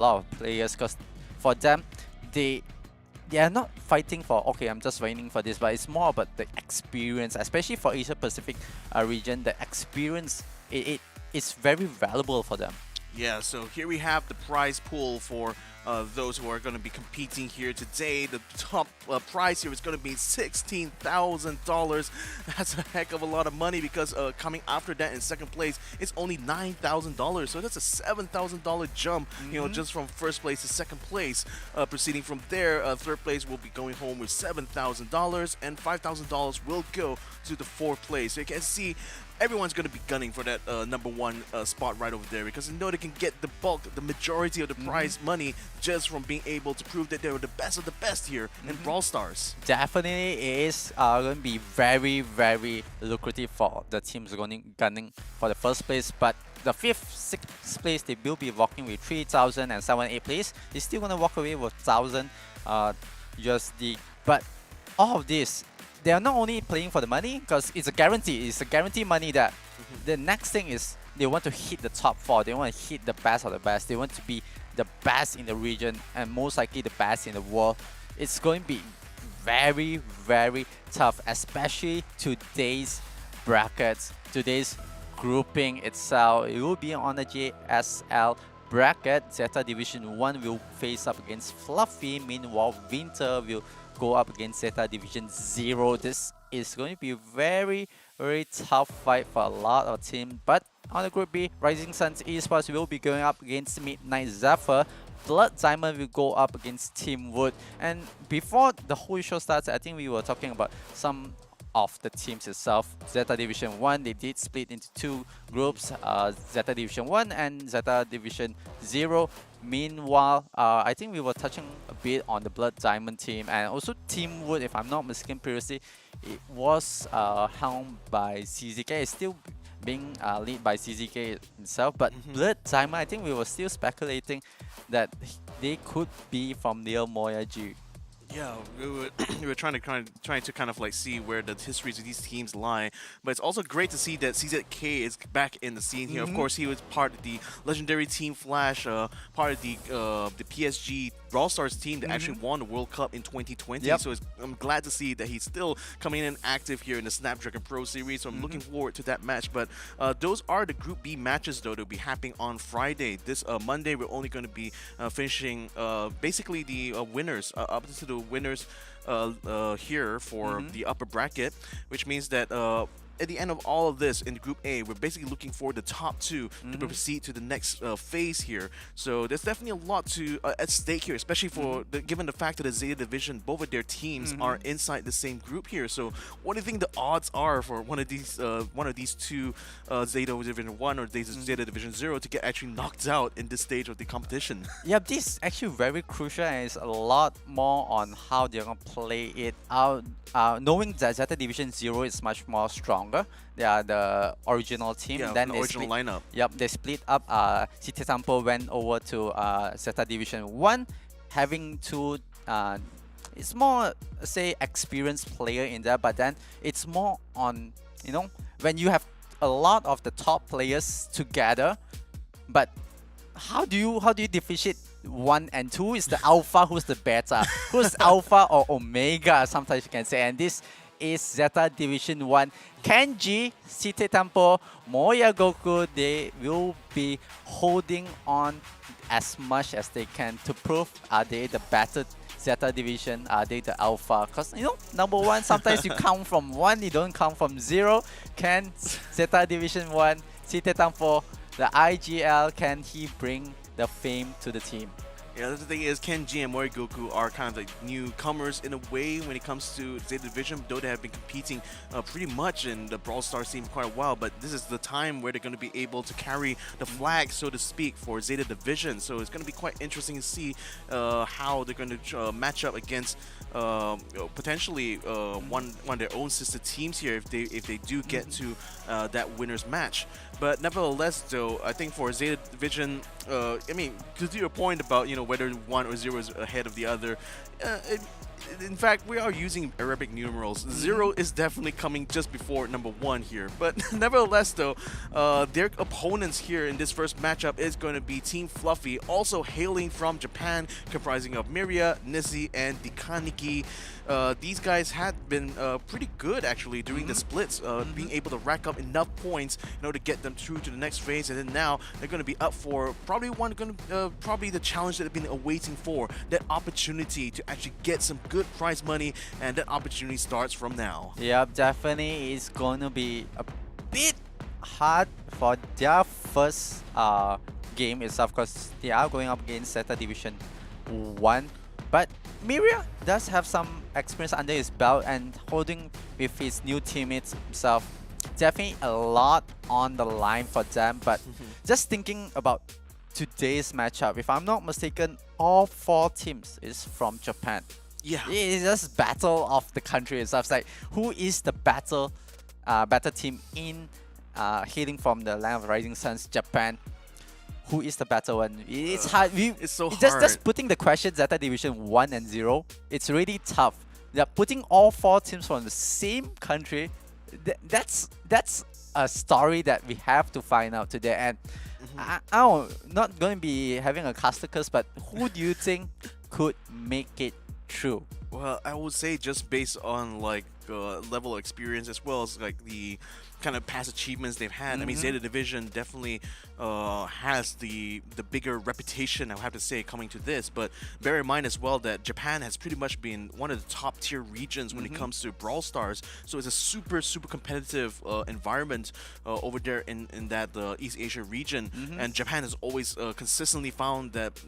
lot of players because for them, they they are not fighting for okay, I'm just waiting for this, but it's more about the experience, especially for Asia Pacific region. The experience it is very valuable for them. Yeah, so here we have the prize pool for those who are going to be competing here today. The top prize here is going to be $16,000. That's a heck of a lot of money because coming after that in second place, it's only $9,000. So that's a $7,000 jump, just from first place to second place. Proceeding from there, third place will be going home with $7,000, and $5,000 will go to the fourth place. So you can see everyone's going to be gunning for that number one spot right over there because they know they can get the bulk, the majority of the prize money just from being able to prove that they were the best of the best here in Brawl Stars. Definitely, it is going to be very, very lucrative for the teams gunning for the first place. But the fifth, sixth place, they will be walking with 3,000, and 7, 8 place, they're still going to walk away with 1,000 USD. But all of this, they are not only playing for the money because it's a guarantee. It's a guarantee money that the next thing is they want to hit the top 4. They want to hit the best of the best. They want to be the best in the region and most likely the best in the world. It's going to be very, very tough, especially today's brackets, today's grouping itself. It will be on the JSL bracket. Zeta Division 1 will face up against Fluffy. Meanwhile, Winter will go up against Zeta Division 0. This is going to be a very, very tough fight for a lot of teams. But on the Group B, Rising Suns Esports will be going up against Midnight Zephyr. Blood Diamond will go up against Team Wood. And before the whole show starts, I think we were talking about some of the teams itself. Zeta Division 1, they did split into 2 groups, Zeta Division 1 and Zeta Division 0. Meanwhile, I think we were touching a bit on the Blood Diamond team and also Team Wood, if I'm not mistaken previously. It was helmed by CZK. It's still being led by CZK himself, but Blood Diamond, I think we were still speculating that they could be from Neil Moyaji. Yeah, we were trying to kind of like see where the histories of these teams lie, but it's also great to see that CZK is back in the scene here. Of course, he was part of the legendary Team Flash, part of the PSG Brawl Stars team that actually won the World Cup in 2020. So I'm glad to see that he's still coming in active here in the Snapdragon Pro Series. So I'm looking forward to that match. But those are the Group B matches, though. They'll be happening on Friday. This Monday, we're only going to be finishing basically the winners up to the winners here for the upper bracket, which means that at the end of all of this in Group A, we're basically looking for the top 2 to proceed to the next phase here. So there's definitely a lot to at stake here, especially for given the fact that the Zeta Division, both of their teams are inside the same group here. So what do you think the odds are for one of these two, Zeta Division 1 or Zeta Division 0, to get actually knocked out in this stage of the competition? Yeah, this is actually very crucial, and it's a lot more on how they're gonna play it out. Knowing that Zeta Division 0 is much more stronger, they are the original team. Yeah, then the they original lineup. Yep, they split up. City Sampo went over to Zeta Division 1, having to it's more say experienced player in there, but then it's more on when you have a lot of the top players together, but how do you differentiate 1 and 2? Is the alpha, who's the beta, who's alpha or omega, sometimes you can say. And this is Zeta Division 1. Kenji, Site Tempo, Moya Goku, they will be holding on as much as they can to prove are they the better Zeta Division, are they the alpha? Because number 1, sometimes you count from 1, you don't count from 0. Can Zeta Division 1, Site Tempo, the IGL, can he bring the fame to the team? Yeah, the thing is, Kenji and Morigoku are kind of like newcomers in a way when it comes to Zeta Division, though they have been competing pretty much in the Brawl Stars team quite a while, but this is the time where they're going to be able to carry the flag, so to speak, for Zeta Division. So it's going to be quite interesting to see how they're going to match up against potentially one of their own sister teams here if they do get to that winner's match. But nevertheless, though, I think for Zeta Division, I mean, to your point about whether 1 or 0 is ahead of the other, in fact, we are using Arabic numerals. 0 is definitely coming just before number 1 here. But nevertheless, though, their opponents here in this first matchup is going to be Team Fluffy, also hailing from Japan, comprising of Miria, Nissi, and Dikaniki. These guys had been pretty good actually during the splits, being able to rack up enough points in order to get them through to the next phase, and then now they're going to be up for probably probably the challenge that they've been awaiting for, that opportunity to actually get some good prize money, and that opportunity starts from now. Yep, definitely it's going to be a bit hard for their first game itself because they are going up against Zeta Division 1. But Miria does have some experience under his belt, and holding with his new teammates himself, definitely a lot on the line for them. But just thinking about today's matchup, if I'm not mistaken, all 4 teams is from Japan. Yeah. It's just battle of the country itself. It's like, who is the better team in hailing from the land of rising suns, Japan? Who is the better one? It's hard. It's so hard. Just putting the question Zeta Division 1 and 0, it's really tough. They're putting all 4 teams from the same country. That's a story that we have to find out today. And I'm not going to be having a casticus, but who do you think could make it through? Well, I would say just based on like level of experience as well as like the kind of past achievements they've had. I mean, Zeta Division definitely has the bigger reputation, I would have to say, coming to this. But bear in mind as well that Japan has pretty much been one of the top tier regions when it comes to Brawl Stars. So it's a super competitive environment over there in that East Asia region. And Japan has always consistently found that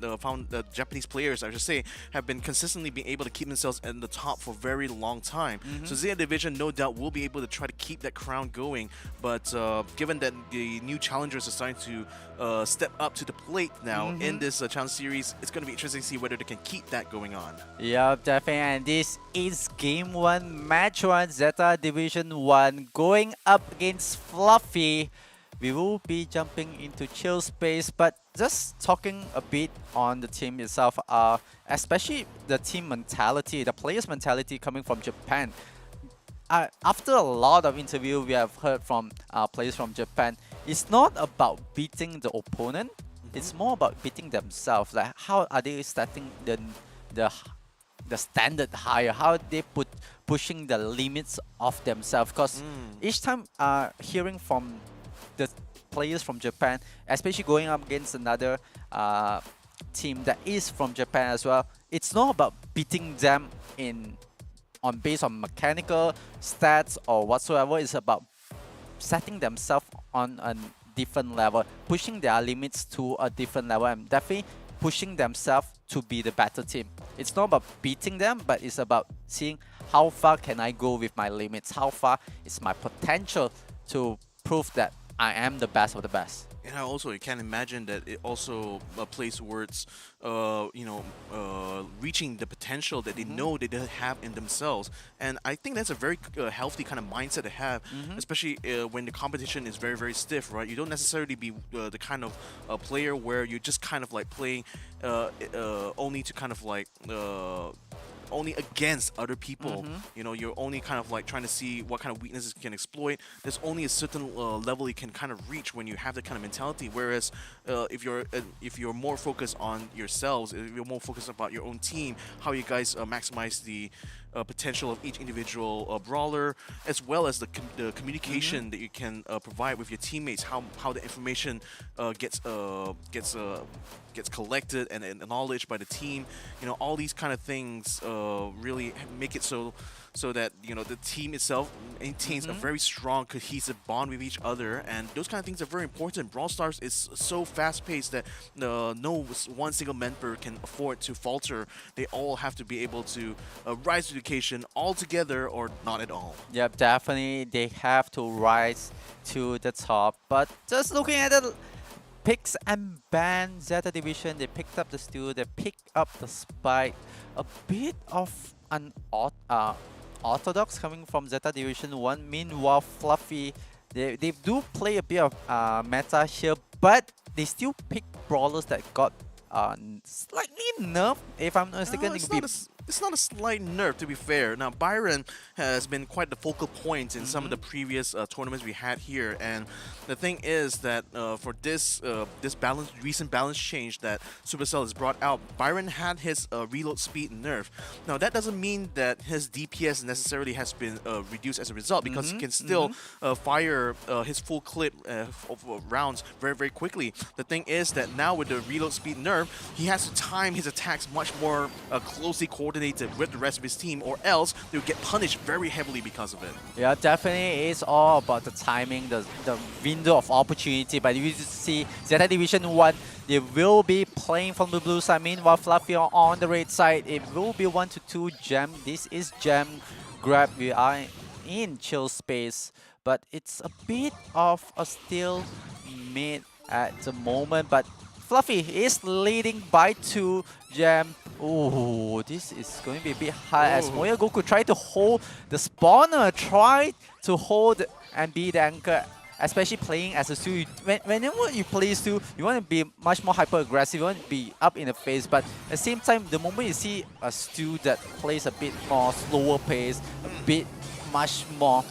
Japanese players, I should say, have been consistently being able to keep themselves in the top for a very long time. So Zeta Division no doubt will be able to try to keep that crown going. But given that the new challengers are starting to step up to the plate now in this challenge series, it's going to be interesting to see whether they can keep that going on. Yeah, definitely. And this is Game 1, Match 1, Zeta Division 1 going up against Fluffy. We will be jumping into chill space, but just talking a bit on the team itself, especially the team mentality, the players' mentality coming from Japan. After a lot of interview we have heard from players from Japan, it's not about beating the opponent, it's more about beating themselves. Like, how are they setting the standard higher? How are they pushing the limits of themselves? Because each time hearing from the players from Japan, especially going up against another team that is from Japan as well, it's not about beating them based on mechanical stats or whatsoever. It's about setting themselves on a different level, pushing their limits to a different level, and definitely pushing themselves to be the better team. It's not about beating them, but it's about seeing how far can I go with my limits, how far is my potential to prove that I am the best of the best. And you can imagine that it also plays towards, reaching the potential that they know they have in themselves. And I think that's a very healthy kind of mindset to have, especially when the competition is very, very stiff, right? You don't necessarily be the kind of player where you're just kind of like playing only to kind of like only against other people. You know, you're only kind of like trying to see what kind of weaknesses you can exploit. There's only a certain level you can kind of reach when you have that kind of mentality. Whereas if you're more focused on yourselves, if you're more focused about your own team, how you guys maximize the potential of each individual brawler, as well as the communication that you can provide with your teammates, how the information gets collected and acknowledged by the team. You know, all these kind of things really make it so that, you know, the team itself maintains a very strong cohesive bond with each other, and those kind of things are very important. Brawl Stars is so fast-paced that no one single member can afford to falter. They all have to be able to rise to the occasion all together or not at all. Yep, definitely they have to rise to the top. But just looking at the picks and bans, Zeta Division, they picked up the steal, they picked up the spike. A bit of an orthodox coming from Zeta Division 1. Meanwhile, Fluffy, they do play a bit of meta here, but they still pick brawlers that got slightly nerfed. If I'm not mistaken, it's not a slight nerf, to be fair. Now, Byron has been quite the focal point in some of the previous tournaments we had here, and the thing is that for this recent balance change that Supercell has brought out, Byron had his reload speed nerf. Now, that doesn't mean that his DPS necessarily has been reduced as a result, because he can still fire his full clip of rounds very, very quickly. The thing is that now with the reload speed nerf, he has to time his attacks much more closely coordinated with the rest of his team, or else they'll get punished very heavily because of it. Yeah, definitely. It's all about the timing, the window of opportunity. But you see Zeta Division 1, they will be playing from the blue side. Meanwhile, Fluffy on the red side, it will be 1-2 gem. This is gem grab. We are in chill space, but it's a bit of a still mid at the moment. But Fluffy is leading by 2 gem. Oh, this is going to be a bit hard as Moya Goku try to hold the spawner, try to hold and be the anchor, especially playing as a Stu. Whenever you play Stu, you want to be much more hyper aggressive, you want to be up in the face, but at the same time, the moment you see a Stu that plays a bit more slower pace, a bit much more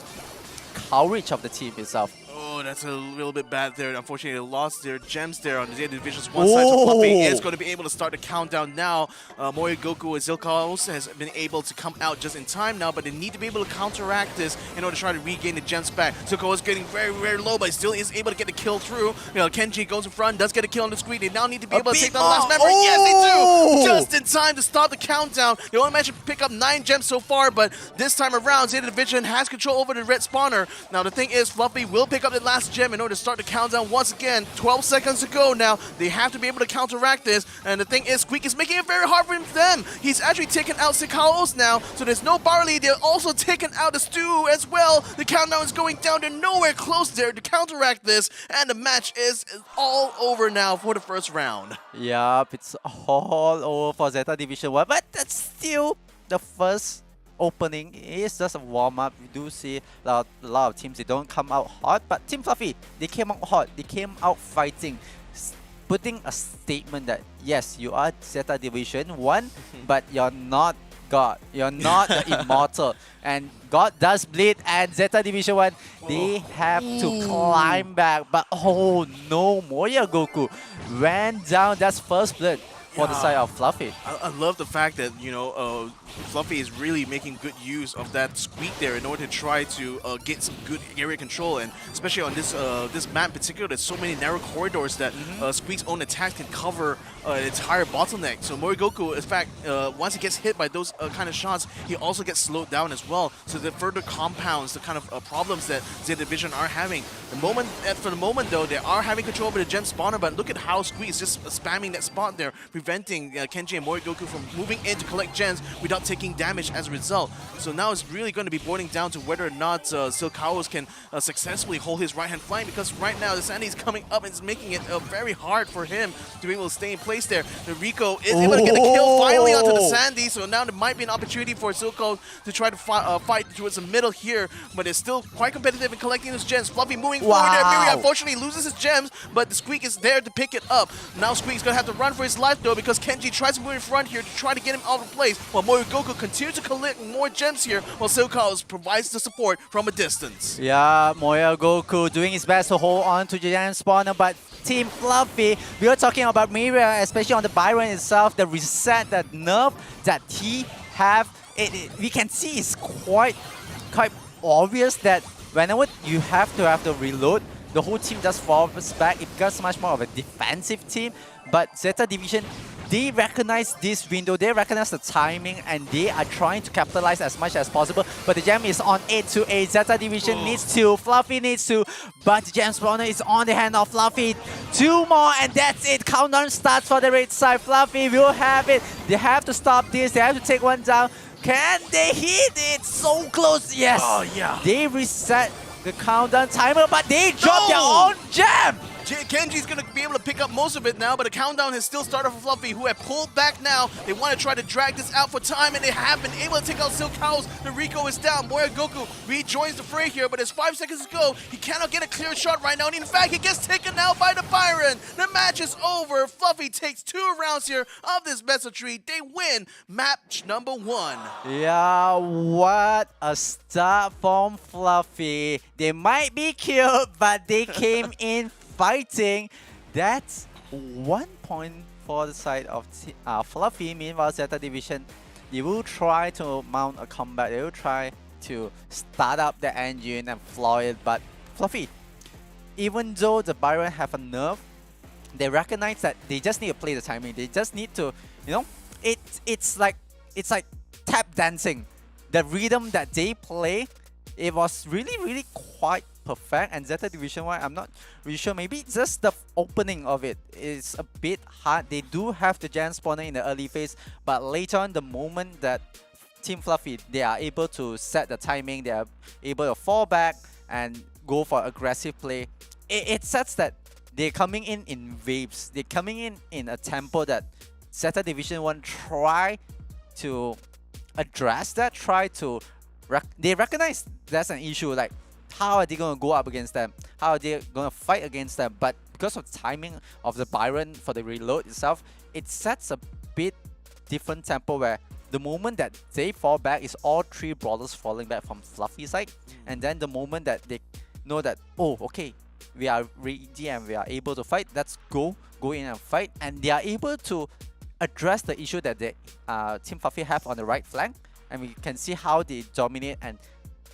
courage of the team itself. Oh, that's a little bit bad there. Unfortunately, they lost their gems there on the Zeta Division's one side. So Fluffy is going to be able to start the countdown now. Moya Goku and Zilkaos has been able to come out just in time now, but they need to be able to counteract this in order to try to regain the gems back. Zilkaos is getting very, very low, but he still is able to get the kill through. You know, Kenji goes in front, does get a kill on the Squeak. They now need to be able to take down the last member. Yes, they do! Just in time to stop the countdown. They only managed to pick up 9 gems so far, but this time around, Zeta Division has control over the red spawner. Now, the thing is, Fluffy will pick up the last gem in order to start the countdown once again. 12 seconds to go now. They have to be able to counteract this. And the thing is, Squeak is making it very hard for them. He's actually taken out Sikaos now, so there's no Barley. They're also taking out the Stew as well. The countdown is going down. They're nowhere close there to counteract this. And the match is all over now for the first round. Yup, it's all over for Zeta Division 1, but that's still the first opening. Is just a warm-up. We do see a lot of teams, they don't come out hot, but Team Fluffy, they came out hot, they came out fighting, putting a statement that yes, you are Zeta Division 1, but you're not God, you're not the immortal, and God does bleed, and Zeta Division 1, they have to climb back, but oh no, Moya Goku ran down. That's first blood for the side of Fluffy. I love the fact that, you know, Fluffy is really making good use of that Squeak there in order to try to get some good area control, and especially on this this map in particular, there's so many narrow corridors that Squeak's own attack can cover an entire bottleneck. So Moya Goku, in fact, once he gets hit by those kind of shots, he also gets slowed down as well. So that further compounds the kind of problems that Zeta Division are having. For the moment though, they are having control over the gem spawner, but look at how Squeak is just spamming that spot there, preventing Kenji and Moya Goku from moving in to collect gems without taking damage as a result. So now it's really going to be boiling down to whether or not Silkaos can successfully hold his right-hand flank, because right now the Sandy is coming up and it's making it very hard for him to be able to stay in place there. The Rico is able to get the kill finally onto the Sandy, so now there might be an opportunity for Silkaos to try to fight towards the middle here, but it's still quite competitive in collecting those gems. Fluffy moving forward there. Miri unfortunately loses his gems, but the Squeak is there to pick it up. Now Squeak's going to have to run for his life though, because Kenji tries to move in front here to try to get him out of place, while Moya Goku continues to collect more gems here, while Silkaos provides the support from a distance. Yeah, Moya Goku doing his best to hold on to the gem spawner, but Team Fluffy, we are talking about Miria, especially on the Byron itself, the reset, that nerf that he have, we can see it's quite obvious that whenever you have to reload, the whole team just falls back. It becomes much more of a defensive team. But Zeta Division, they recognize this window, they recognize the timing, and they are trying to capitalize as much as possible. But the gem is on 8-8. Zeta Division needs to, Fluffy needs to, but the gem spawner is on the hand of Fluffy. 2 more, and that's it. Countdown starts for the red side. Fluffy will have it. They have to stop this. They have to take one down. Can they hit it? So close. Yes. Oh, yeah. They reset the countdown timer, but they dropped their own gem. Kenji's going to be able to pick up most of it now, but the countdown has still started for Fluffy, who have pulled back now. They want to try to drag this out for time, and they have been able to take out Silk House. The Rico is down. Moya Goku rejoins the fray here, but there's 5 seconds to go. He cannot get a clear shot right now, and in fact, he gets taken out by the Byron. The match is over. Fluffy takes 2 rounds here of this best of 3. They win match number 1. Yeah, what a start from Fluffy. They might be cute, but they came in fighting. That's 1 point for the side of Fluffy. Meanwhile, Zeta Division, they will try to mount a comeback. They will try to start up the engine and floor it. But Fluffy, even though the Byron have a nerf, they recognize that they just need to play the timing. They just need to, you know, it's like tap dancing. The rhythm that they play, it was really quite perfect. And Zeta Division 1, I'm not really sure. Maybe just the opening of it is a bit hard. They do have the Gen spawner in the early phase, but later on, the moment that Team Fluffy, they are able to set the timing, they are able to fall back and go for aggressive play. It sets that they're coming in waves. They're coming in a tempo that Zeta Division 1 try to address that, they recognize that's an issue. Like, how are they going to go up against them? How are they going to fight against them? But because of the timing of the Byron for the reload itself, it sets a bit different tempo where the moment that they fall back is all 3 brawlers falling back from Fluffy side. And then the moment that they know that, oh, okay, we are ready and we are able to fight, let's go in and fight. And they are able to address the issue that the Team Fluffy have on the right flank, and we can see how they dominate and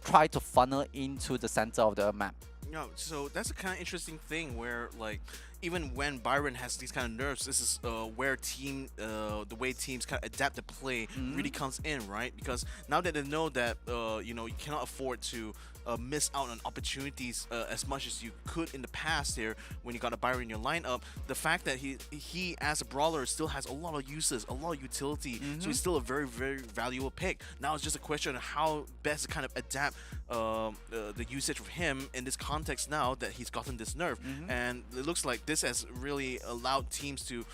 try to funnel into the center of the map. No, so that's a kind of interesting thing where, like, even when Byron has these kind of nerfs, this is where the way teams kind of adapt to play really comes in, right? Because now that they know that you know, you cannot afford to miss out on opportunities as much as you could in the past there when you got a Byron in your lineup. The fact that he as a brawler still has a lot of uses, a lot of utility, so he's still a very valuable pick. Now it's just a question of how best to kind of adapt the usage of him in this context now that he's gotten this nerf. And it looks like this has really allowed teams to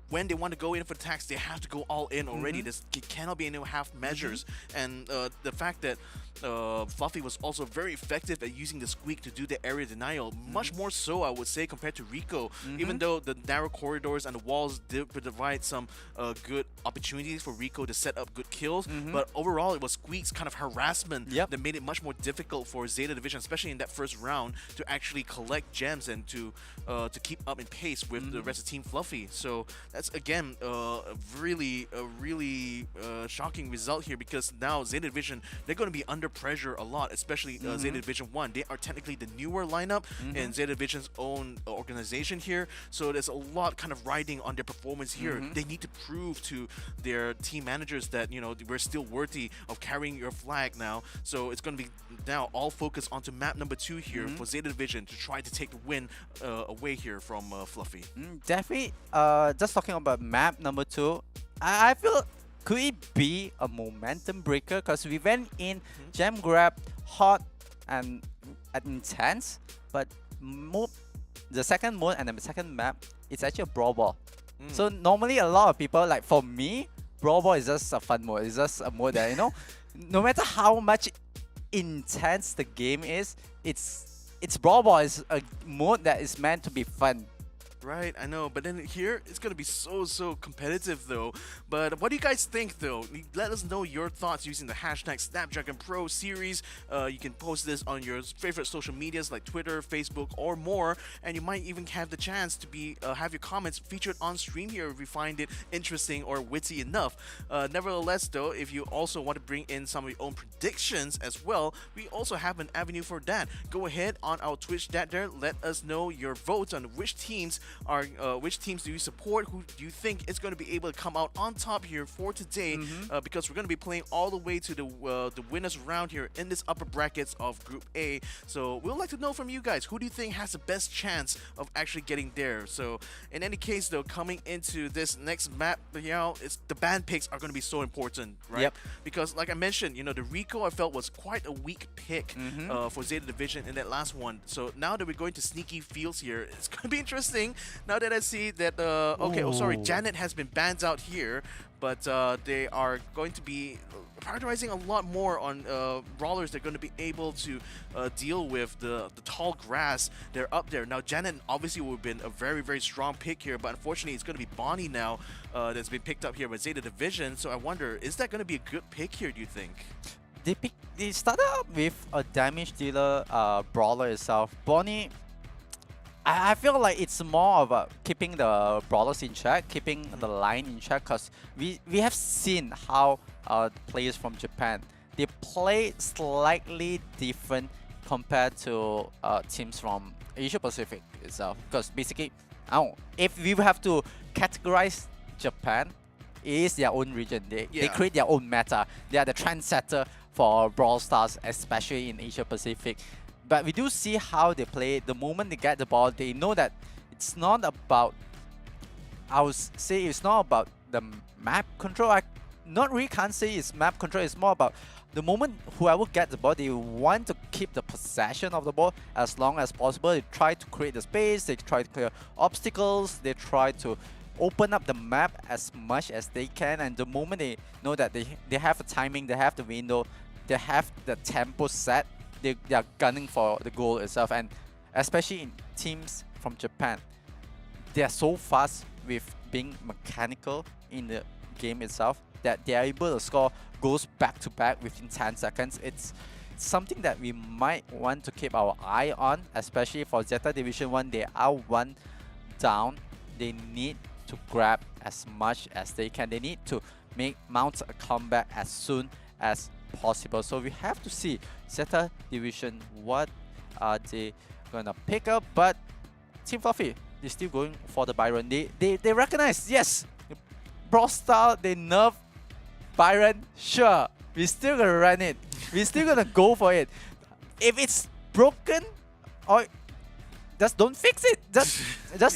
when they want to go in for attacks, they have to go all in already. This cannot be in half measures. And the fact that Fluffy was also very effective at using the squeak to do the area denial, much more so, I would say, compared to Rico. Even though the narrow corridors and the walls did provide some good opportunities for Rico to set up good kills, but overall it was Squeak's kind of harassment that made it much more difficult for Zeta Division, especially in that first round, to actually collect gems and to keep up in pace with the rest of Team Fluffy. So that's again a really shocking result here, because now Zeta Division, they're going to be under pressure a lot, especially Zeta Division 1. They are technically the newer lineup in Zeta Division's own organization here, so there's a lot kind of riding on their performance here. They need to prove to their team managers that, you know, we're still worthy of carrying your flag now. So it's going to be now all focused onto map number 2 here for Zeta Division to try to take the win away here from Fluffy. Definitely, just talking about map number 2, I feel, could it be a momentum breaker? Because we went in gem grab, hot and intense, but the second mode and the second map, it's actually a brawl ball. So normally a lot of people, like for me, brawl ball is just a fun mode. It's just a mode that, you know, no matter how much intense the game is, it's brawl ball is a mode that is meant to be fun. Right, I know, but then here it's gonna be so competitive though. But what do you guys think though? Let us know your thoughts using the hashtag Snapdragon Pro Series. You can post this on your favorite social medias like Twitter, Facebook, or more, and you might even have the chance to be have your comments featured on stream here if you find it interesting or witty enough. Nevertheless though, if you also want to bring in some of your own predictions as well, we also have an avenue for that. Go ahead on our Twitch chat there, let us know your votes on which teams which teams do you support? Who do you think is going to be able to come out on top here for today? Because we're going to be playing all the way to the winners round here in this upper brackets of Group A. So we'd like to know from you guys, who do you think has the best chance of actually getting there? So in any case, though, coming into this next map, it's the ban picks are going to be so important, right? Yep. Because like I mentioned, the Rico I felt was quite a weak pick for Zeta Division in that last one. So now that we're going to sneaky fields here, it's going to be interesting. Now that I see that, Janet has been banned out here, but they are going to be prioritizing a lot more on brawlers. They're going to be able to deal with the tall grass. They're up there. Now, Janet obviously would have been a very, very strong pick here, but unfortunately, it's going to be Bonnie now that's been picked up here by Zeta Division. So I wonder, is that going to be a good pick here, do you think? They started out with a damage dealer brawler itself. Bonnie, I feel like it's more about keeping the brawlers in check, keeping the line in check, because we have seen how players from Japan, they play slightly different compared to teams from Asia Pacific itself. Because basically, if we have to categorize Japan, it is their own region. They create their own meta. They are the trendsetter for Brawl Stars, especially in Asia Pacific. But we do see how they play. The moment they get the ball, they know that it's not about, I would say it's not about the map control. I not really can't say it's map control. It's more about the moment whoever gets the ball, they want to keep the possession of the ball as long as possible. They try to create the space. They try to clear obstacles. They try to open up the map as much as they can. And the moment they know that they have a timing, they have the window, they have the tempo set, they are gunning for the goal itself. And especially in teams from Japan, they are so fast with being mechanical in the game itself that they are able to score goals back to back within 10 seconds. It's something that we might want to keep our eye on, especially for Zeta Division 1. They are one down. They need to grab as much as they can. They need to mount a comeback as soon as possible. So we have to see Zeta Division, what are they gonna pick up. But Team Fluffy, they're still going for the Byron. They recognize, yes, Brawl style, they nerf Byron, sure, we're still gonna run it. We're still gonna go for it. If it's broken, or just don't fix it. Just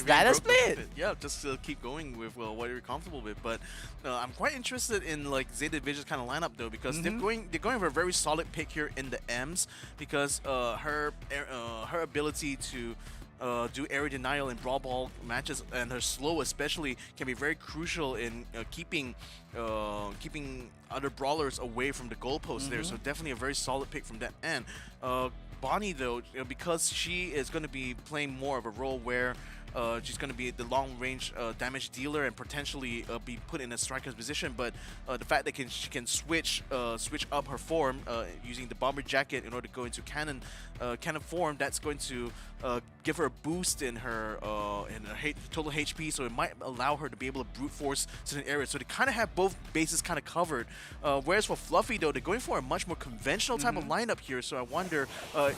let us play it. Yeah, just keep going with what you're comfortable with. But I'm quite interested in like Zeta Division's kind of lineup though, because they're going for a very solid pick here in the M's, because her ability to do area denial in Brawl Ball matches, and her slow especially, can be very crucial in keeping other brawlers away from the goalpost there. So definitely a very solid pick from that end. Bonnie though, because she is going to be playing more of a role where she's going to be the long-range damage dealer and potentially be put in a striker's position, but the fact that she can switch up her form using the bomber jacket in order to go into cannon form, that's going to give her a boost in her total HP, so it might allow her to be able to brute force certain areas. So they kind of have both bases kind of covered. Whereas for Fluffy though, they're going for a much more conventional type of lineup here. So I wonder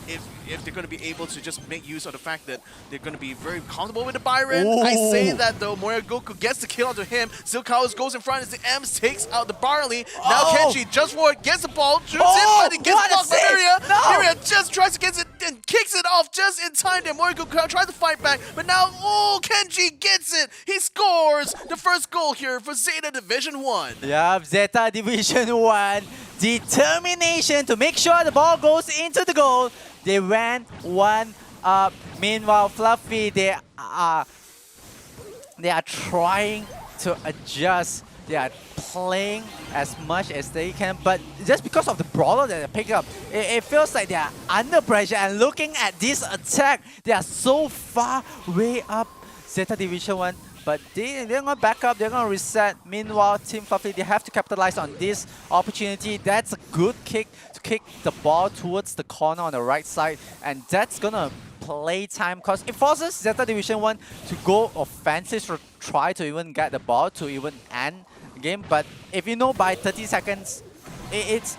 if they're going to be able to just make use of the fact that they're going to be very comfortable with the Byron. I say that though, Goku gets the kill onto him. Silkawas goes in front as the Ems takes out the Barley. Now Kenji just for it, gets the ball, shoots it, but it gets blocked by Miria. Miria just tries to get it and kicks it off just in time there. Goku tries to fight back, but now, Kenji gets it. He scores the first goal here for Zeta Division 1. Yeah, Zeta Division 1. Determination to make sure the ball goes into the goal. They ran one up. Meanwhile, Fluffy, they are trying to adjust. They are playing as much as they can, but just because of the brawler that they pick up, it feels like they are under pressure. And looking at this attack, they are so far way up, Zeta Division 1. But they're going to back up, they're going to reset. Meanwhile, Team Fluffy, they have to capitalize on this opportunity. That's a good kick to kick the ball towards the corner on the right side. And that's going to play time, because it forces Zeta Division 1 to go offensive, to try to even get the ball to even end the game. But if you know by 30 seconds, it's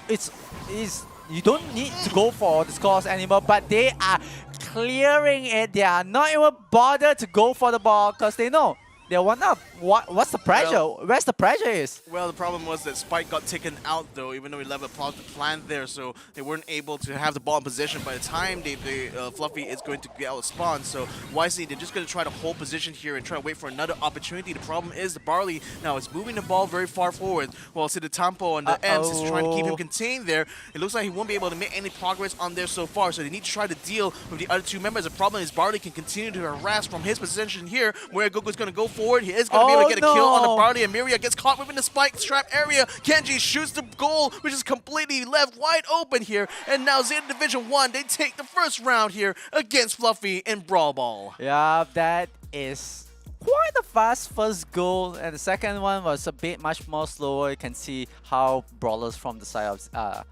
you don't need to go for the scores anymore, but they are clearing it. They are not even bothered to go for the ball because they know they're one up. What's the pressure? Well, Where's the pressure is? Well, the problem was that Spike got taken out though, even though he left a plan there, so they weren't able to have the ball in position. By the time Fluffy is going to get out of spawn, so wisely they're just going to try to hold position here and try to wait for another opportunity. The problem is the Barley now is moving the ball very far forward, while Siddhartampo on the ends is trying to keep him contained there. It looks like he won't be able to make any progress on there so far, so they need to try to deal with the other two members. The problem is Barley can continue to harass from his position here, where Goku is going to go forward. He is going to be able to get a kill on the Barley, and Miria gets caught within the spike trap area. Kenji shoots the goal, which is completely left wide open here. And now Zeta Division 1, they take the first round here against Fluffy in Brawl Ball. Yeah, that is quite a fast first goal, and the second one was a bit much more slower. You can see how brawlers from the side of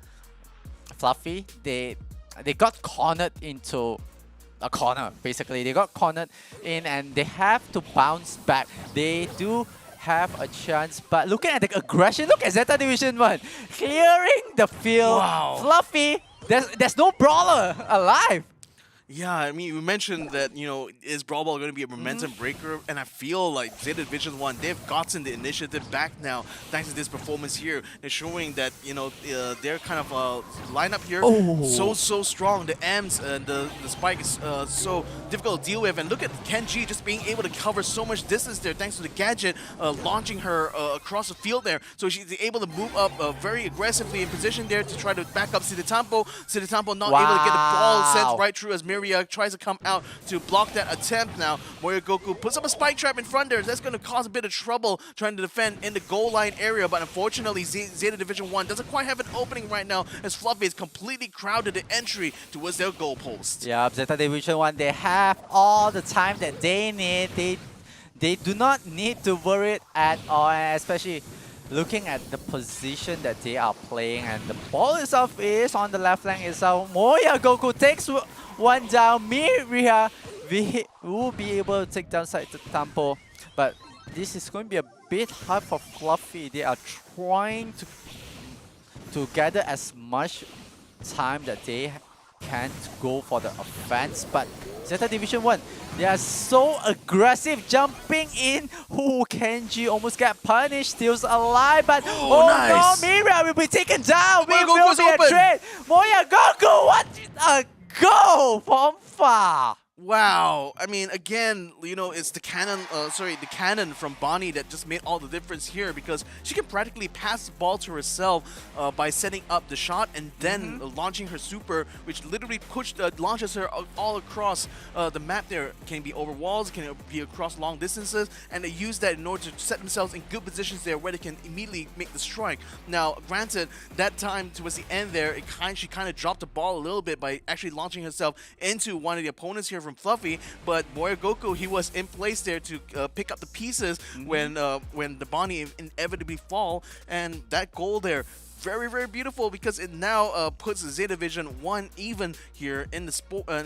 Fluffy, they got cornered into a corner. Basically, they got cornered in, and they have to bounce back. They do have a chance, but looking at the aggression, look at Zeta Division 1 clearing the field. Wow. Fluffy, there's no brawler alive. Yeah, I mean, you mentioned that, you know, is Brawl Ball going to be a momentum breaker? And I feel like Zeta Division 1, they've gotten the initiative back now thanks to this performance here. They're showing that, you know, their kind of lineup here so strong. The M's and the Spike is so difficult to deal with. And look at Kenji just being able to cover so much distance there thanks to the gadget launching her across the field there. So she's able to move up very aggressively in position there to try to back up Siddhartampo. Siddhartampo not able to get the ball sent right through as Miria tries to come out to block that attempt now. Moya Goku puts up a spike trap in front there. That's going to cause a bit of trouble trying to defend in the goal line area, but unfortunately Zeta Division 1 doesn't quite have an opening right now as Fluffy is completely crowded the entry towards their goal post. Yeah, Zeta Division 1, they have all the time that they need. They do not need to worry at all, and especially looking at the position that they are playing, and the ball itself is on the left flank itself. Moya Goku takes one down. Miria will be able to take down Siddhartampo, but this is going to be a bit hard for Fluffy. They are trying to gather as much time that they can to go for the offense, but Zeta Division 1, they are so aggressive, jumping in. Kenji almost got punished, still alive, but nice. no, Miria will be taken down. Moya We will Goku's be a open. trade. Moya Goku, what a goal from far. Wow, I mean, again, you know, it's the cannon from Bonnie that just made all the difference here, because she can practically pass the ball to herself by setting up the shot and then launching her super, which literally launches her all across the map there. Can be over walls, can be across long distances, and they use that in order to set themselves in good positions there where they can immediately make the strike. Now, granted, that time towards the end there, she kind of dropped the ball a little bit by actually launching herself into one of the opponents here from Fluffy, but Moya Goku, he was in place there to pick up the pieces when the Bonnie inevitably fall, and that goal there, very, very beautiful, because it now puts Zeta Division 1 even here in the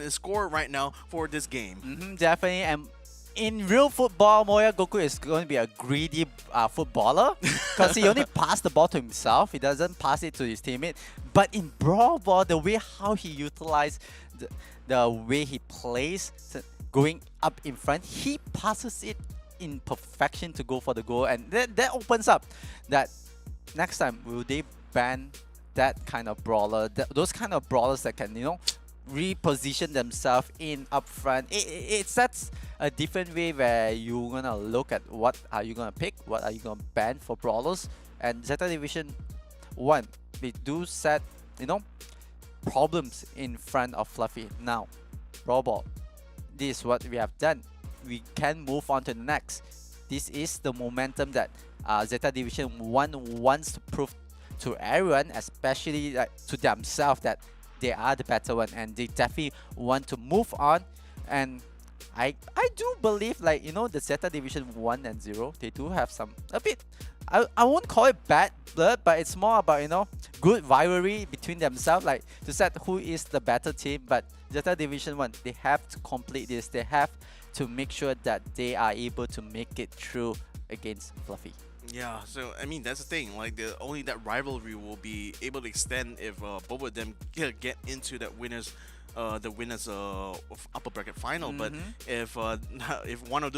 score right now for this game. Definitely, and in real football, Moya Goku is going to be a greedy footballer because he only passed the ball to himself. He doesn't pass it to his teammate. But in Brawl Ball, the way how he utilized the way he plays, going up in front, he passes it in perfection to go for the goal, and that opens up that next time will they ban that kind of brawler, those kind of brawlers that can, you know, reposition themselves in up front. It sets a different way where you're gonna look at what are you gonna pick, what are you gonna ban for brawlers. And Zeta Division 1, they do set, you know, problems in front of Fluffy. Now, Brawl Ball, this is what we have done. We can move on to the next. This is the momentum that Zeta Division 1 wants to prove to everyone, especially to themselves, that they are the better one, and they definitely want to move on. And I do believe, like, you know, the Zeta Division 1 and 0, they do have some a bit, I won't call it bad blood, but it's more about, you know, good rivalry between themselves, like to set who is the better team. But Zeta Division 1, they have to complete this. They have to make sure that they are able to make it through against Fluffy. Yeah, so I mean that's the thing. Like only that rivalry will be able to extend if both of them get into that winners upper bracket final. But if if even one of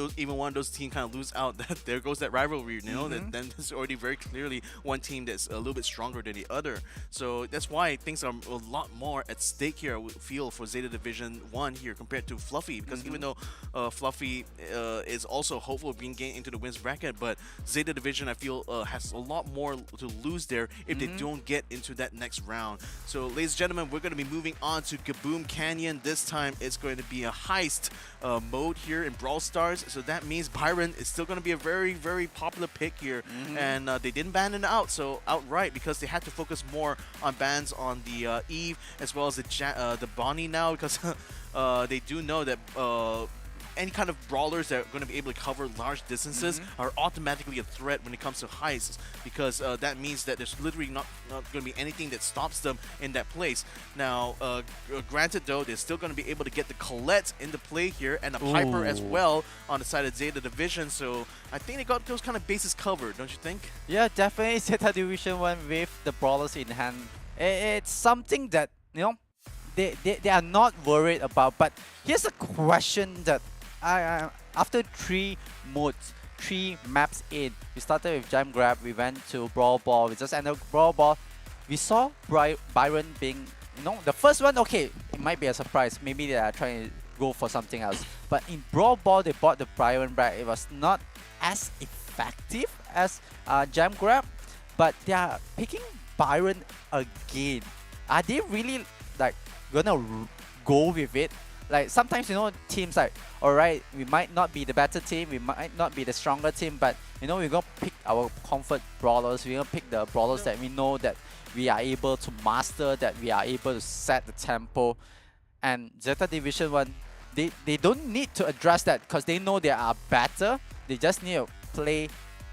those teams kind of lose out, that there goes that rivalry. You know, then there's already very clearly one team that's a little bit stronger than the other. So that's why things are a lot more at stake here. I would feel for Zeta Division 1 here compared to Fluffy, because even though Fluffy is also hopeful of being gained into the wins bracket, but Zeta Division I feel has a lot more to lose there if they don't get into that next round. So ladies and gentlemen, we're going to be moving on to Kaboom Canyon. This time it's going to be a heist mode here in Brawl Stars. So that means Byron is still going to be a very, very popular pick here. And they didn't ban it out outright because they had to focus more on bans on the Eve as well as the Bonnie now, because they do know that any kind of brawlers that are going to be able to cover large distances are automatically a threat when it comes to heists, because that means that there's literally not going to be anything that stops them in that place. Now, granted though, they're still going to be able to get the Colette into play here and the Piper as well on the side of Zeta Division, so I think they got those kind of bases covered, don't you think? Yeah, definitely Zeta Division 1 with the brawlers in hand. It's something that, you know, they are not worried about. But here's a question that after 3 modes, 3 maps in, we started with Jam Grab, we went to Brawl Ball, we just ended Brawl Ball. We saw Byron being, you know, the first one, okay, it might be a surprise. Maybe they are trying to go for something else. But in Brawl Ball, they bought the Byron back. It was not as effective as Jam Grab, but they are picking Byron again. Are they really like gonna go with it? Like sometimes, you know, teams like, alright, we might not be the better team, we might not be the stronger team, but you know, we're gonna pick our comfort brawlers, we're gonna pick the brawlers that we know that we are able to master, that we are able to set the tempo. And Zeta Division 1, they don't need to address that because they know they are better. They just need to play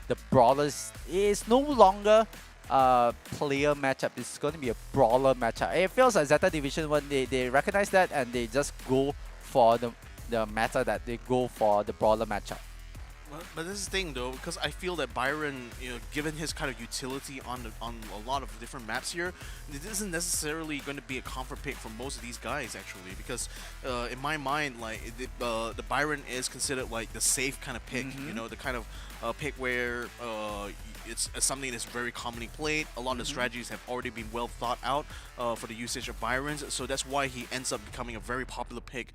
the brawlers. It's no longer a player matchup, it's going to be a brawler matchup. It feels like Zeta Division 1, they recognize that and they just go for the meta that they go for the brawler matchup. But this is the thing though, because I feel that Byron, you know, given his kind of utility on a lot of different maps here, it isn't necessarily going to be a comfort pick for most of these guys actually, because in my mind, like the Byron is considered like the safe kind of pick, you know, the kind of pick where it's something that's very commonly played. A lot of the strategies have already been well thought out for the usage of Byrons, so that's why he ends up becoming a very popular pick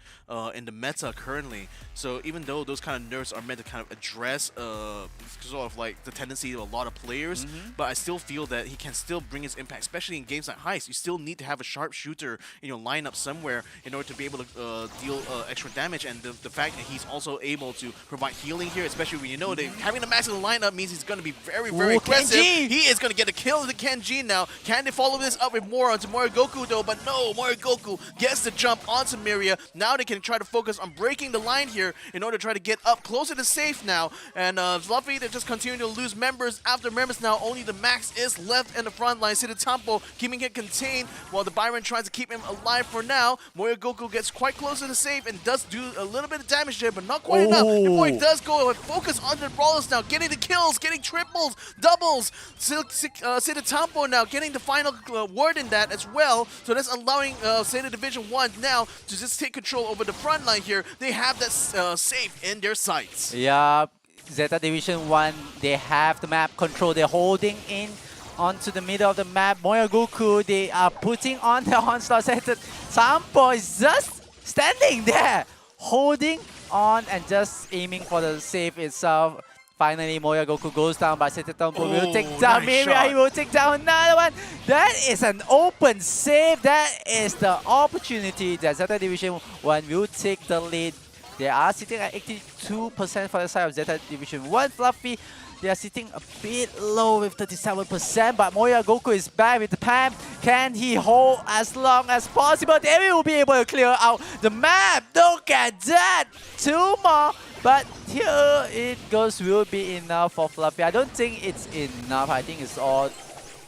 in the meta currently. So even though those kind of nerfs are meant to kind of address sort of like the tendency of a lot of players, but I still feel that he can still bring his impact, especially in games like Heist. You still need to have a sharpshooter in your lineup somewhere in order to be able to deal extra damage, and the fact that he's also able to provide healing here, especially when you know that having the max in the lineup means he's going to be very, very aggressive. Kenji! He is going to get a kill to Kenji now. Can they follow this up with more onto Morigoku though? But no, Morigoku gets the jump onto Miria. Now they can try to focus on breaking the line here in order to try to get up closer to safe now. And Fluffy, they're just continuing to lose members after members now. Only the max is left in the front line. Zeta Tampo keeping it contained while the Byron tries to keep him alive for now. Morigoku gets quite close to the safe and does do a little bit of damage there, but not quite enough before he does go and focus on the brawlers now, getting the kills, getting triples, doubles. Zeta Tampo now getting the final word in that as well. So that's allowing Zeta Division 1 now to just take control over the front line here. They have that safe in their sights. Yeah, Zeta Division 1, they have the map control. They're holding in onto the middle of the map. Morigoku, they are putting on the onslaught. Zeta Tampo is just standing there, holding on and just aiming for the save itself. Finally, Morigoku goes down, but Zeta Tampo will take down Miria. He will take down another one. That is an open save. That is the opportunity that Zeta Division 1 will take the lead. They are sitting at 82% for the side of Zeta Division 1. Fluffy, they are sitting a bit low with 37%, but Morigoku is back with the PAM. Can he hold as long as possible? They will be able to clear out the map. Look at that! 2 more, but here it goes, will be enough for Fluffy. I don't think it's enough. I think it's all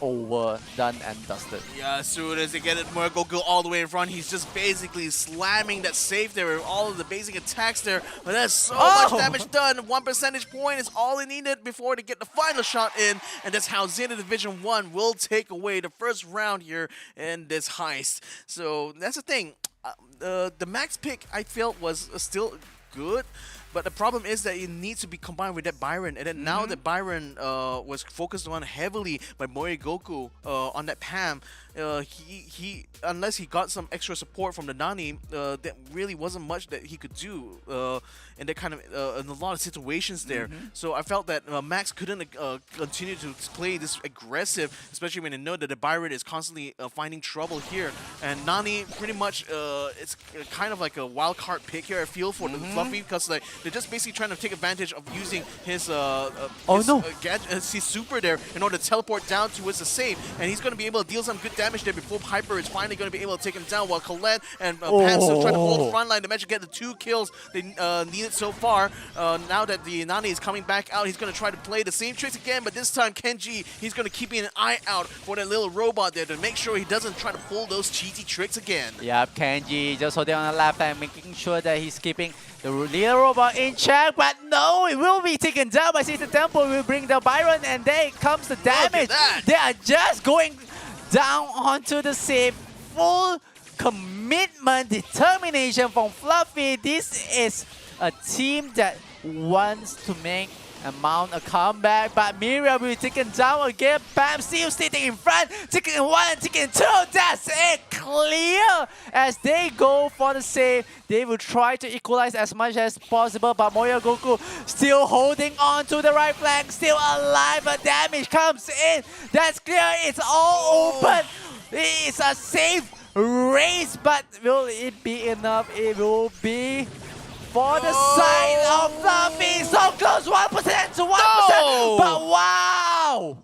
over, done and dusted. Yeah, as soon as they get it, Goku all the way in front, he's just basically slamming that safe there with all of the basic attacks there. But that's so much damage done. 1 percentage point is all they needed before they get the final shot in. And that's how Zeta Division 1 will take away the first round here in this heist. So that's the thing. The max pick I felt was still good. But the problem is that it needs to be combined with that Byron. And then now that Byron was focused on heavily by Goku on that Pam, he unless he got some extra support from the Nani, that really wasn't much that he could do in that kind of in a lot of situations there. So I felt that Max couldn't continue to play this aggressive, especially when they know that the Byron is constantly finding trouble here. And Nani pretty much it's kind of like a wild card pick here. I feel for the Fluffy because like they're just basically trying to take advantage of using his his super there in order to teleport down towards the save, and he's going to be able to deal some good damage there before Piper is finally going to be able to take him down, while Colette and Pam still trying to hold the front line to manage to get the 2 kills they needed so far. Now that the Nani is coming back out, he's going to try to play the same tricks again, but this time Kenji, he's going to keep an eye out for that little robot there to make sure he doesn't try to pull those cheesy tricks again. Yep, Kenji just holding on the left and making sure that he's keeping the little robot in check, but no, it will be taken down by Zeta Temple. Will bring the Byron, and there comes the damage. They are just going down onto the save. Full commitment, determination from Fluffy. This is a team that wants to make and mount a comeback, but Miriam will be taken down again. Pam still sitting in front, taking 1, taking 2. That's it, clear. As they go for the save, they will try to equalize as much as possible, but Goku still holding on to the right flank, still alive, but damage comes in. That's clear, it's all open. It's a safe race, but will it be enough? It will be for the side of Fluffy. So close, 1% to 1%. No! But wow!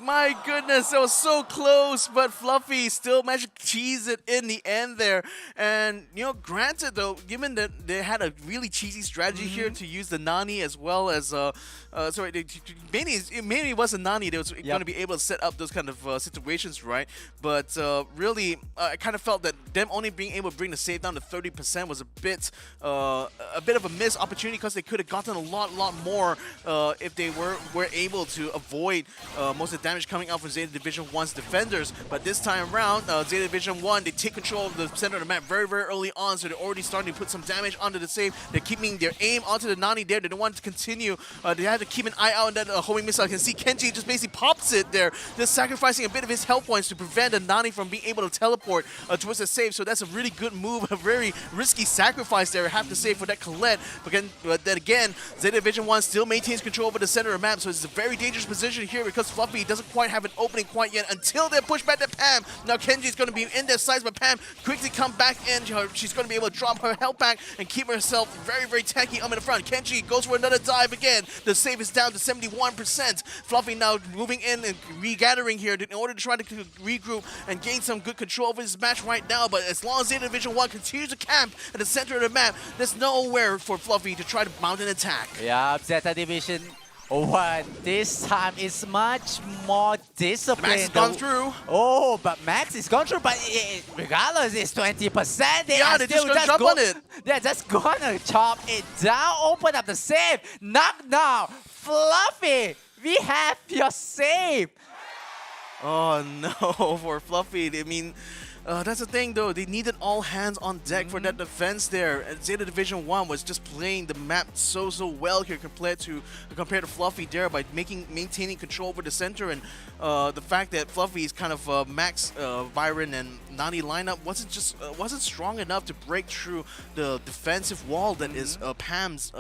My goodness, that was so close, but Fluffy still managed to cheese it in the end there. And, you know, granted though, given that they had a really cheesy strategy here to use the Nani as well as, mainly it wasn't Nani that was going to be able to set up those kind of situations, right? But really, I kind of felt that them only being able to bring the save down to 30% was a bit of a missed opportunity, because they could have gotten a lot more if they were able to avoid most of the damage coming out from Zeta Division 1's defenders. But this time around, Zeta Division 1, they take control of the center of the map very early on, so they're already starting to put some damage onto the save. They're keeping their aim onto the Nani there. They don't want to continue. They had to keep an eye out on that homing missile. I can see Kenji just basically pops it there, just sacrificing a bit of his health points to prevent the Nani from being able to teleport towards the save. So that's a really good move, a very risky sacrifice there, I have to say, for that Colette. But then again, Zeta Division 1 still maintains control over the center of the map, so it's a very dangerous position here because Fluffy doesn't quite have an opening quite yet until they push back to Pam. Now Kenji's going to be in their sights, but Pam quickly come back in. She's going to be able to drop her health back and keep herself very tanky up in the front. Kenji goes for another dive again. The save is down to 71%. Fluffy now moving in and regathering here in order to try to regroup and gain some good control over this match right now. But as long as Zeta Division 1 continues to camp at the center of the map, there's nowhere for Fluffy to try to mount an attack. Yeah, Zeta Division 1 this time is much more disciplined. Max has gone through. Oh, but Max is gone through, but regardless, it's 20%. They are still just gonna jump on it. They're just gonna chop it down, open up the save. Knock down. Fluffy, we have your save. Oh no, for Fluffy. I mean, that's the thing though, they needed all hands on deck for that defense there. And Zeta Division 1 was just playing the map so well here compared to Fluffy there by maintaining control over the center. And the fact that Fluffy's kind of Max, Byron and Nani lineup wasn't strong enough to break through the defensive wall that is Pam's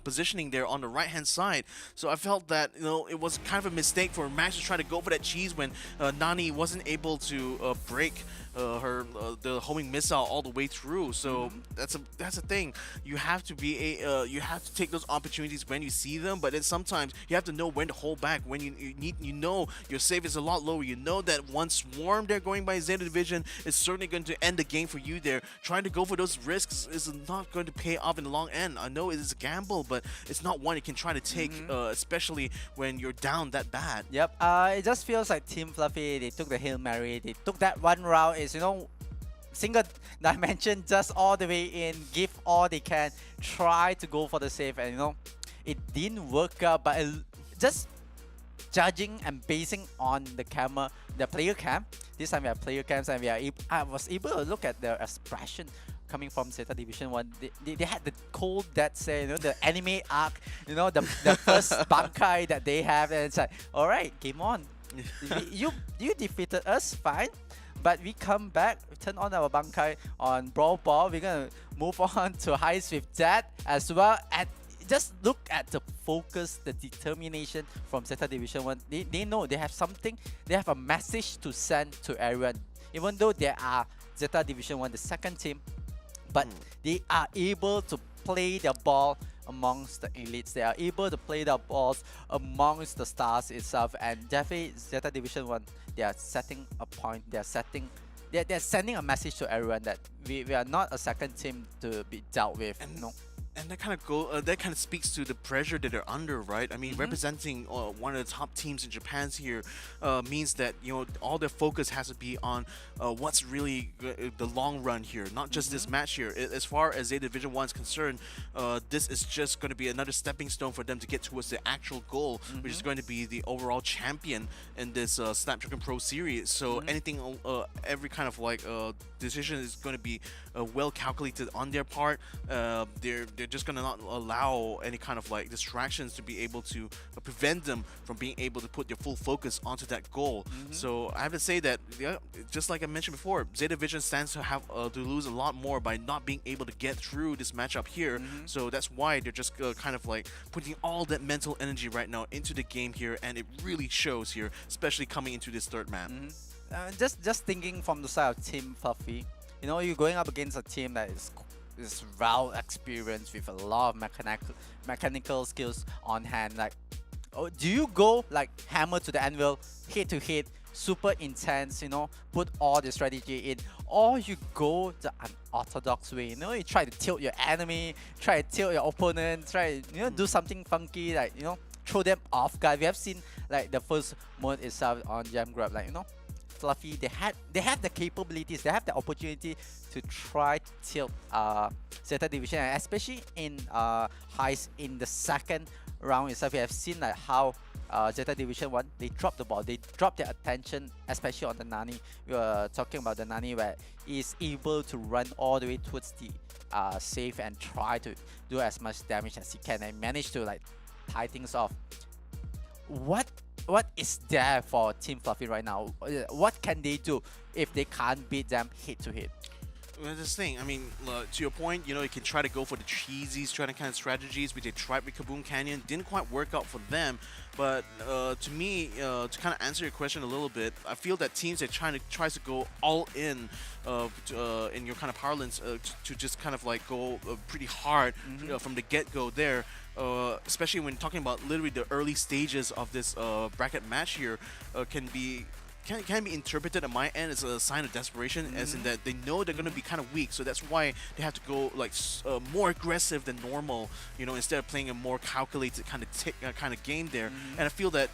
positioning there on the right hand side. So I felt that, you know, it was kind of a mistake for Max to try to go for that cheese when Nani wasn't able to break the homing missile all the way through. So that's a thing. You have to be you have to take those opportunities when you see them, but then sometimes you have to know when to hold back. When you know your save is a lot lower. You know that one swarm they're going by Zeta Division is certainly going to end the game for you there. Trying to go for those risks is not going to pay off in the long end. I know it is a gamble, but it's not one you can try to take, especially when you're down that bad. Yep. It just feels like Team Fluffy, they took the Hail Mary. They took that one route. Is, you know, single dimension just all the way in, give all they can, try to go for the save, and you know, it didn't work out. But just judging and basing on the camera, the player cam. This time we have player cams, and I was able to look at their expression coming from Zeta Division 1. They had the cold dead stare, you know, the anime arc, you know, the first Bankai that they have, and it's like, alright, game on. you defeated us, fine. But we come back, we turn on our Bankai on Brawl Ball. We're gonna move on to Heist with that as well. And just look at the focus, the determination from Zeta Division 1. They know they have something, they have a message to send to everyone. Even though they are Zeta Division 1, the second team, but they are able to play the ball amongst the elites. They are able to play the balls amongst the stars itself, and definitely Zeta Division 1, they are setting a point. They're sending a message to everyone that we are not a second team to be dealt with. And no. And that kind of speaks to the pressure that they're under, right? I mean, representing one of the top teams in Japan here means that, you know, all their focus has to be on what's really the long run here, not just this match here. As far as Zeta Division 1 is concerned, this is just going to be another stepping stone for them to get towards the actual goal, which is going to be the overall champion in this Snapdragon Pro Series. So anything, every kind of like decision is going to be well calculated on their part. They're just gonna not allow any kind of like distractions to be able to prevent them from being able to put their full focus onto that goal. So I have to say that, yeah, just like I mentioned before, Zeta Division stands to have to lose a lot more by not being able to get through this matchup here. So that's why they're just kind of like putting all that mental energy right now into the game here, and it really shows here, especially coming into this third map. Just thinking from the side of Team Fluffy, you know, you're going up against a team that is well experienced with a lot of mechanical skills on hand. Like, oh, do you go like hammer to the anvil, hit to hit, super intense, you know, put all the strategy in, or you go the unorthodox way, you know, you try to tilt your enemy, try to tilt your opponent, try to, you know, do something funky, like, you know, throw them off guard. We have seen like the first mode itself on Gem Grab, like, you know, Fluffy, they have the capabilities, they have the opportunity to try to tilt Zeta Division, and especially in Heist in the second round itself. We have seen like how Zeta Division 1, they dropped the ball, they dropped their attention, especially on the Nani. We were talking about the Nani where he's able to run all the way towards the save and try to do as much damage as he can and manage to like tie things off. What is there for Team Fluffy right now? What can they do if they can't beat them hit to hit? Well, this thing, I mean, to your point, you know, you can try to go for the cheesy kind of strategies, which they tried with Kaboom Canyon. Didn't quite work out for them. But to me, to kind of answer your question a little bit, I feel that teams that tries to go all in your kind of parlance, to just kind of like go pretty hard from the get-go there. Especially when talking about literally the early stages of this bracket match here, can be interpreted on my end as a sign of desperation, as in that they know they're going to be kind of weak, so that's why they have to go like more aggressive than normal, you know, instead of playing a more calculated kind of game there. And I feel that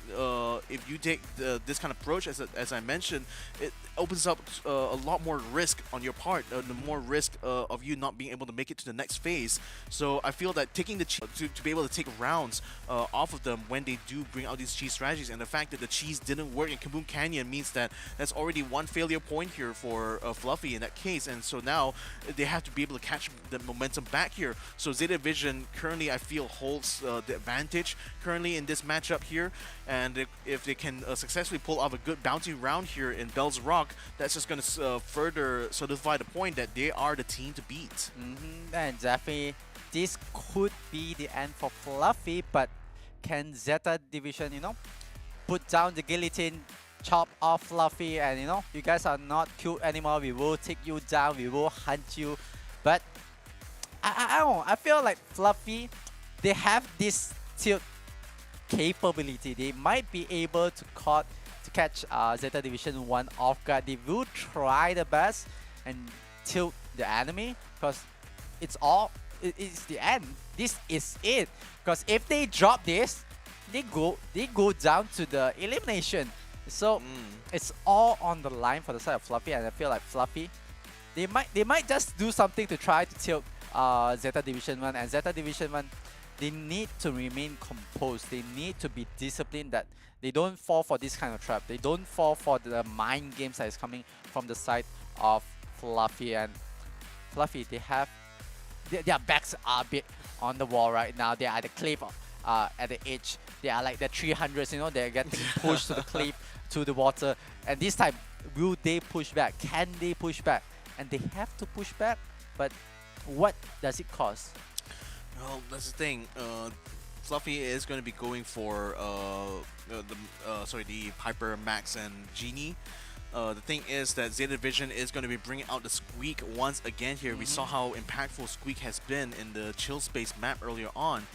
if you take this kind of approach, as I mentioned, it opens up a lot more risk on your part, the more risk of you not being able to make it to the next phase. So I feel that taking the to be able to take rounds off of them when they do bring out these cheese strategies, and the fact that the cheese didn't work in Kaboom Canyon means that that's already one failure point here for Fluffy in that case, and so now they have to be able to catch the momentum back here. So Zeta Division currently, I feel, holds the advantage currently in this matchup here, and if they can successfully pull off a good bounty round here in Bell's Rock, that's just going to further solidify the point that they are the team to beat. And definitely this could be the end for Fluffy, but can Zeta Division, you know, put down the guillotine, chop off Fluffy, and you guys are not cute anymore. We will take you down. We will hunt you. But I don't know. I feel like Fluffy, they have this tilt capability. They might be able to catch Zeta Division 1 off guard. They will try the best and tilt the enemy because it's the end. This is it. Because if they drop this, they go down to the elimination. So it's all on the line for the side of Fluffy, and I feel like Fluffy, they might just do something to try to tilt Zeta Division 1, and Zeta Division 1, they need to remain composed. They need to be disciplined, that they don't fall for this kind of trap. They don't fall for the mind games that is coming from the side of Fluffy. And Fluffy, their backs are a bit on the wall right now. They are at the cliff, at the edge. They are like the 300s, they're getting pushed to the cliff, to the water. And this time, will they push back? Can they push back? And they have to push back, but what does it cost? Well, that's the thing. Fluffy is going to be going for the Piper, Max, and Genie. The thing is that Zeta Division is going to be bringing out the Squeak once again here. We saw how impactful Squeak has been in the Chill Space map earlier on.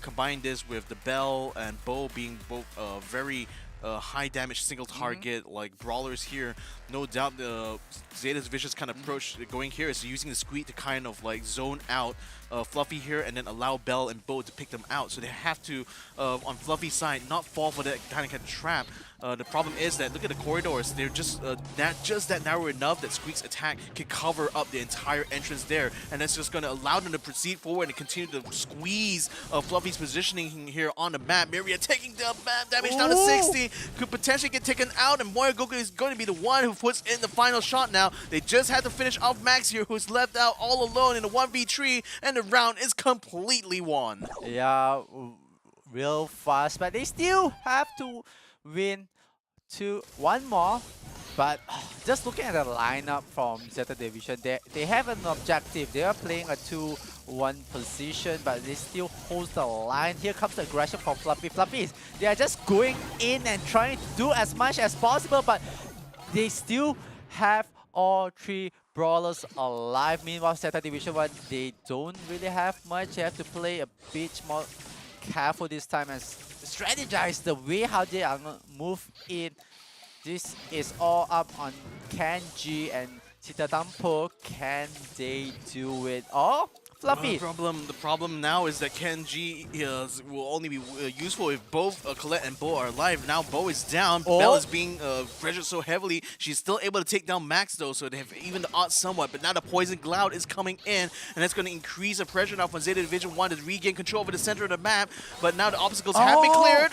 Combine this with the Bell and Bo being both very high damage single target like brawlers here. No doubt the Zeta Division's kind of approach going here is using the Squeak to kind of like zone out Fluffy here and then allow Bell and Bo to pick them out. So they have to, on Fluffy's side, not fall for that kind of trap. The problem is that look at the corridors. They're just that narrow enough that Squeak's attack can cover up the entire entrance there, and that's just going to allow them to proceed forward and continue to squeeze Fluffy's positioning here on the map. Miria taking the damage down to 60, could potentially get taken out, and Moya Goku is going to be the one who puts in the final shot now. They just had to finish off Max here, who's left out all alone in a 1v3, and the round is completely won. Yeah, real fast, but they still have to win one more. But just looking at the lineup from Zeta Division, they have an objective. They are playing a 2-1 position, but they still hold the line. Here comes the aggression from Fluffy. They are just going in and trying to do as much as possible, but they still have all three brawlers alive. Meanwhile, Zeta Division 1, they don't really have much. They have to play a bit more careful this time and strategize the way how they are going to move in. This is all up on Kenji and Chitadampo. Can they do it? Oh, Fluffy. The problem now is that Kenji will only be useful if both Colette and Bo are alive. Now Bo is down. Belle is being pressured so heavily. She's still able to take down Max though, so they have even the odds somewhat. But now the Poison Cloud is coming in, and that's going to increase the pressure now from Zeta Division 1 to regain control over the center of the map. But now the obstacles have been cleared.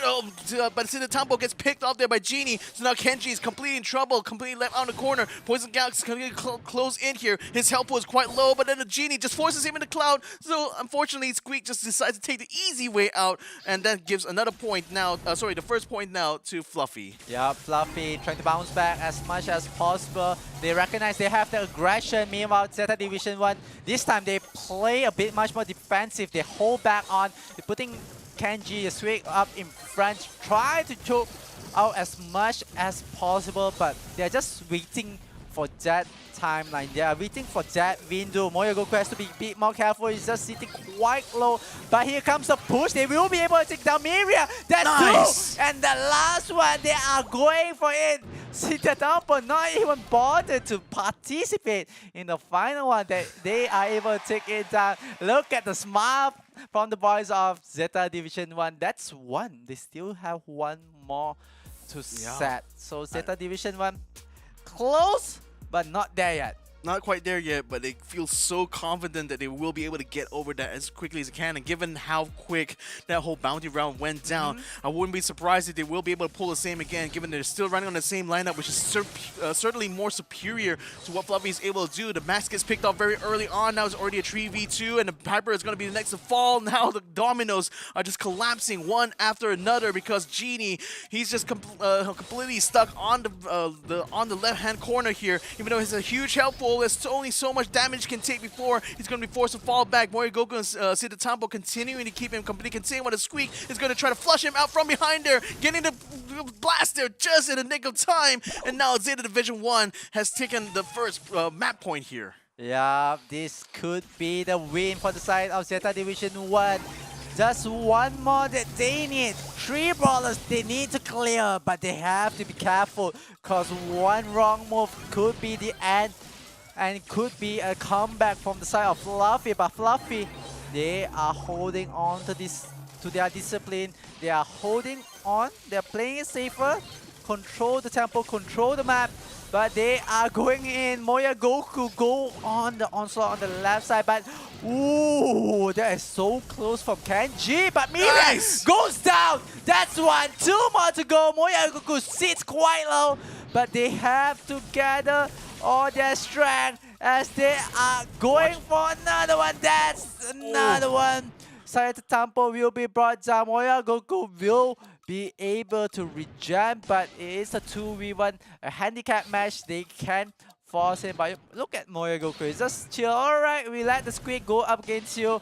But Chitadampo gets picked off there by Genie. So now Kenji is completely in trouble, completely left out in the corner. Poison Cloud is going to close in here. His health was quite low, but then the Genie just forces him in the cloud. So unfortunately, Squeak just decides to take the easy way out, and that gives another point now. The first point now to Fluffy. Yeah, Fluffy trying to bounce back as much as possible. They recognize they have the aggression. Meanwhile, Zeta Division 1, this time they play a bit much more defensive. They hold back on. They're putting Kenji Squeak up in front, try to choke out as much as possible, but they're just waiting for that timeline. They are waiting for that window. Moya Goku has to be a bit more careful. He's just sitting quite low. But here comes the push. They will be able to take down Miria. That's nice. Two. And the last one, they are going for it. Chitadampo not even bothered to participate in the final one. They are able to take it down. Look at the smile from the boys of Zeta Division 1. That's one. They still have one more to set. So Zeta Division 1, close, but not there yet. Not quite there yet, but they feel so confident that they will be able to get over that as quickly as they can. And given how quick that whole bounty round went down, I wouldn't be surprised if they will be able to pull the same again, given they're still running on the same lineup, which is certainly more superior to what Fluffy is able to do. The Max gets picked off very early on. Now it's already a 3v2, and the Piper is going to be the next to fall. Now the dominoes are just collapsing one after another because Genie, he's just completely stuck on the left-hand corner here, even though he has a huge health pool. control. There's only so much damage he can take before he's going to be forced to fall back. Morimogoku and Zeta Tempo continuing to keep him completely contained, while the Squeak is going to try to flush him out from behind there, getting the blast there just in the nick of time. And now Zeta Division 1 has taken the first map point here. Yeah, this could be the win for the side of Zeta Division 1. Just one more that they need. 3 brawlers they need to clear, but they have to be careful because one wrong move could be the end and it could be a comeback from the side of Fluffy. But Fluffy, they are holding on to their discipline. They are holding on. They're playing it safer. Control the tempo, control the map. But they are going in. Morimogoku go on the onslaught on the left side. But ooh, that is so close from Kenji. But Miriam goes down. That's one. 2 more to go. Morimogoku sits quite low. But they have to gather all their strength as they are going for another one. That's another one. Zeta Tempo will be brought down. Morimogoku will be able to regen, but it is a 2v1, a handicap match. They can force him, but look at Morimogoku. It's just chill. Alright, we let the Squeak go up against you.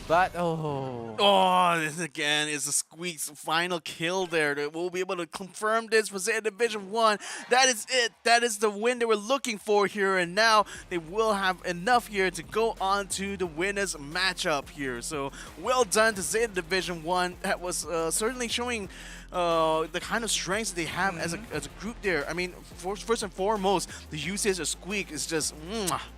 But this again is the Squeak's final kill there. We'll be able to confirm this for Zeta Division 1. That is it. That is the win they were looking for here. And now they will have enough here to go on to the winners matchup here. So well done to Zeta Division 1. That was certainly showing the kind of strengths they have as a group there. I mean, first and foremost, the usage of Squeak is just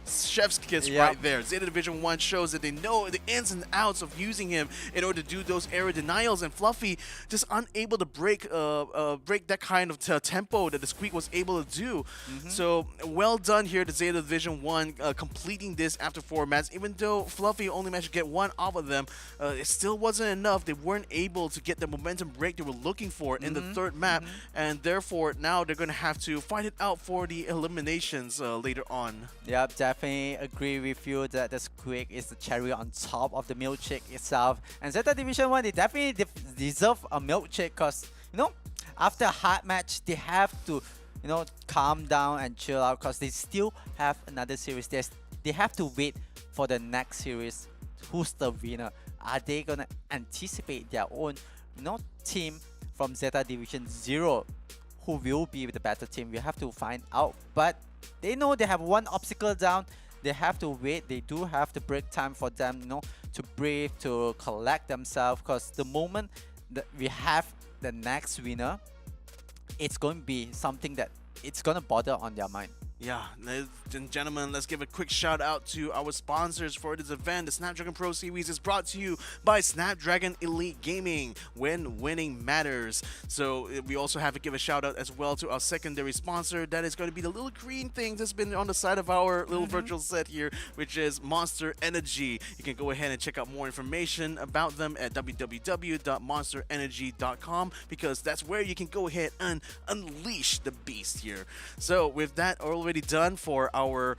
chef's kiss right there. Zeta Division 1 shows that they know the ins and outs of using him in order to do those area denials, and Fluffy just unable to break that kind of tempo that the Squeak was able to do. So well done here to Zeta Division 1 completing this after 4 maps. Even though Fluffy only managed to get 1 off of them, it still wasn't enough. They weren't able to get the momentum break they were looking for in the 3rd map, and therefore now they're going to have to fight it out for the eliminations later on. Yep, definitely agree with you that the Squeak is the cherry on top of the milkshake itself. And Zeta Division 1, they definitely deserve a milkshake because, you know, after a hard match, they have to, you know, calm down and chill out because they still have another series. They have to wait for the next series. Who's the winner? Are they going to anticipate their own, you know, team from Zeta Division 0 who will be the better team? We have to find out. But they know they have one obstacle down. They have to wait. They do have to break time for them, you know, to breathe, to collect themselves. Because the moment that we have the next winner, it's going to be something that it's going to bother on their mind. Yeah, ladies and gentlemen, let's give a quick shout out to our sponsors for this event. The Snapdragon Pro Series is brought to you by Snapdragon Elite Gaming, when winning matters. So we also have to give a shout out as well to our secondary sponsor. That is going to be the little green thing that's been on the side of our little virtual set here, which is Monster Energy. You can go ahead and check out more information about them at www.monsterenergy.com, because that's where you can go ahead and unleash the beast here. So with that already done for our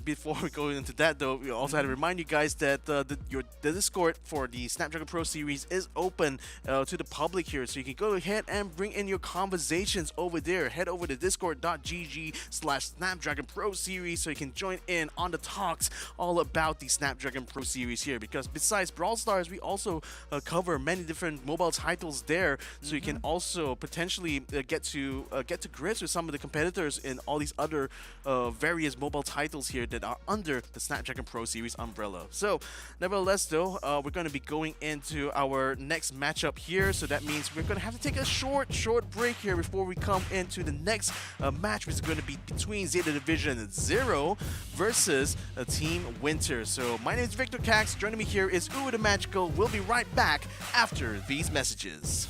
before we go into that though, we also had to remind you guys that the Discord for the Snapdragon Pro Series is open to the public here, so you can go ahead and bring in your conversations over there. Head over to discord.gg/Snapdragon Pro Series so you can join in on the talks all about the Snapdragon Pro Series here, because besides Brawl Stars, we also cover many different mobile titles there, so you can also potentially get to grips with some of the competitors in all these other various mobile titles here that are under the Snapdragon Pro Series umbrella. So nevertheless though, we're going to be going into our next matchup here, so that means we're going to have to take a short break here before we come into the next match, which is going to be between Zeta Division 0 versus Team Winter. So my name is Victor Cax, joining me here is Uwe the Magical. We'll be right back after these messages.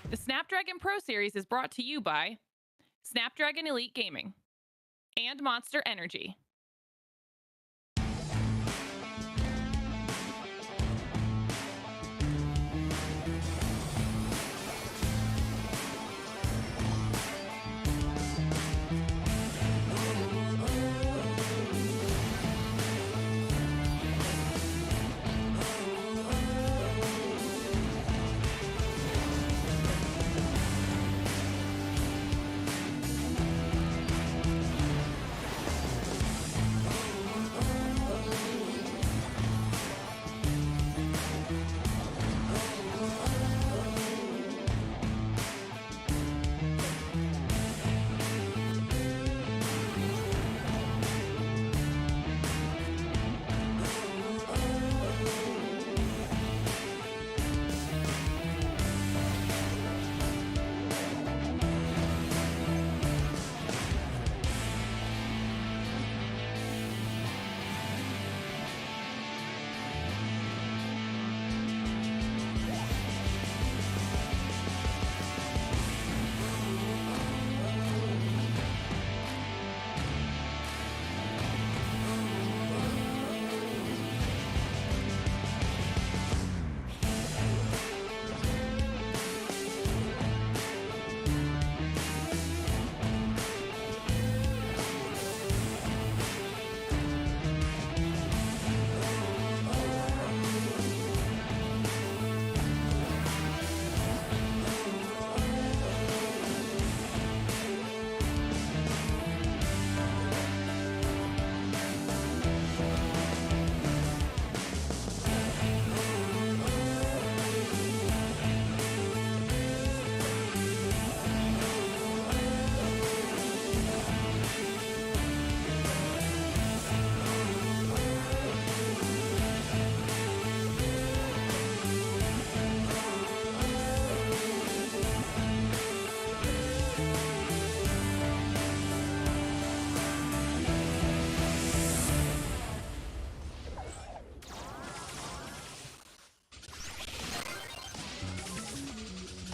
The Snapdragon Pro Series is brought to you by Snapdragon Elite Gaming and Monster Energy.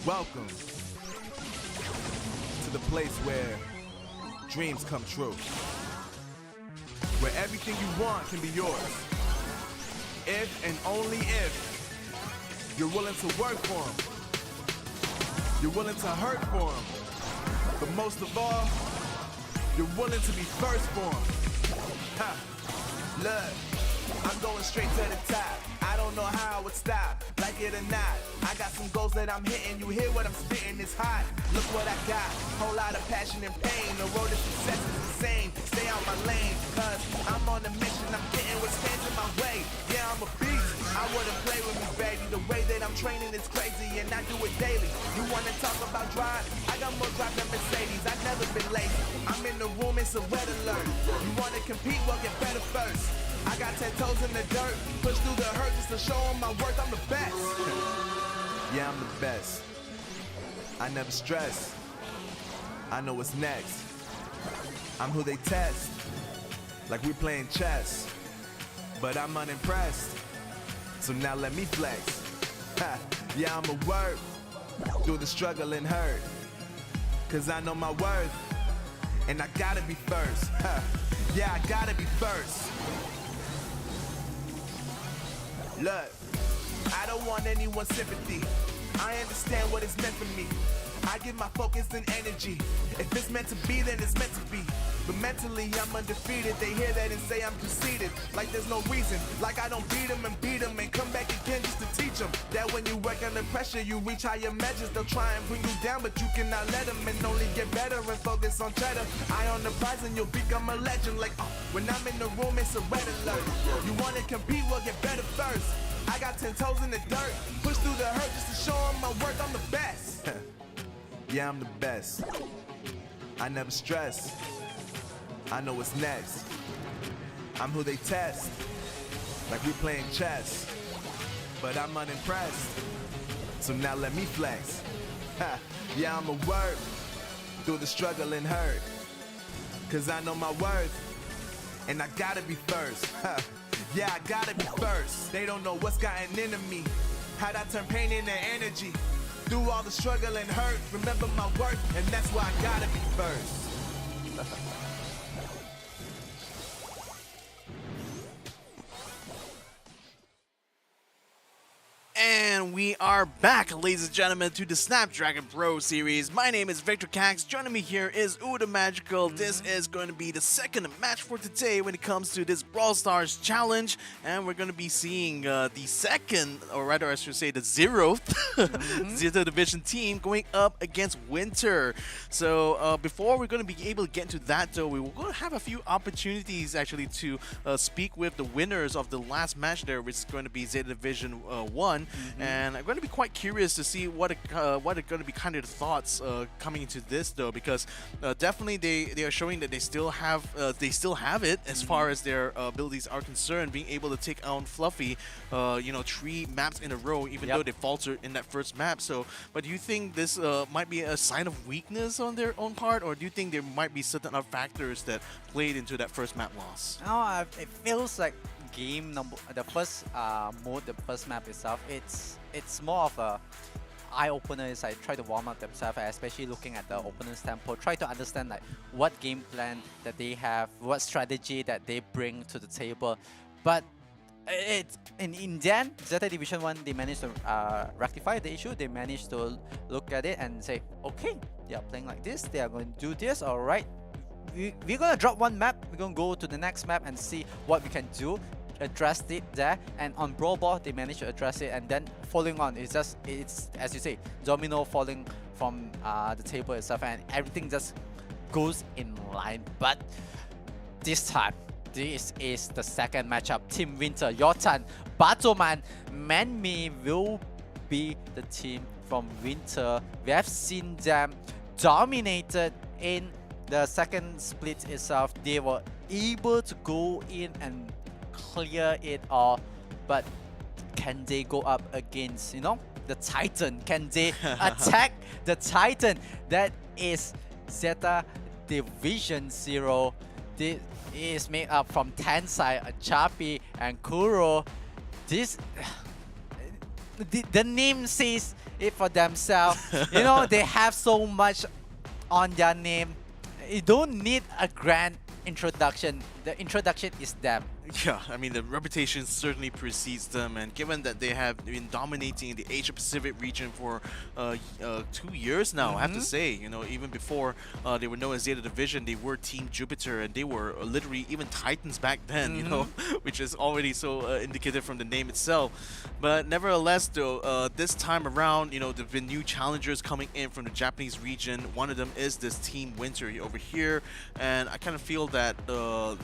Welcome to the place where dreams come true. Where everything you want can be yours. If and only if you're willing to work for them. You're willing to hurt for them. But most of all, you're willing to be first for them. Ha! Look, I'm going straight to the top. I don't know how I would stop, like it or not. I got some goals that I'm hitting. You hear what I'm spitting? It's hot. Look what I got. Whole lot of passion and pain. The road to success is insane. Stay out my lane, cause I'm on a mission. I'm getting what stands in my way. Yeah, I'm a beast. I wouldn't play with me, baby. The way that I'm training is crazy, and I do it daily. You wanna talk about drive? I got more drive than Mercedes. I've never been lazy. I'm in the room, it's a red alert. You wanna compete? Well, get better first. I got 10 toes in the dirt, push through the hurt just to show them my worth. I'm the best. Yeah, I'm the best. I never stress. I know what's next. I'm who they test, like we playing chess. But I'm unimpressed, so now let me flex. Ha, yeah, I'm a work through the struggle and hurt, cause I know my worth, and I gotta be first. Ha, yeah, I gotta be first. Look, I don't want anyone's sympathy. I understand what it's meant for me. I give my focus and energy. If it's meant to be, then it's meant to be. But mentally, I'm undefeated. They hear that and say I'm conceited. Like there's no reason. Like I don't beat them and come back again just to teach them that when you work under pressure, you reach higher measures. They'll try and bring you down, but you cannot let them, and only get better and focus on cheddar. Eye on the prize and you'll become a legend. Like, when I'm in the room, it's a red alert. You wanna compete? Well, get better first. I got 10 toes in the dirt, push through the hurt just to show them my worth. I'm the best. Yeah, I'm the best. I never stress. I know what's next. I'm who they test, like we playing chess. But I'm unimpressed, so now let me flex. Ha, yeah, I'm a work through the struggle and hurt, cause I know my worth, and I gotta be first. Ha, yeah, I gotta be first. They don't know what's gotten into me, how'd I turn pain into energy. Through all the struggle and hurt, remember my worth, and that's why I gotta be first. And we are back, ladies and gentlemen, to the Snapdragon Pro Series. My name is Victor Cax. Joining me here is Uda Magical. This is going to be the second match for today when it comes to this Brawl Stars challenge. And we're going to be seeing the second, or rather I should say the 0th Zeta Division team going up against Winter. So before we're going to be able to get into that though, we will going to have a few opportunities actually to speak with the winners of the last match there, which is going to be Zeta Division 1. And I'm going to be quite curious to see what are going to be kind of the thoughts coming into this though, because definitely they are showing that they still have it as far as their abilities are concerned, being able to take on Fluffy, 3 maps in a row, even though they faltered in that first map. So, but do you think this might be a sign of weakness on their own part, or do you think there might be certain other factors that played into that first map loss? No, it feels like the first mode, the first map itself, it's more of a eye opener. Is like try to warm up themselves, especially looking at the opponent's tempo, try to understand like what game plan that they have, what strategy that they bring to the table. But in the end, Zeta Division 1, they managed to rectify the issue. They managed to look at it and say, okay, they are playing like this, they are going to do this, alright. We're gonna drop one map, we're gonna go to the next map and see what we can do, address it there. And on Brawl Ball, they managed to address it, and then following on, it's as you say, domino falling from the table itself, and everything just goes in line. But this time, this is the second matchup. Team Winter, your turn. Batoman, Manmi will be the team from Winter. We have seen them dominated in the second split itself. They were able to go in and clear it all, but can they go up against, the Titan? Can they attack the Titan? That is Zeta Division 0. This is made up from Tensai, Achapi, and Kuro. The name says it for themselves. You know, they have so much on their name. You don't need a grand introduction. The introduction is them. Yeah, I mean, the reputation certainly precedes them, and given that they have been dominating the Asia Pacific region for 2 years now, I have to say, you know, even before they were known as Zeta Division, they were Team Jupiter, and they were literally even Titans back then, you know, which is already so indicative from the name itself. But nevertheless, though, this time around, you know, there've been new challengers coming in from the Japanese region. One of them is this Team Winter over here, and I kind of feel that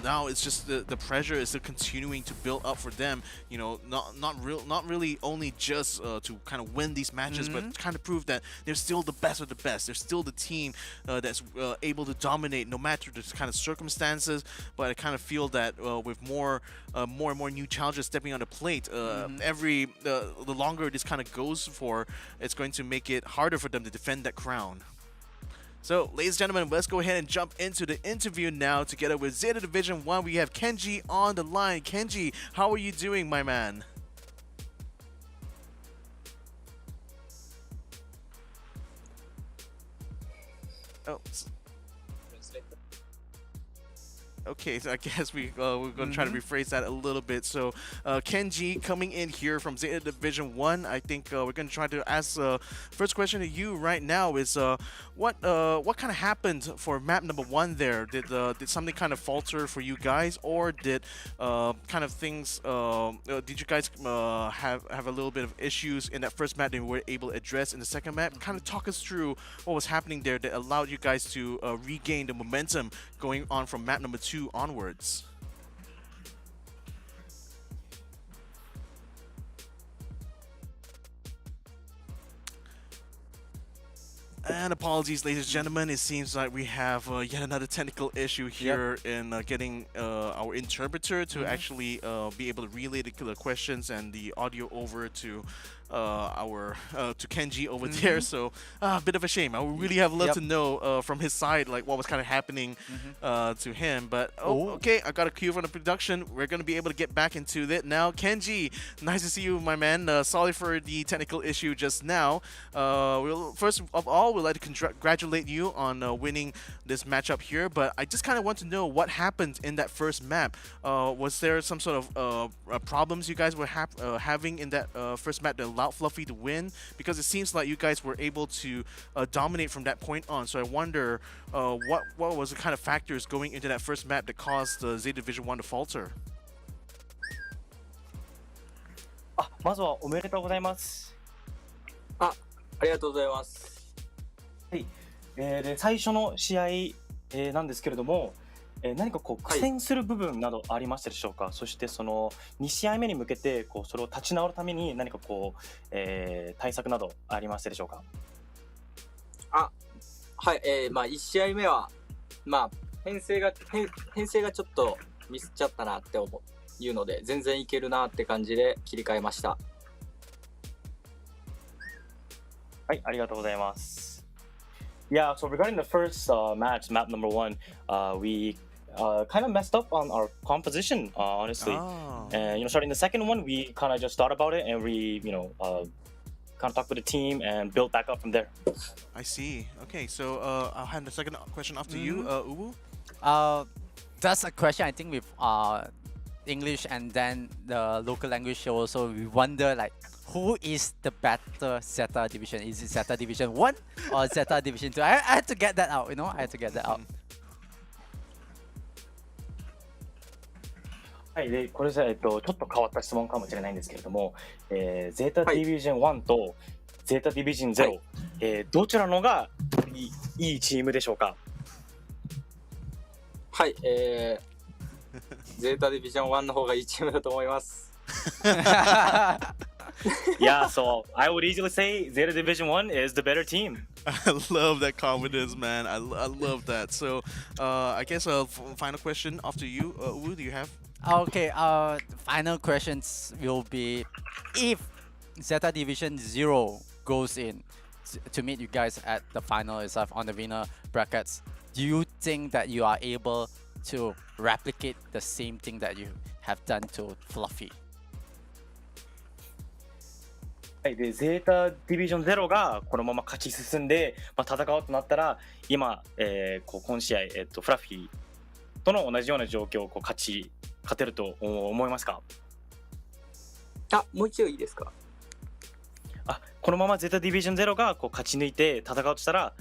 now it's just the pressure is still continuing to build up for them. You know, not really only just to kind of win these matches, but kind of prove that they're still the best of the best. They're still the team that's able to dominate no matter the kind of circumstances. But I kind of feel that with more and more new challenges stepping on the plate, the longer this kind of goes for, it's going to make it harder for them to defend that crown. So, ladies and gentlemen, let's go ahead and jump into the interview now. Together with Zeta Division 1, we have Kenji on the line. Kenji, how are you doing, my man? Oh. Okay, so I guess we're going to try to rephrase that a little bit. So, Kenji coming in here from Zeta Division 1, I think we're going to try to ask first question to you right now is what kind of happened for map number 1 there? Did something kind of falter for you guys, or did kind of things did you guys have a little bit of issues in that first map that you were able to address in the second map? Kind of talk us through what was happening there that allowed you guys to regain the momentum going on from map number 2 onwards. And apologies, ladies and gentlemen, it seems like we have yet another technical issue here in getting our interpreter to actually be able to relay the questions and the audio over to to Kenji over there. So a bit of a shame. I would really have loved to know from his side like what was kind of happening to him. But okay, I got a cue from the production. We're gonna be able to get back into it now. Kenji, nice to see you, my man. Sorry for the technical issue just now. First of all, we'd like to congratulate you on winning this matchup here. But I just kind of want to know what happened in that first map. Was there some sort of problems you guys were having in that first map that allowed Fluffy to win? Because it seems like you guys were able to dominate from that point on. So I wonder what was the kind of factors going into that first map that caused Zeta Division 1 to falter? まずはおめでとうございます。ありがとうございます。はい。で最初の試合、なんですけれども、何かこう苦戦する部分などありましたでしょうか。そしてその2試合目に向けてこうそれを立ち直るために何かこう、対策などありましたでしょうか。はい、まあ1試合目はまあ編成がちょっとミスっちゃったなっていうので全然いけるなって感じで切り替えました。はい、ありがとうございます。Yeah, so regarding the first match, map number 1, we kind of messed up on our composition, honestly. And starting the second one, we kind of just thought about it and we, kind of talked with the team and built back up from there. I see. Okay, so I'll hand the second question off to you, Uwu. That's a question I think with English and then the local language show also. We wonder like who is the better Zeta Division? Is it Zeta Division 1 or Zeta Division 2? I had to get that out, I had to get that out. はい、でこれじゃちょっと変わった質問かもしれないんですけれども、Zeta Division 1と Zeta Division 0、どちらのがいいチームでしょうか。はい、Zeta Division 1の方がいいチームだと思います。Yeah, so I would easily say Zeta Division 1 is the better team. I love that confidence, man. I love that. So, I guess final question after you, Uwu, do you have? Okay, final questions will be if Zeta Division 0 goes in to meet you guys at the final itself on the winner brackets, do you think that you are able to replicate the same thing that you have done to Fluffy? はい、でゼータディビジョン0がこのまま勝ち進んで、戦おうとなったら今、今試合、フラッフィーとの同じような状況を勝てると思いますか？もう一度いいですか？このままゼータディビジョン0が勝ち抜いて戦おうとしたら、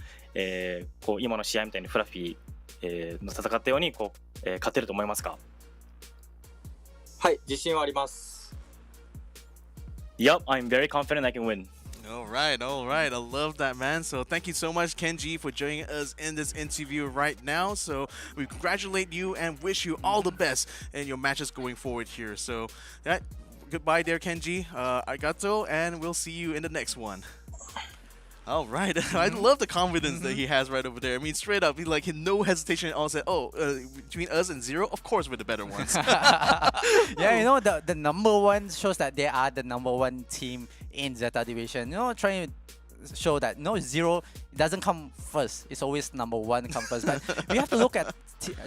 今の試合みたいにフラッフィー、の戦ったように勝てると思いますか？はい、自信はあります。Yup, I'm very confident I can win. All right. I love that, man. So thank you so much, Kenji, for joining us in this interview right now. So we congratulate you and wish you all the best in your matches going forward here. So goodbye there, Kenji. Arigato, and we'll see you in the next one. All right. I love the confidence that he has right over there. I mean, straight up, he had no hesitation at all. Said, between us and Zero, of course we're the better ones. Yeah, you know, the number one shows that they are the number one team in Zeta division. You know, trying to show that no, Zero doesn't come first. It's always number one come first. But we have to look at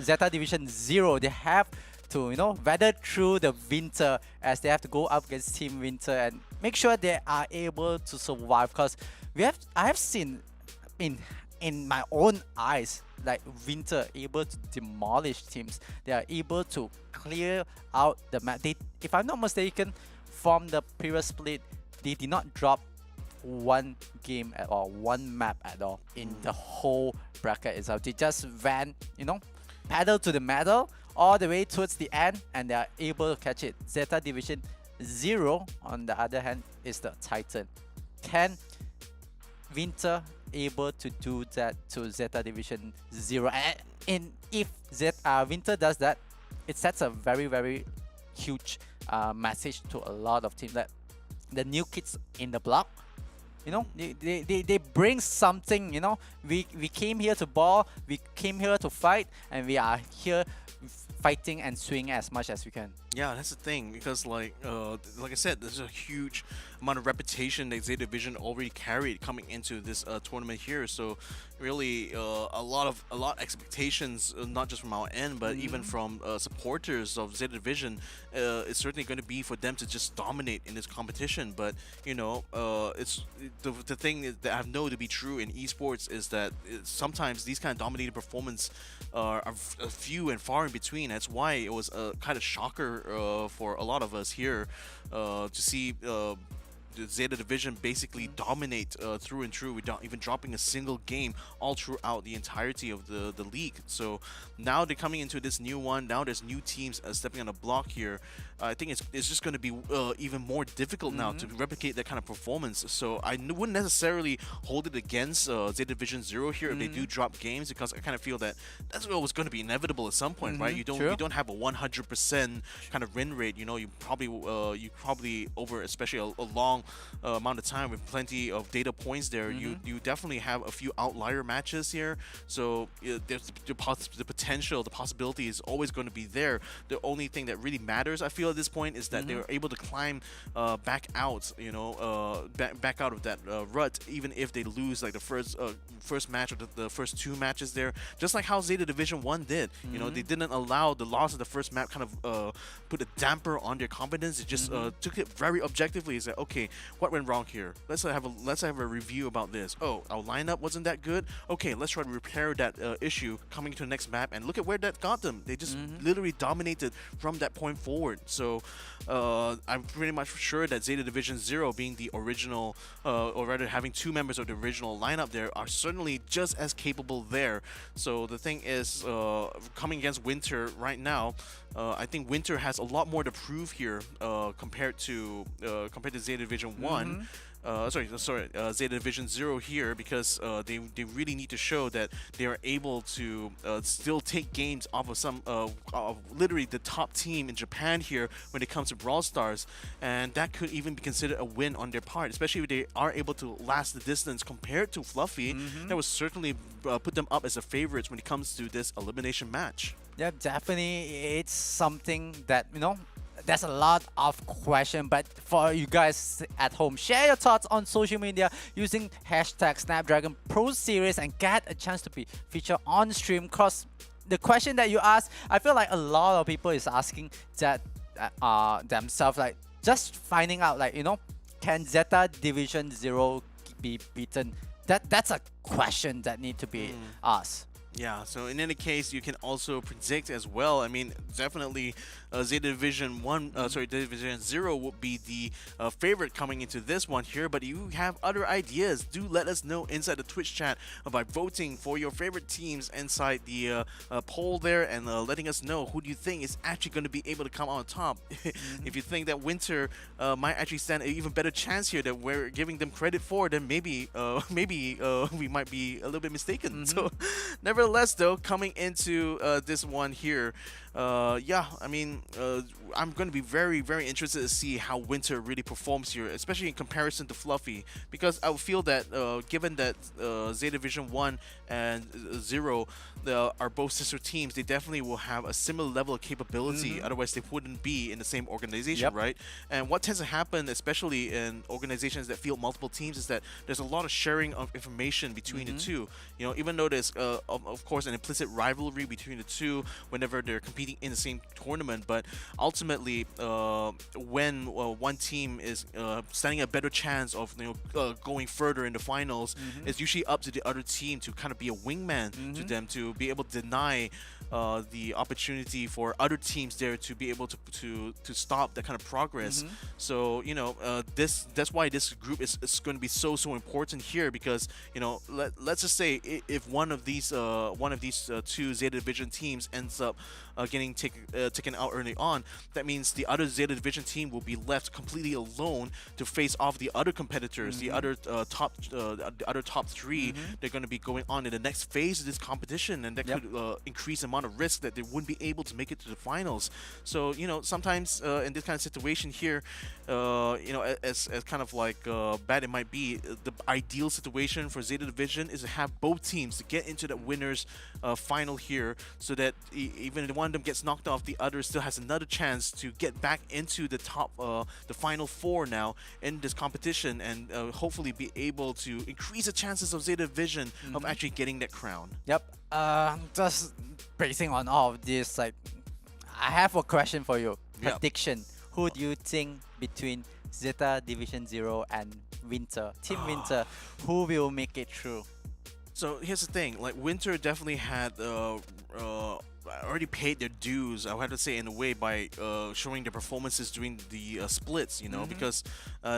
Zeta division 0. They have to, you know, weather through the winter as they have to go up against Team Winter and make sure they are able to survive. Because I have seen in my own eyes, like Winter able to demolish teams. They are able to clear out the map. If I'm not mistaken, from the previous split, they did not drop one game at all, one map at all in the whole bracket itself. They just ran, you know, pedal to the metal all the way towards the end, and they are able to catch it. Zeta Division 0, on the other hand, is the Titan. Can Winter able to do that to Zeta Division 0? And if Winter does that, it sets a very, very huge message to a lot of teams that the new kids in the block, you know, they bring something. You know, we came here to ball, we came here to fight, and we are here fighting and swinging as much as we can. Yeah, that's the thing, because like I said, there's a huge amount of reputation that Zeta Division already carried coming into this tournament here. So really, a lot of expectations, not just from our end, but even from supporters of Zeta Division. It's certainly going to be for them to just dominate in this competition. But you know, it's the thing that I know to be true in esports is that sometimes these kind of dominated performance are few and far in between. That's why it was a kind of shocker for a lot of us here to see the Zeta Division basically dominate through and through without even dropping a single game all throughout the entirety of the league. So now they're coming into this new one. Now there's new teams stepping on the block here. I think it's just going to be even more difficult now to replicate that kind of performance. So I wouldn't necessarily hold it against Zeta Division 0 here if they do drop games, because I kind of feel that that's always going to be inevitable at some point, right? You don't have a 100% kind of win rate. You know, you probably over especially a long amount of time with plenty of data points there, you definitely have a few outlier matches here. So there's the potential, the possibility is always going to be there. The only thing that really matters, I feel, at this point is that they were able to climb back out, you know, back out of that rut, even if they lose like the first match or the first two matches there, just like how Zeta Division 1 did. You know, they didn't allow the loss of the first map kind of put a damper on their confidence. It just took it very objectively. It's like, okay, what went wrong here? Let's have a review about this. Oh, our lineup wasn't that good. Okay, let's try to repair that issue coming to the next map, and look at where that got them. They just literally dominated from that point forward. So I'm pretty much sure that Zeta Division 0 being the original, or rather having two members of the original lineup there, are certainly just as capable there. So the thing is, coming against Winter right now, I think Winter has a lot more to prove here compared to Zeta Division 1. Zeta Division 0 here, because they really need to show that they are able to still take games off of some of literally the top team in Japan here when it comes to Brawl Stars, and that could even be considered a win on their part, especially if they are able to last the distance compared to Fluffy. That would certainly put them up as the favorites when it comes to this elimination match. Yeah, definitely, it's something that, you know, there's a lot of questions, but for you guys at home, share your thoughts on social media using hashtag Snapdragon Pro Series and get a chance to be featured on stream. Because the question that you asked, I feel like a lot of people is asking that themselves, like just finding out, like, you know, can Zeta Division 0 be beaten? That's a question that need to be asked. Yeah, so in any case, you can also predict as well. I mean, definitely Zeta Division 1, sorry, Division 0 would be the favorite coming into this one here, but you have other ideas. Do let us know inside the Twitch chat by voting for your favorite teams inside the poll there and letting us know who do you think is actually going to be able to come on top. If you think that Winter might actually stand an even better chance here that we're giving them credit for, then maybe we might be a little bit mistaken. So nevertheless though, coming into this one here, yeah, I mean, I'm going to be very, very interested to see how Winter really performs here, especially in comparison to Fluffy, because I would feel that given that Zeta Division 1 and 0 are both sister teams, they definitely will have a similar level of capability, otherwise they wouldn't be in the same organization, right? And what tends to happen, especially in organizations that field multiple teams, is that there's a lot of sharing of information between the two. You know, even though there's, of course, an implicit rivalry between the two whenever they're competing in the same tournament, but ultimately when one team is standing a better chance of going further in the finals, it's usually up to the other team to kind of be a wingman to them, to be able to deny the opportunity for other teams there to be able to stop that kind of progress. So that's why this group is going to be so important here, because let's just say if one of these two Zeta Division teams ends up getting taken out early on, that means the other Zeta Division team will be left completely alone to face off the other competitors, the other top three. They're going to be going on in the next phase of this competition, and that could increase the amount of risk that they wouldn't be able to make it to the finals. So sometimes in this kind of situation here, as kind of like bad it might be, the ideal situation for Zeta Division is to have both teams to get into that winners final here, so that even if one of them gets knocked off, the other still has another chance to get back into the top, the final four now in this competition, and hopefully be able to increase the chances of Zeta Division of actually getting that crown. Yep. Just basing on all of this, like, I have a question for you. Prediction. Who do you think between Zeta Division 0 and Winter, Team Winter, who will make it through? So here's the thing, like Winter definitely had already paid their dues, I would have to say, in a way, by showing their performances during the splits, because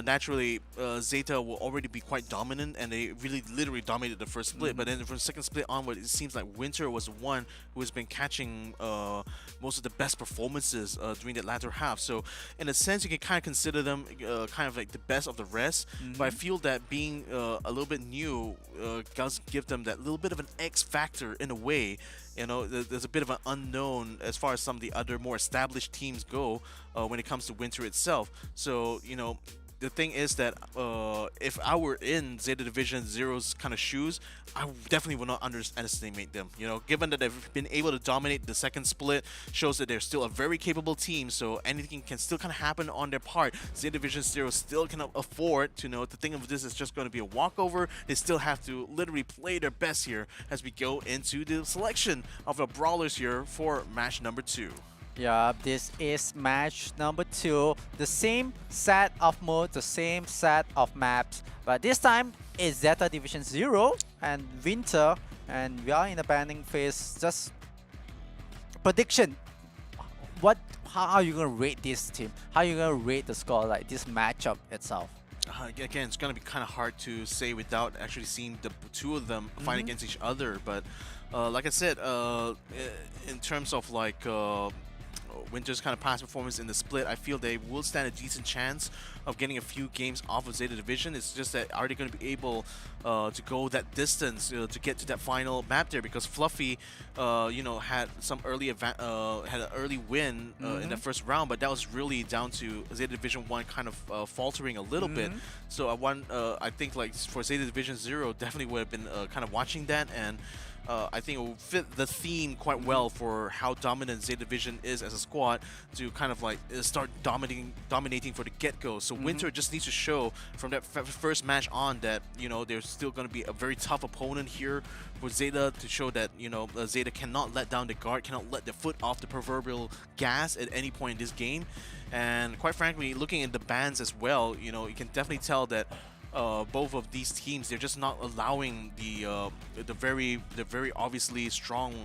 naturally Zeta will already be quite dominant, and they really literally dominated the first split. But then from the second split onward, it seems like Winter was the one who has been catching most of the best performances during that latter half. So in a sense, you can kind of consider them kind of like the best of the rest. But I feel that being a little bit new does give them that little bit of an X factor in a way. There's a bit of an unknown as far as some of the other more established teams go when it comes to Winter itself. So, the thing is that if I were in Zeta Division 0's kind of shoes, I definitely would not underestimate them. Given that they've been able to dominate the second split, shows that they're still a very capable team, so anything can still kind of happen on their part. Zeta Division 0 still cannot afford to think of this as just going to be a walkover. They still have to literally play their best here as we go into the selection of the brawlers here for match number 2. Yeah, this is match number 2. The same set of modes, the same set of maps, but this time it's Zeta Division 0 and Winter, and we are in the banning phase. Just prediction. How are you gonna rate this team? How are you gonna rate the score, like this matchup itself? Again, it's gonna be kind of hard to say without actually seeing the two of them fight against each other. But like I said, in terms of like Winter's kind of past performance in the split, I feel they will stand a decent chance of getting a few games off of Zeta Division. It's just that, are they going to be able to go that distance to get to that final map there? Because Fluffy, had some early had an early win in the first round, but that was really down to Zeta Division 1 kind of faltering a little bit. So I think like for Zeta Division 0, definitely would have been kind of watching that and I think it will fit the theme quite well for how dominant Zeta Division is as a squad to kind of like start dominating for the get-go. So Winter just needs to show from that first match on that, you know, there's still going to be a very tough opponent here for Zeta to show that, you know, Zeta cannot let down the guard, cannot let the foot off the proverbial gas at any point in this game. And quite frankly, looking at the bans as well, you know, you can definitely tell that both of these teams, they're just not allowing the very obviously strong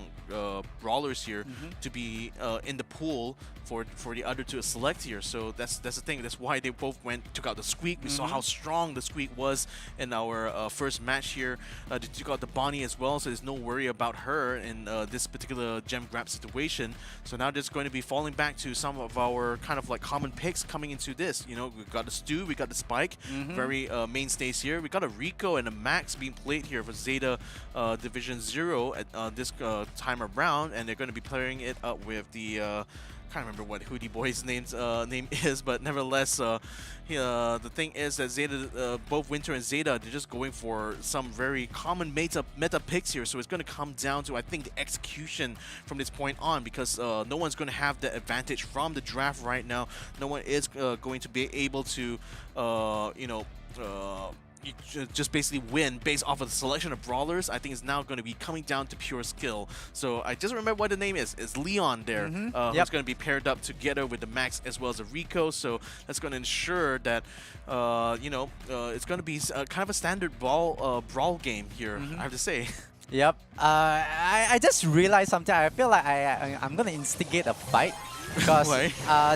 brawlers here to be in the pool for the other to select here. So that's the thing. That's why they both took out the Squeak. We saw how strong the Squeak was in our first match here. They took out the Bonnie as well, so there's no worry about her in this particular gem grab situation. So now just going to be falling back to some of our kind of like common picks coming into this. You know, we got the Stu, we got the Spike, very mainstays here. We got a Rico and a Max being played here for Zeta Division 0 at this time around, and they're going to be pairing it up with the can't remember what Hoodie Boy's name is, but nevertheless, the thing is that Zeta, both Winter and Zeta, they're just going for some very common meta picks here. So it's going to come down to, I think, the execution from this point on, because no one's going to have the advantage from the draft right now. No one is going to be able to, you know, you just basically win based off of the selection of brawlers. I think it's now going to be coming down to pure skill. So I just remember what the name is. It's Leon there, who's going to be paired up together with the Max as well as the Rico. So that's going to ensure that, you know, it's going to be kind of a standard brawl game here, I have to say. Yep. I just realized something. I feel like I'm going to instigate a fight. Because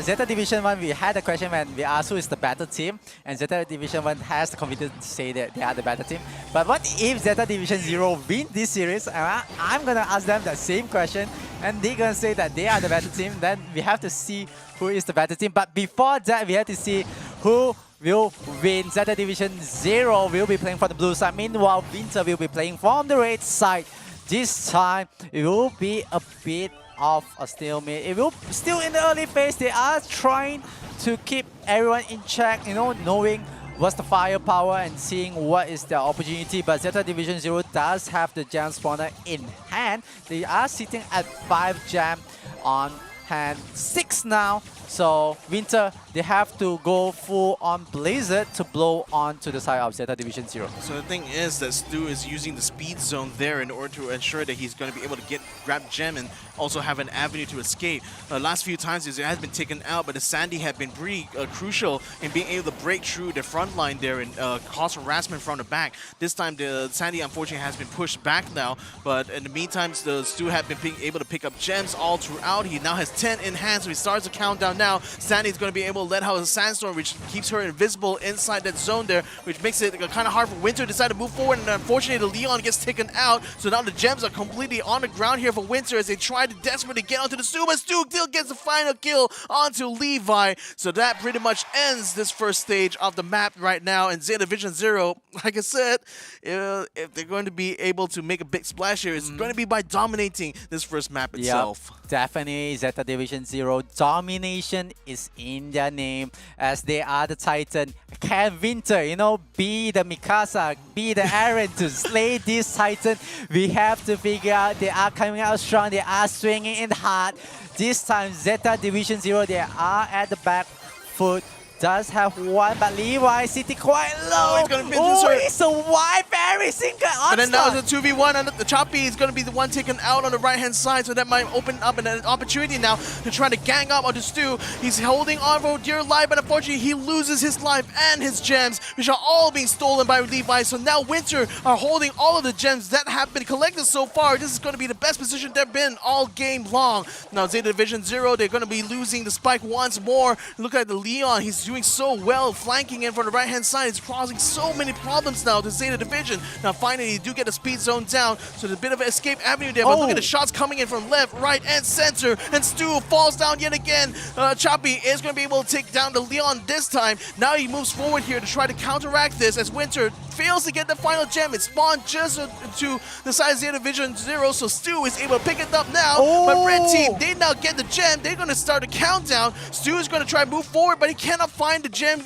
Zeta Division 1, we had a question when we asked who is the better team, and Zeta Division 1 has the confidence to say that they are the better team. But what if Zeta Division 0 win this series? I'm going to ask them that same question, and they're going to say that they are the better team. Then we have to see who is the better team. But before that, we have to see who will win. Zeta Division 0 will be playing from the blue side. Meanwhile, Winter will be playing from the red side. This time, it will be a bit of a stalemate. It will still in the early phase. They are trying to keep everyone in check, you know, knowing what's the firepower and seeing what is their opportunity. But Zeta Division 0 does have the gem spawner in hand. They are sitting at 5 gem on hand, 6 now. So Winter, they have to go full on Blizzard to blow on to the side of Zeta Division 0. So the thing is that Stu is using the speed zone there in order to ensure that he's going to be able to grab gem and also have an avenue to escape. Last few times it has been taken out, but the Sandy had been pretty crucial in being able to break through the front line there and cause harassment from the back. This time the Sandy unfortunately has been pushed back now, but in the meantime the Stu had been able to pick up gems all throughout. He now has 10 in hand, so he starts the countdown now. Sandy's going to be able to let out a sandstorm, which keeps her invisible inside that zone there, which makes it kind of hard for Winter to decide to move forward, and unfortunately the Leon gets taken out. So now the gems are completely on the ground here for Winter as they try to desperately get onto the Stu, but Stu still gets the final kill onto Levi. So that pretty much ends this first stage of the map right now. And Zeta Division 0, like I said, if they're going to be able to make a big splash here, it's going to be by dominating this first map itself. Yep, definitely Zeta Division 0. Domination is in their name, as they are the Titan. Can Winter, you know, be the Mikasa, be the Aaron to slay this Titan? We have to figure out. They are coming out strong. They are swinging in hard. This time, Zeta Division 0, they are at the back foot. Does have one, but Levi sitting quite low. He's going to it's a wide very single onslaught. And then now it's a 2v1, and the Choppy is going to be the one taken out on the right-hand side, so that might open up an opportunity now to try to gang up onto Stu. He's holding on for dear life, but unfortunately he loses his life and his gems, which are all being stolen by Levi. So now Winter are holding all of the gems that have been collected so far. This is going to be the best position they've been all game long. Now Zeta Division 0, they're going to be losing the Spike once more. Look at the Leon. He's doing so well, flanking in from the right-hand side. It's causing so many problems now to Zeta Division. Now finally, you do get the speed zone down, so there's a bit of an escape avenue there, but look at the shots coming in from left, right, and center, and Stu falls down yet again. Choppy is going to be able to take down the Leon this time. Now he moves forward here to try to counteract this as Winter fails to get the final gem. It spawned just to the side of Zeta Division 0, so Stu is able to pick it up now. But red team, they now get the gem. They're going to start a countdown. Stu is going to try to move forward, but he cannot find the gem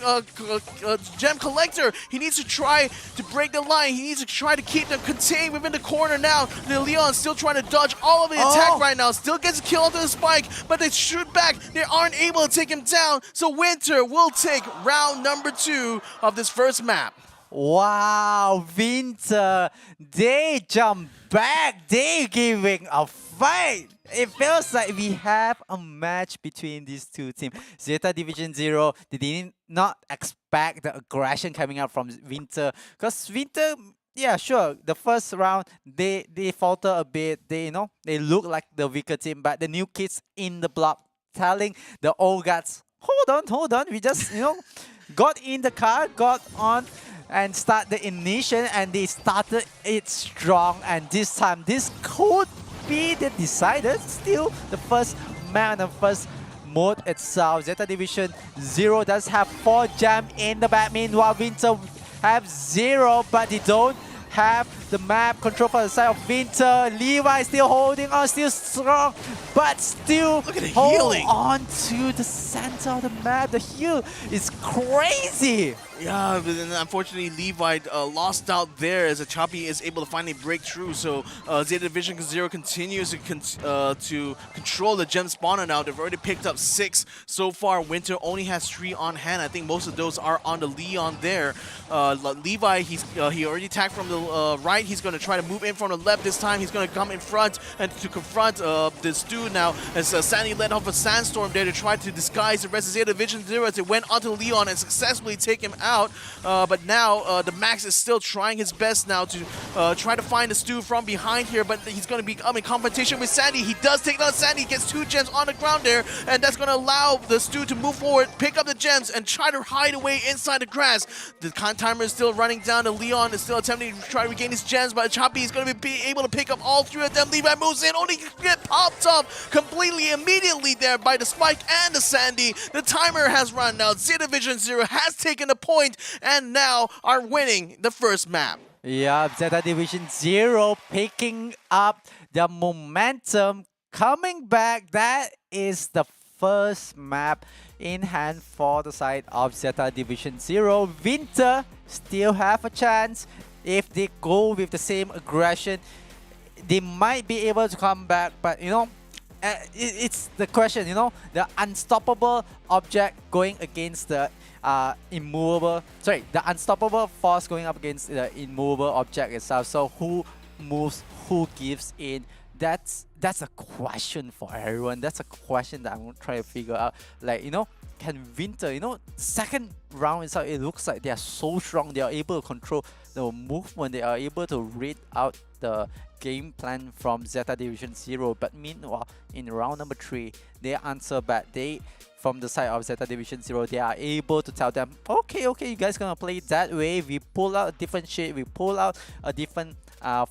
collector. He needs to try to break the line. He needs to try to keep them contained within the corner now. The Leon still trying to dodge all of the attack right now. Still gets a kill onto the spike, but they shoot back. They aren't able to take him down. So Winter will take round number 2 of this first map. Wow, Winter, they jump back. They giving a fight. It feels like we have a match between these two teams. Zeta Division 0, they did not expect the aggression coming out from Winter. Because Winter, yeah, sure, the first round, they falter a bit. They look like the weaker team. But the new kids in the block telling the old guys, hold on. We just, got in the car, got on, and start the ignition, and they started it strong. And this time, this could be the decider. Still, the first map and the first mode itself. Zeta Division 0 does have 4 gems in the back. Meanwhile, Winter have 0, but they don't have the map control for the side of Winter. Levi still holding on, still strong, but still look at the hold healing on to the center of the map. The heal is crazy. Yeah, but then unfortunately Levi lost out there as Choppy is able to finally break through. So Zeta Division 0 continues to control the gem spawner now. They've already picked up 6 so far. Winter only has 3 on hand. I think most of those are on the Leon there. Levi, he already attacked from the right. He's going to try to move in from the left this time. He's going to come in front and to confront this dude now as Sandy let off a sandstorm there to try to disguise the rest of Zeta Division 0 as it went onto Leon and successfully take him out. But now the Max is still trying his best now to try to find the Stu from behind here, but he's going to become in competition with Sandy. He does take down Sandy, gets 2 gems on the ground there, and that's going to allow the Stu to move forward, pick up the gems, and try to hide away inside the grass. The timer is still running down. The Leon is still attempting to try to regain his gems, but Choppy is going to be able to pick up all 3 of them. Levi moves in, only get popped off completely immediately there by the Spike and the Sandy. The timer has run now. Zeta Division 0 has taken the point and now are winning the first map. Yeah, Zeta Division 0 picking up the momentum, coming back. That is the first map in hand for the side of Zeta Division 0. Winter still have a chance. If they go with the same aggression, they might be able to come back, but it's the question, the unstoppable object going against the the unstoppable force going up against the immovable object itself. So who moves, who gives in? That's a question for everyone. That's a question that I'm trying to figure out. Like, can Winter, second round itself, it looks like they are so strong. They are able to control the movement. They are able to read out the game plan from Zeta Division 0. But meanwhile, in round number 3, they answer back. From the side of Zeta Division 0, they are able to tell them, okay, you guys gonna play it that way. We pull out a different shade. We pull out a different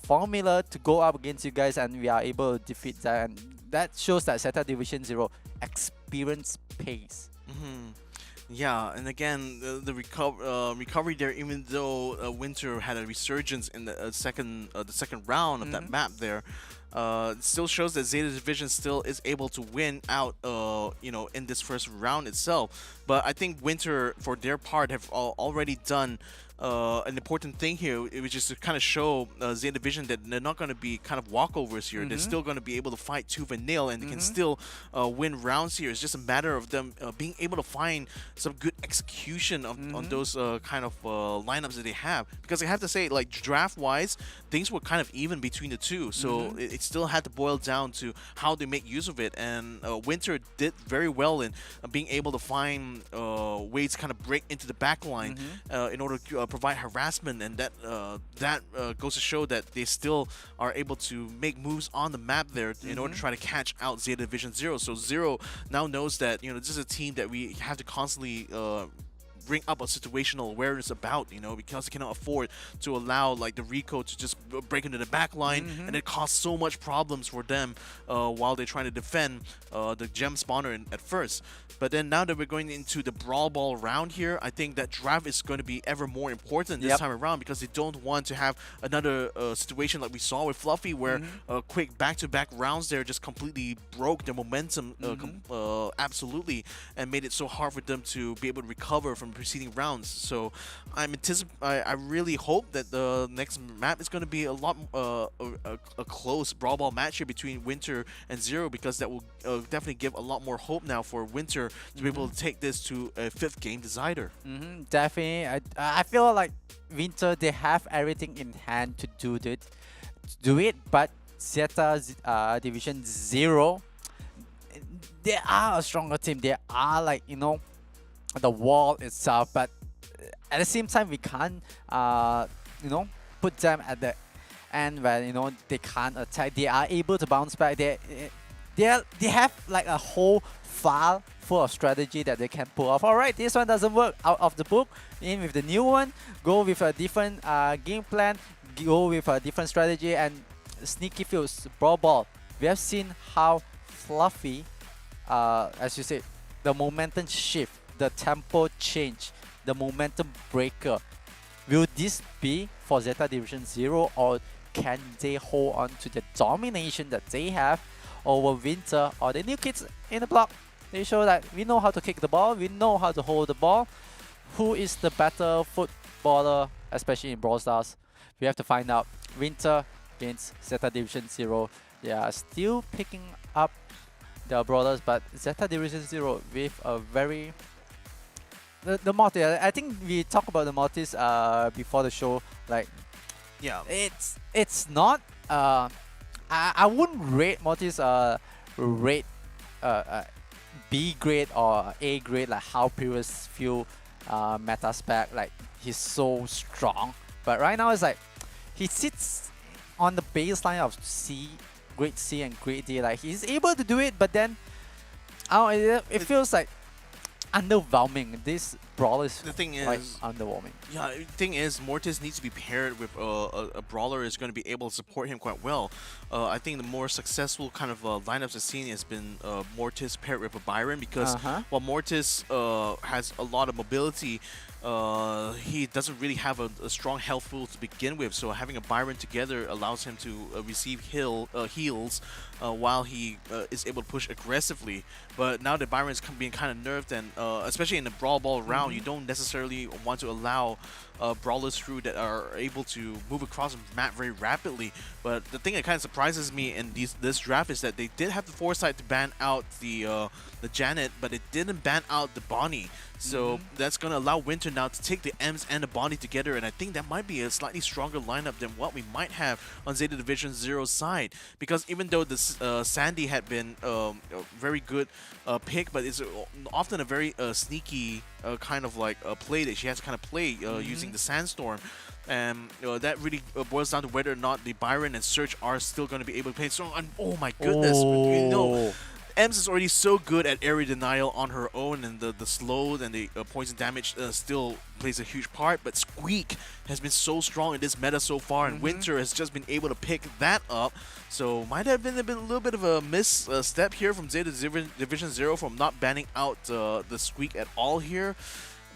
formula to go up against you guys, and we are able to defeat that. And that shows that Zeta Division 0 experience pace. Yeah, and again, the recovery there, even though Winter had a resurgence in the second round of that map there, it still shows that Zeta Division still is able to win out, in this first round itself. But I think Winter, for their part, have already done an important thing here. It was just to kind of show Zeta Division that they're not going to be kind of walkovers here. They're still going to be able to fight tooth and nail, and they can still win rounds here. It's just a matter of them being able to find some good execution on those kind of lineups that they have. Because I have to say, like, draft-wise, things were kind of even between the two. So it still had to boil down to how they make use of it. And Winter did very well in being able to find ways to kind of break into the back line in order to provide harassment, and that goes to show that they still are able to make moves on the map there in order to try to catch out Zeta Division 0. So 0 now knows that this is a team that we have to constantly bring up a situational awareness about, because they cannot afford to allow like the Rico to just break into the back line, and it caused so much problems for them while they're trying to defend the gem spawner at first. But then now that we're going into the Brawl Ball round here, I think that draft is going to be ever more important this time around, because they don't want to have another situation like we saw with Fluffy, where quick back-to-back rounds there just completely broke their momentum absolutely, and made it so hard for them to be able to recover from preceding rounds. So I really hope that the next map is going to be a lot a close Brawl Ball match here between Winter and Zero, because that will definitely give a lot more hope now for Winter to be able to take this to a 5th game decider. Definitely. I feel like Winter, they have everything in hand to do it, but Zeta Division 0, they are a stronger team. They are like, the wall itself, but at the same time we can't put them at the end where they can't attack. They are able to bounce back. They have like a whole file full of strategy that they can pull off. Alright, this one doesn't work, out of the book, in with the new one, go with a different game plan, go with a different strategy, and sneaky fields, Brawl Ball. We have seen how Fluffy, as you said, the momentum shift, the tempo change, the momentum breaker. Will this be for Zeta Division 0, or can they hold on to the domination that they have over Winter or the new kids in the block? They show that we know how to kick the ball, we know how to hold the ball. Who is the better footballer, especially in Brawl Stars? We have to find out. Winter against Zeta Division 0. They are still picking up their brawlers, but Zeta Division 0 with a very... The multi, I think we talked about the multis before the show. Like, Yeah. it's not... I wouldn't rate multis rate B grade or A grade, like how previous few metas back, like he's so strong. But right now it's like he sits on the baseline of C, grade C and grade D. Like he's able to do it, but then it feels like underwhelming. This brawl is The thing quite is, underwhelming. yeah, the thing is, Mortis needs to be paired with a brawler is going to be able to support him quite well. I think the more successful kind of lineups I've seen has been Mortis paired with a Byron, because while Mortis has a lot of mobility, he doesn't really have a strong health pool to begin with. So having a Byron together allows him to receive heals while he is able to push aggressively. But now that Byron's being kind of nerfed, and especially in the Brawl Ball round, you don't necessarily want to allow brawlers through that are able to move across the map very rapidly. But the thing that kind of surprises me in this draft is that they did have the foresight to ban out the Janet, but it didn't ban out the Bonnie. So that's going to allow Winter now to take the Ems and the Bonnie together, and I think that might be a slightly stronger lineup than what we might have on Zeta Division 0's side. Because even though the Sandy had been a very good pick, but it's often a very sneaky kind of like play that she has to kind of play using the Sandstorm. And that really boils down to whether or not the Byron and Surge are still going to be able to play. So, oh my goodness, Ems is already so good at area denial on her own, and the slow and the poison damage still plays a huge part. But Squeak has been so strong in this meta so far, and Winter has just been able to pick that up. So might have been a little bit of a misstep here from Zeta Division 0 from not banning out the Squeak at all here.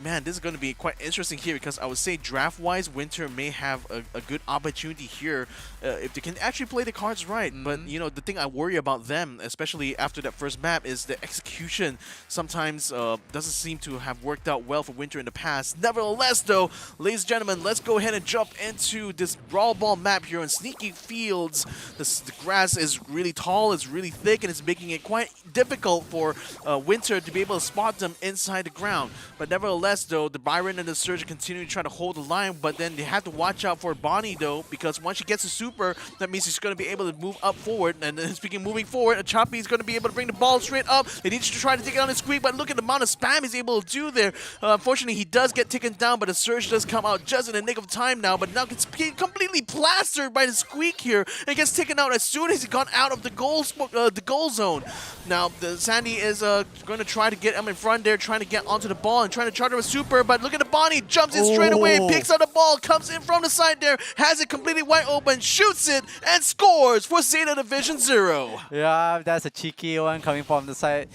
Man, this is going to be quite interesting here, because I would say draft-wise, Winter may have a good opportunity here if they can actually play the cards right. But, the thing I worry about them, especially after that first map, is the execution sometimes doesn't seem to have worked out well for Winter in the past. Nevertheless, though, ladies and gentlemen, let's go ahead and jump into this Brawl Ball map here on Sneaky Fields. The grass is really tall, it's really thick, and it's making it quite difficult for Winter to be able to spot them inside the ground. But nevertheless, though, the Byron and the Surge continue to try to hold the line, but then they have to watch out for Bonnie, though, because once she gets a super, that means she's going to be able to move up forward. And then speaking moving forward, a Choppy is going to be able to bring the ball straight up. They need to try to take it on his Squeak, but look at the amount of spam he's able to do there. Unfortunately, he does get taken down, but the Surge does come out just in the nick of time now, but now gets completely plastered by the Squeak here, and gets taken out as soon as he got out of the goal zone. Now, the Sandy is going to try to get him in front there, trying to get onto the ball and trying to charge partner with Super, but look at the Bonnie, jumps in straight away, picks up the ball, comes in from the side there, has it completely wide open, shoots it, and scores for Zeta Division 0. Yeah, that's a cheeky one coming from the side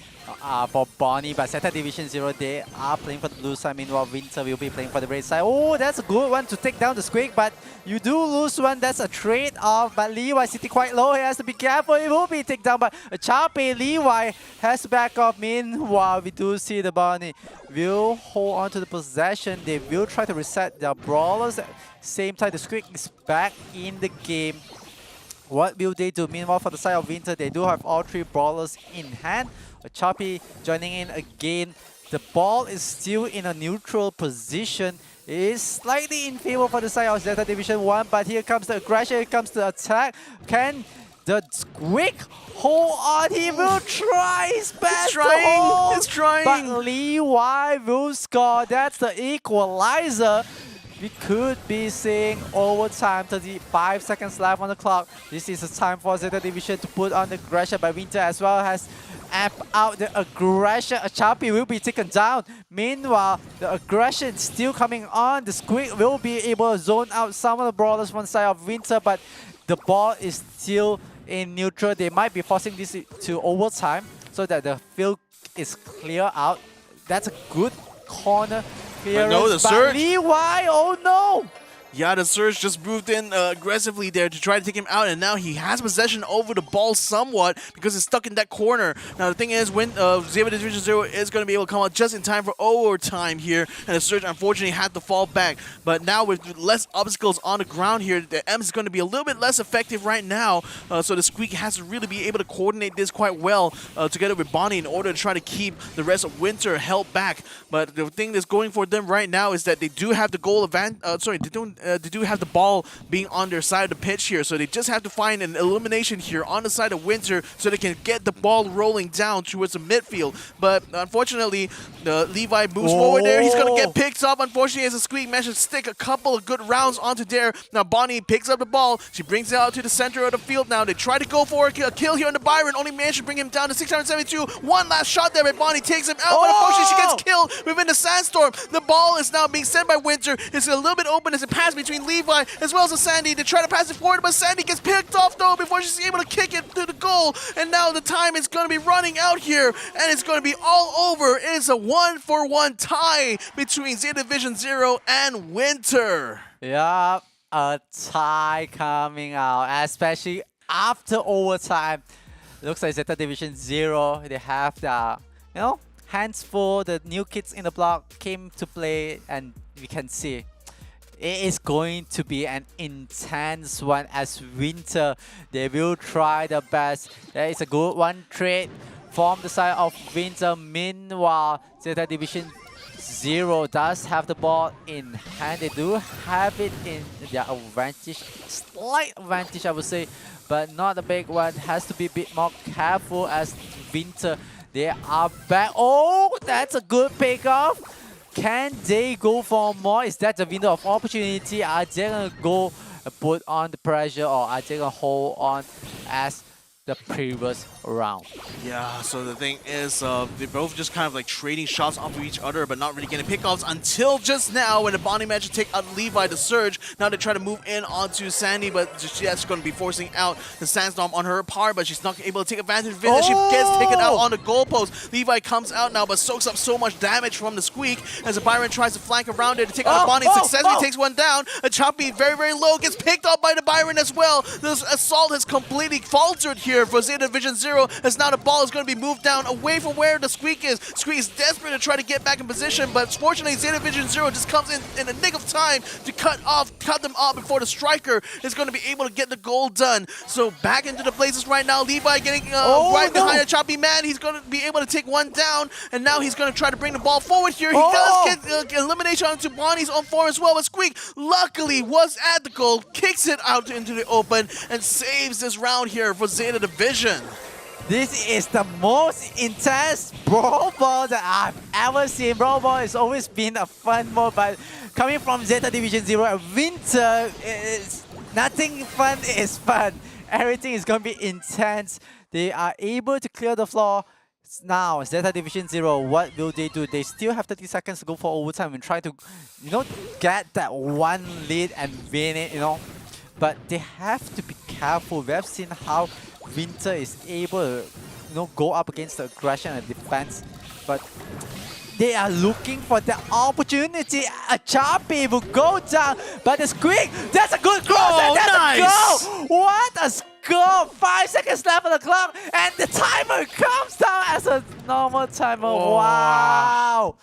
for Bonnie, but Zeta Division 0, they are playing for the blue side, meanwhile Winter will be playing for the red side. Oh, that's a good one to take down the Squeak, but you do lose one, that's a trade-off, but Levi sitting quite low, he has to be careful, it will be taken down, but Chape Levi has to back off. Meanwhile, we do see the Bonnie will hold on to the possession, they will try to reset their brawlers, same time the Squeak is back in the game. What will they do? Meanwhile, for the side of Winter, they do have all 3 brawlers in hand. Choppy joining in again. The ball is still in a neutral position. It is slightly in favor for the side of Zeta Division 1, but here comes the aggression, here comes the attack. Can the Squeak hold on? He will try his best to hold. It's trying! But Levi will score. That's the equalizer. We could be seeing overtime, 35 seconds left on the clock. This is the time for Zeta Division to put on the aggression, but Winter as well has amped out the aggression. Achapi will be taken down. Meanwhile, the aggression is still coming on. The Squeak will be able to zone out some of the brawlers from the side of Winter, but the ball is still in neutral. They might be forcing this to overtime so that the field is clear out. That's a good corner. No, the surge. Levi, oh no! Yeah, the Surge just moved in aggressively there to try to take him out, and now he has possession over the ball somewhat because it's stuck in that corner. Now, the thing is, when Zeta Division 0 is going to be able to come out just in time for overtime here, and the Surge unfortunately had to fall back. But now with less obstacles on the ground here, the M is going to be a little bit less effective right now, so the Squeak has to really be able to coordinate this quite well together with Bonnie in order to try to keep the rest of Winter held back. But the thing that's going for them right now is that they do have the goal advantage. They do have the ball being on their side of the pitch here, so they just have to find an elimination here on the side of Winter so they can get the ball rolling down towards the midfield. But unfortunately, the Levi moves forward there. He's going to get picked up. Unfortunately, as a Squeak managed to stick a couple of good rounds onto there. Now Bonnie picks up the ball. She brings it out to the center of the field now. They try to go for a kill here on the Byron. Only managed to bring him down to 672. One last shot there, but Bonnie takes him out. But unfortunately, she gets killed within the sandstorm. The ball is now being sent by Winter. It's a little bit open as it passes between Levi as well as Sandy. They try to pass it forward, but Sandy gets picked off though before she's able to kick it to the goal. And now the time is going to be running out here, and it's going to be all over. It is a 1-for-1 tie between Zeta Division 0 and Winter. Yeah, a tie coming out, especially after overtime. Looks like Zeta Division 0, they have the, hands full. The new kids in the block came to play, and we can see it is going to be an intense one as Winter. They will try their best. There is a good one trade from the side of Winter. Meanwhile, Zeta Division 0 does have the ball in hand. They do have it in their advantage. Slight advantage, I would say, but not a big one. Has to be a bit more careful as Winter. They are back. Oh, that's a good pick-off. Can they go for more? Is that the window of opportunity? Are they going to go put on the pressure, or are they going to hold on as the previous round? Yeah, so the thing is, they're both just kind of like trading shots off of each other, but not really getting pickoffs until just now when the Bonnie managed to take out Levi the Surge. Now they try to move in onto Sandy, but that's going to be forcing out the Sandstorm on her part, but she's not able to take advantage of it. She gets taken out on the goalpost. Levi comes out now, but soaks up so much damage from the Squeak as the Byron tries to flank around it to take out the Bonnie. Successfully takes one down. A Choppy very, very low, gets picked up by the Byron as well. The assault has completely faltered here for Zeta Division 0, as now the ball is going to be moved down away from where the Squeak is. Squeak is desperate to try to get back in position, but fortunately Zeta Division 0 just comes in the nick of time to cut them off before the striker is going to be able to get the goal done. So back into the places right now. Levi getting behind a Choppy man. He's going to be able to take one down, and now he's going to try to bring the ball forward here. He does get elimination onto Bonnie's own form as well, but Squeak luckily was at the goal, kicks it out into the open, and saves this round here for Zeta Division. This is the most intense Brawl Ball that I've ever seen. Brawl Ball has always been a fun mode, but coming from Zeta Division 0 and Winter, nothing fun is fun. Everything is going to be intense. They are able to clear the floor Now, Zeta Division 0, what will they do? They still have 30 seconds to go for overtime and try to, get that one lead and win it, But they have to be careful. We have seen how Winter is able to, go up against the aggression and defense. But they are looking for the opportunity. A Chappy will go down, but it's quick. That's a good cross, and that's a goal. What a score! 5 seconds left on the clock, and the timer comes down as a normal timer. Oh. Wow!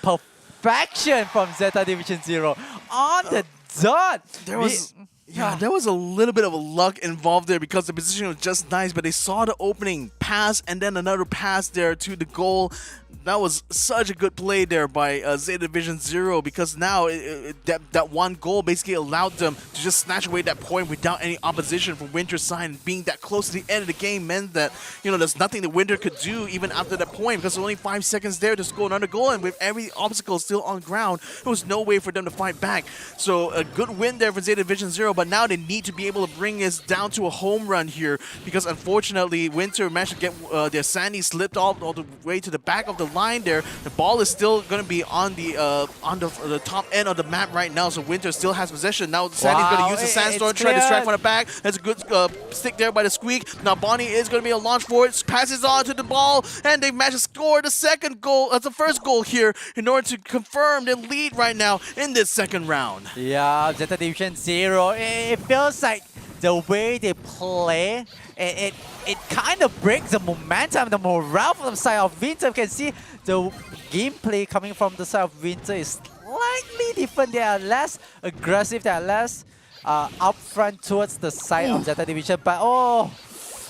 Perfection from Zeta Division 0 on the dot. There was a little bit of a luck involved there because the position was just nice, but they saw the opening pass and then another pass there to the goal. That was such a good play there by Zeta Division 0 because now that one goal basically allowed them to just snatch away that point without any opposition from Winter's side. And being that close to the end of the game meant that, there's nothing that Winter could do even after that point because there's only 5 seconds there to score another goal. And with every obstacle still on ground, there was no way for them to fight back. So a good win there for Zeta Division 0, but now they need to be able to bring this down to a home run here because unfortunately Winter managed to get their Sandy slipped all the way to the back of the line there. The ball is still going to be on the top end of the map right now, so Winter still has possession. Now Sandy's going to use the Sandstorm to try to distract from the back. That's a good stick there by the Squeak. Now Bonnie is going to be a launch for it, passes on to the ball, and they managed to score the second goal. That's the first goal here in order to confirm the lead right now in this second round. Yeah, Zeta Division 0. It feels like the way they play, it kind of breaks the momentum, the morale from the side of Winter. You can see the gameplay coming from the side of Winter is slightly different. They are less aggressive, they are less upfront towards the side of Zeta Division. But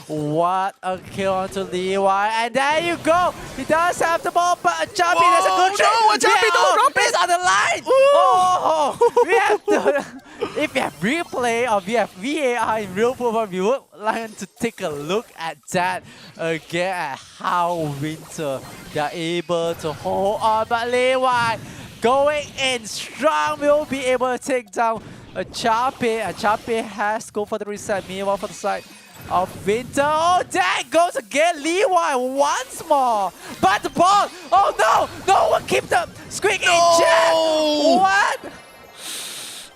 what a kill onto Levi. And there you go. He does have the ball, but a Chappy, that's a good shot. No, a Chappy, don't drop it. It's on the line. We have to, if we have replay or we have VAR in real football, we would like to take a look at that again, at how Winter, they are able to hold on. But Levi going in strong, will be able to take down a Chappy. A Chappy has to go for the reset. Meanwhile, for the side of Winter. Oh, there goes again, Levi once more. But the ball, no one keep the Squeak in check. What?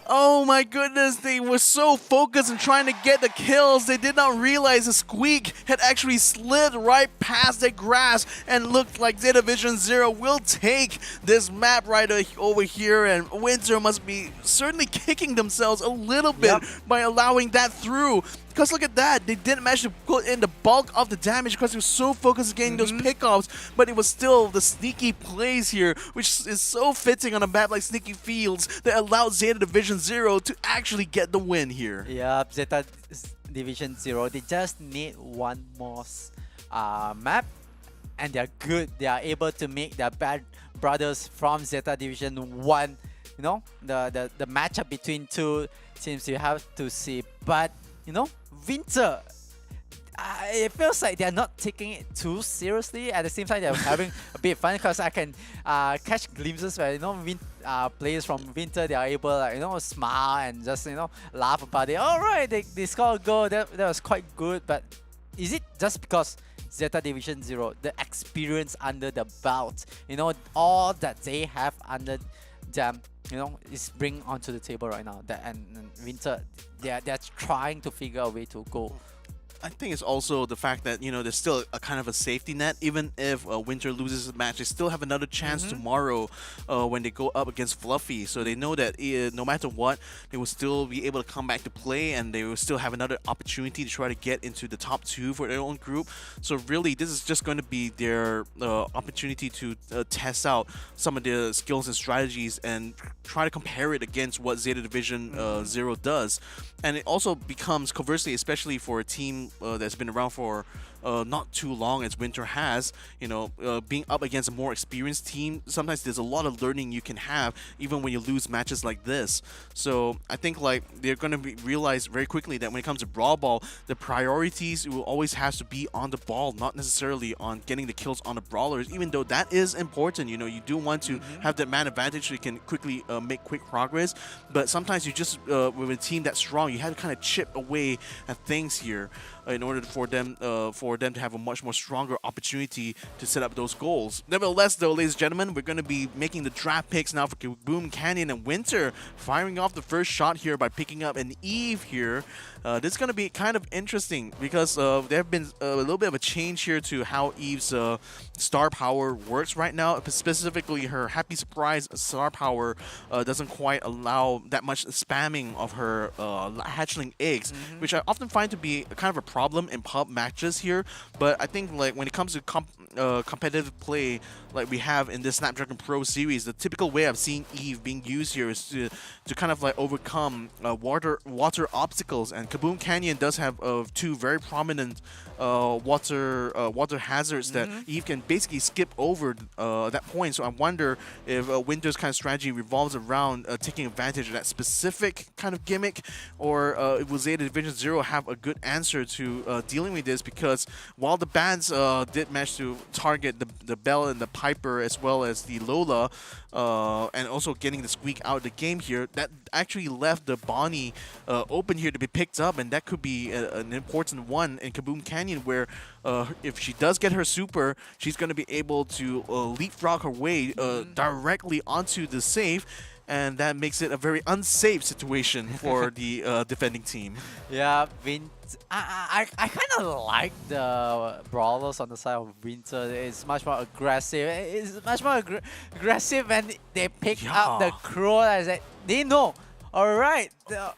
Oh my goodness, they were so focused on trying to get the kills, they did not realize the Squeak had actually slid right past their grasp and looked like Zeta Division 0 will take this map right over here, and Winter must be certainly kicking themselves a little bit by allowing that through. Because look at that, they didn't manage to put in the bulk of the damage because they were so focused on getting those pickoffs, but it was still the sneaky plays here, which is so fitting on a map like Sneaky Fields, that allowed Zeta Division 0 to actually get the win here. Yeah, Zeta Division 0, they just need one more map, and they're good. They are able to make their bad brothers from Zeta Division 1, the matchup between two teams you have to see. But, Winter, it feels like they're not taking it too seriously. At the same time, they're having a bit of fun because I can catch glimpses where players from Winter, they are able smile and just laugh about it. All right, they scored a goal. That was quite good. But is it just because Zeta Division 0, the experience under the belt, all that they have under them, is bring onto the table right now. And Winter, they're trying to figure a way to go. I think it's also the fact that, there's still a kind of a safety net. Even if Winter loses the match, they still have another chance tomorrow when they go up against Fluffy. So they know that no matter what, they will still be able to come back to play, and they will still have another opportunity to try to get into the top 2 for their own group. So really, this is just going to be their opportunity to test out some of their skills and strategies and try to compare it against what Zeta Division 0 does. And it also becomes, conversely, especially for a team that's been around for not too long as Winter has, being up against a more experienced team, sometimes there's a lot of learning you can have even when you lose matches like this. So I think they're going to realize very quickly that when it comes to Brawl Ball, the priorities will always have to be on the ball, not necessarily on getting the kills on the brawlers, even though that is important. You do want to have that man advantage so you can quickly make quick progress, but sometimes you just with a team that's strong, you have to kind of chip away at things here. in order for them to have a much more stronger opportunity to set up those goals. Nevertheless, though, ladies and gentlemen, we're going to be making the draft picks now for Kaboom Canyon and Winter, firing off the first shot here by picking up an Eve here. This is going to be kind of interesting because there have been a little bit of a change here to how Eve's star power works right now. Specifically, her Happy Surprise star power doesn't quite allow that much spamming of her hatchling eggs, which I often find to be kind of a problem in pub matches here. But I think like when it comes to competitive play like we have in this Snapdragon Pro Series, the typical way I've seen Eve being used here is to kind of like overcome water obstacles, and Kaboom Canyon does have two very prominent water hazards that Eve can basically skip over that point. So I wonder if Winter's kind of strategy revolves around taking advantage of that specific kind of gimmick, or will Zeta Division 0 have a good answer to dealing with this? Because while the bans did manage to target the Bell and the Piper as well as the Lola, and also getting the Squeak out of the game here, that actually left the Bonnie open here to be picked up, and that could be an important one in Kaboom Canyon, where if she does get her super, she's going to be able to leapfrog her way directly onto the safe, and that makes it a very unsafe situation for the defending team. Yeah, I kind of like the brawlers on the side of Winter. It's much more aggressive. It's much more aggressive when they pick up the crow. They know. All right, the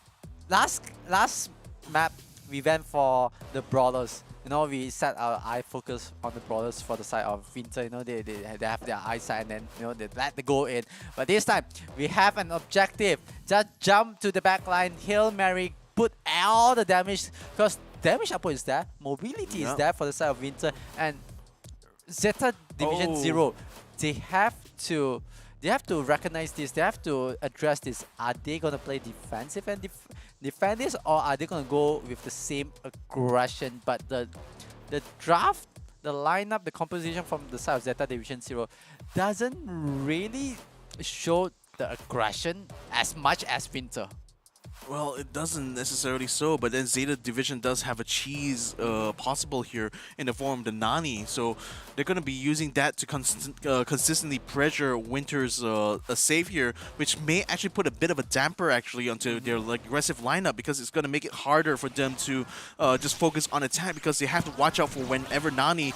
last map we went for the brawlers. You know, we set our eye focus on the brawlers for the side of Winter. You know, they have their eyesight, and then, you know, they let the goal in. But this time, we have an objective. Just jump to the back line, Hail Mary, put all the damage, because damage output is there, mobility is there for the side of Winter, and Zeta Division 0, they have to recognize this. They have to address this. Are they going to play defensive and defend this, or are they going to go with the same aggression? But the draft, the lineup, the composition from the side of Zeta Division 0 doesn't really show the aggression as much as Winter. Well, it doesn't necessarily so, but then Zeta Division does have a cheese possible here in the form of the Nani, so they're going to be using that to consistently pressure Winter's save here, which may actually put a bit of a damper actually onto their like aggressive lineup, because it's going to make it harder for them to just focus on attack, because they have to watch out for whenever Nani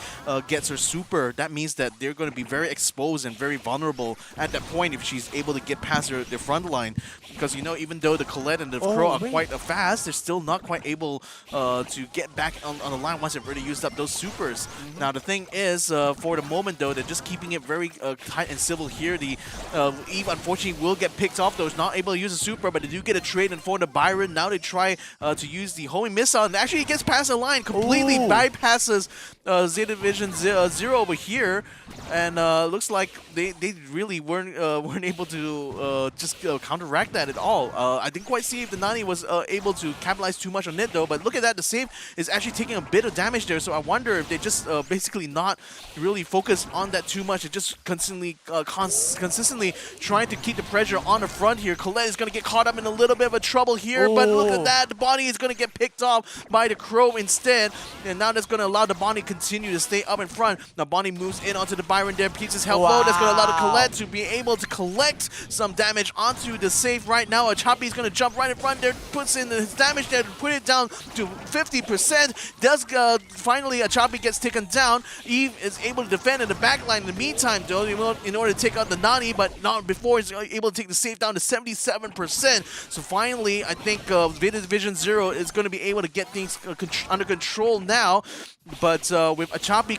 gets her super. That means that they're going to be very exposed and very vulnerable at that point if she's able to get past their front line, because, you know, even though the Colette and the Crow are quite fast, they're still not quite able to get back on the line once they've already used up those supers. Now the thing is, for the moment though, they're just keeping it very tight and civil here. The Eve unfortunately will get picked off though. Is not able to use a super, but they do get a trade in for the Byron. Now they try to use the homing missile, and actually it gets past the line, completely bypasses Zeta Division 0 over here, and looks like they really weren't able to just counteract that at all. I didn't quite see if the Nani was able to capitalize too much on it though, but look at that, the save is actually taking a bit of damage there, so I wonder if they just basically not really focus on that too much. They're just consistently trying to keep the pressure on the front here. Colette is going to get caught up in a little bit of a trouble here, but look at that, the Bonnie is going to get picked off by the Crow instead, and now that's going to allow the Bonnie to continue to stay up in front. Now Bonnie moves in onto the Byron there, keeps his health low. That's going to allow the Colette to be able to collect some damage onto the safe right now. Achapi is going to jump right in front there, puts in his damage there to put it down to 50%. Does finally Achapi gets taken down. Eve is able to defend in the back line in the meantime though, in order to take out the Nani, but not before he's able to take the save down to 77%. So finally, I think Zeta Division 0 is going to be able to get things under control now. But with Achapi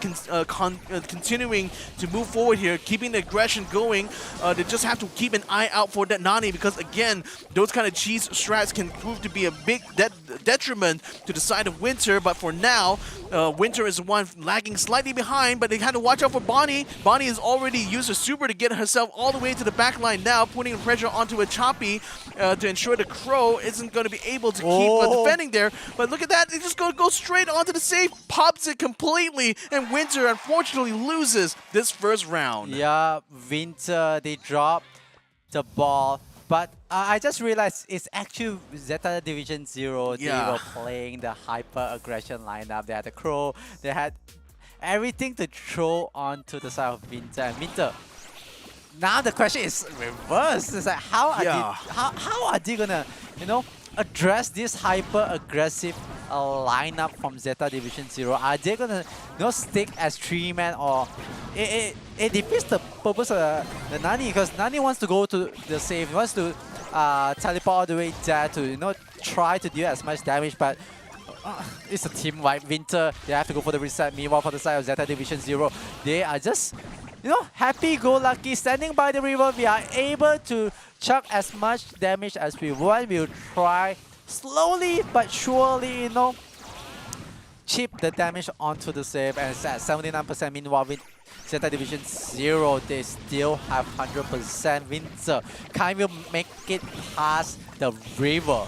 continuing to move forward here, keeping the aggression going, they just have to keep an eye out for that Nani, because again, those kind of cheese strats can prove to be a big detriment to the side of Winter. But for now, Winter is the one lagging slightly behind, but they had to watch out for Bonnie. Bonnie has already used her super to get herself all the way to the back line now, putting pressure onto Achapi to ensure the Crow isn't going to be able to keep defending there. But look at that, they just go straight onto the safe, pops it completely, and Winter unfortunately loses this first round. Yeah, Winter, they dropped the ball, but I just realized it's actually Zeta Division 0. They Yeah. were playing the hyper aggression lineup. They had the Crow. They had everything to throw onto the side of Winter. And Winter, now the question is reversed. It's like Yeah. how are they gonna, you know, address this hyper aggressive lineup from Zeta Division 0? Are they gonna, you know, stick as 3-man, or it defeats the purpose of the Nani, because Nani wants to go to the save, he wants to teleport all the way there to, you know, try to deal as much damage, but it's a team like Winter. They have to go for the reset. Meanwhile, for the side of Zeta Division 0, they are just, you know, happy-go-lucky, standing by the river. We are able to chuck as much damage as we want. We'll try slowly but surely, you know, chip the damage onto the save, and it's at 79%. Meanwhile, with Zeta Division 0, they still have 100%. Winter can't even make it past the river.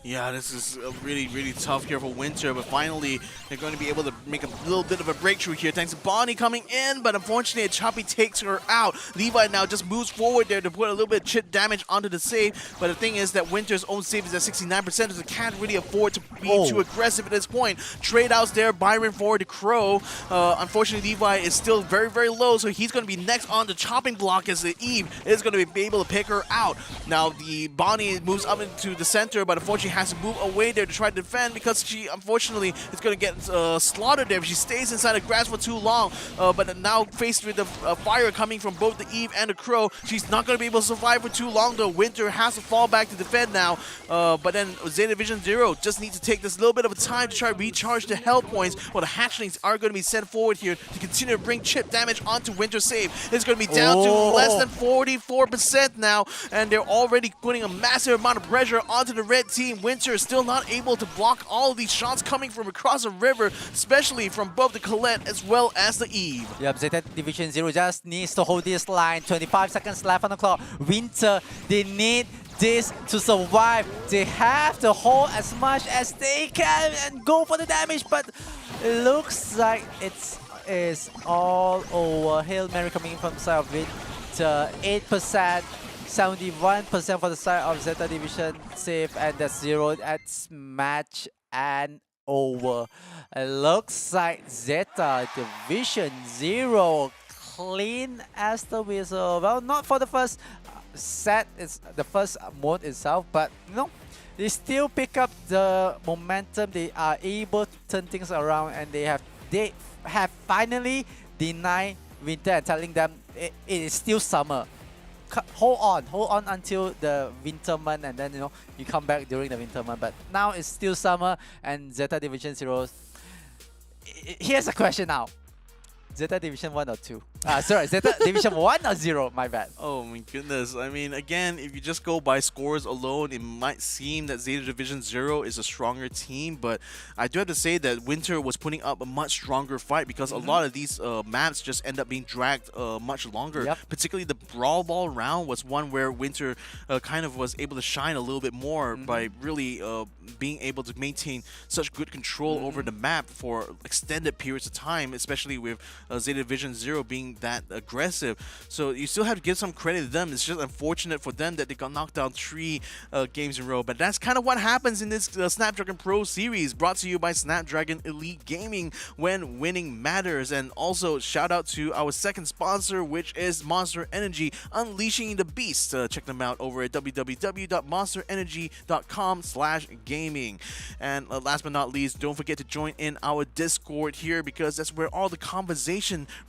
Yeah, this is really, really tough here for Winter, but finally they're going to be able to make a little bit of a breakthrough here thanks to Bonnie coming in, but unfortunately Choppy takes her out. Levi now just moves forward there to put a little bit of chip damage onto the save, but the thing is that Winter's own save is at 69%, so they can't really afford to be too aggressive at this point. Trade outs there, Byron for the Crow. Unfortunately, Levi is still very, very low, so he's going to be next on the chopping block as the Eve is going to be able to pick her out. Now the Bonnie moves up into the center, but unfortunately has to move away there to try to defend because she unfortunately is going to get slaughtered there if she stays inside the grass for too long. But now faced with the fire coming from both the Eve and the Crow, she's not going to be able to survive for too long though. Winter has to fall back to defend now. But then Zeta Division 0 just needs to take this little bit of a time to try to recharge the health points, while the hatchlings are going to be sent forward here to continue to bring chip damage onto Winter's save. It's going to be down to less than 44% now, and they're already putting a massive amount of pressure onto the red team. Winter is still not able to block all of these shots coming from across the river, especially from both the Colette as well as the Eve. Yep, Zeta Division 0 just needs to hold this line. 25 seconds left on the clock. Winter, they need this to survive. They have to hold as much as they can and go for the damage, but it looks like it's all over. Hail Mary coming in from the side of Winter. 8%. 71% for the side of Zeta Division save, and that's 0. That's match and over. It looks like Zeta Division 0 clean as the whistle. Well, not for the first set, it's the first mode itself, but you know, they still pick up the momentum. They are able to turn things around, and they have finally denied Winter and telling them it is still summer. Hold on until the winter month, and then, you know, you come back during the winter month. But now it's still summer, and Zeta Division 0. Here's a question now. Zeta Division 1 or 2? Sorry, Zeta Division 1 or 0? My bad. Oh my goodness. I mean, again, if you just go by scores alone, it might seem that Zeta Division 0 is a stronger team, but I do have to say that Winter was putting up a much stronger fight because a lot of these maps just end up being dragged much longer. Yep. Particularly the Brawl Ball round was one where Winter kind of was able to shine a little bit more by really being able to maintain such good control over the map for extended periods of time, especially with Zeta Division 0 being that aggressive. So you still have to give some credit to them. It's just unfortunate for them that they got knocked down 3 games in a row. But that's kind of what happens in this Snapdragon Pro Series, brought to you by Snapdragon Elite Gaming, when winning matters. And also shout out to our second sponsor, which is Monster Energy, unleashing the beast. Check them out over at www.monsterenergy.com/gaming. And last but not least, don't forget to join in our Discord here, because that's where all the conversation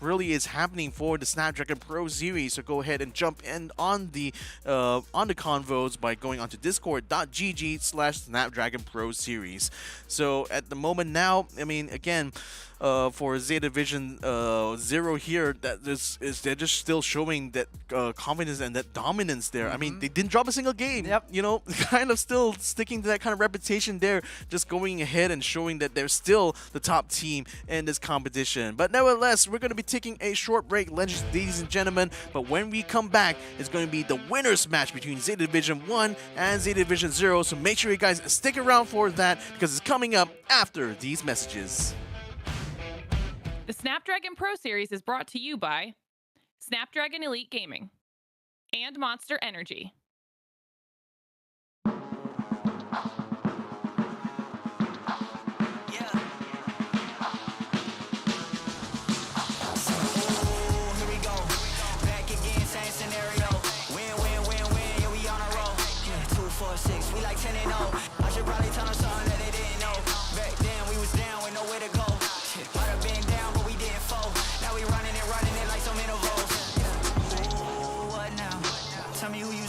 really is happening for the Snapdragon Pro Series. So go ahead and jump in on the convos by going onto discord.gg/Snapdragon Pro Series. So at the moment now, I mean, again, for Zeta Division 0 here, they're just still showing that confidence and that dominance there. I mean, they didn't drop a single game. Yep. You know, kind of still sticking to that kind of reputation there, just going ahead and showing that they're still the top team in this competition. But nevertheless, we're going to be taking a short break, ladies and gentlemen. But when we come back, it's going to be the winners match between Zeta Division 1 and Zeta Division 0. So make sure you guys stick around for that, because it's coming up after these messages. The Snapdragon Pro Series is brought to you by Snapdragon Elite Gaming and Monster Energy.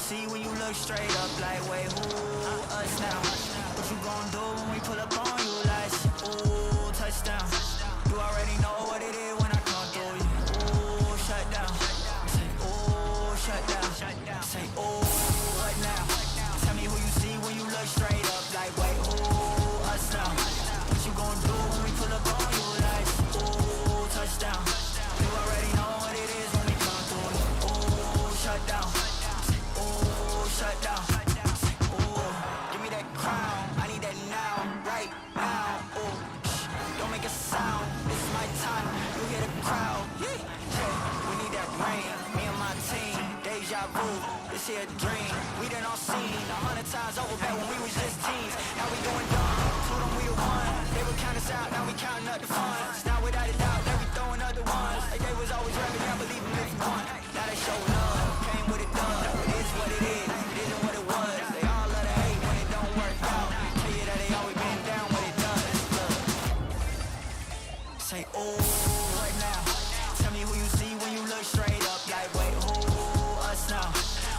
see when you look straight up like, wait, who us now? What you gon' do when we pull up on you like, ooh, touchdown. You already know what it is when I come through you. Ooh, shut down. Say, ooh, shut down. Say, ooh, what now? Tell me who you see when you look straight up like, wait, who us now? What you gon' do when we pull up on you like, ooh, touchdown. You already know what it is when we come through you. Ooh, shut down. Ooh, shut down. Ooh, give me that crown. I need that now, right now. Ooh, don't make a sound. This is my time. You hear the crowd. Yeah, we need that rain. Me and my team. Deja vu. This here a dream. We done all seen 100 times over back when we was just teens. Now we going dumb. Told them we the one. They would count us out. Now we counting up the funds. Now without a doubt, they be throwing other ones. Like they was always rapping. Can't believe them if you want. Now they show love. Came with a dub. It is what it is. It isn't what it was. They all love to hate when it don't work out. Tell you that they always been down when it does. Look. Say, ooh, what now? Tell me who you see when you look straight up like, wait, who us now?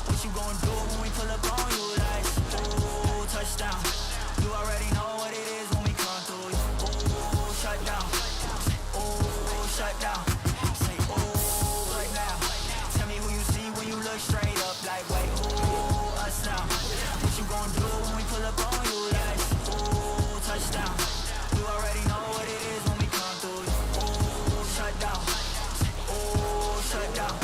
What you gon' do when we pull up on you like, ooh, touchdown. You already know what it is when we come through you. Ooh, shut down. Ooh, shut down. Say, ooh, what now? Tell me who you see when you look straight up like, wait, who us now? What you gon' do when we pull up on you like, ooh, touchdown. You already know what it is when we come through you. Ooh, shut down. Ooh, shut down.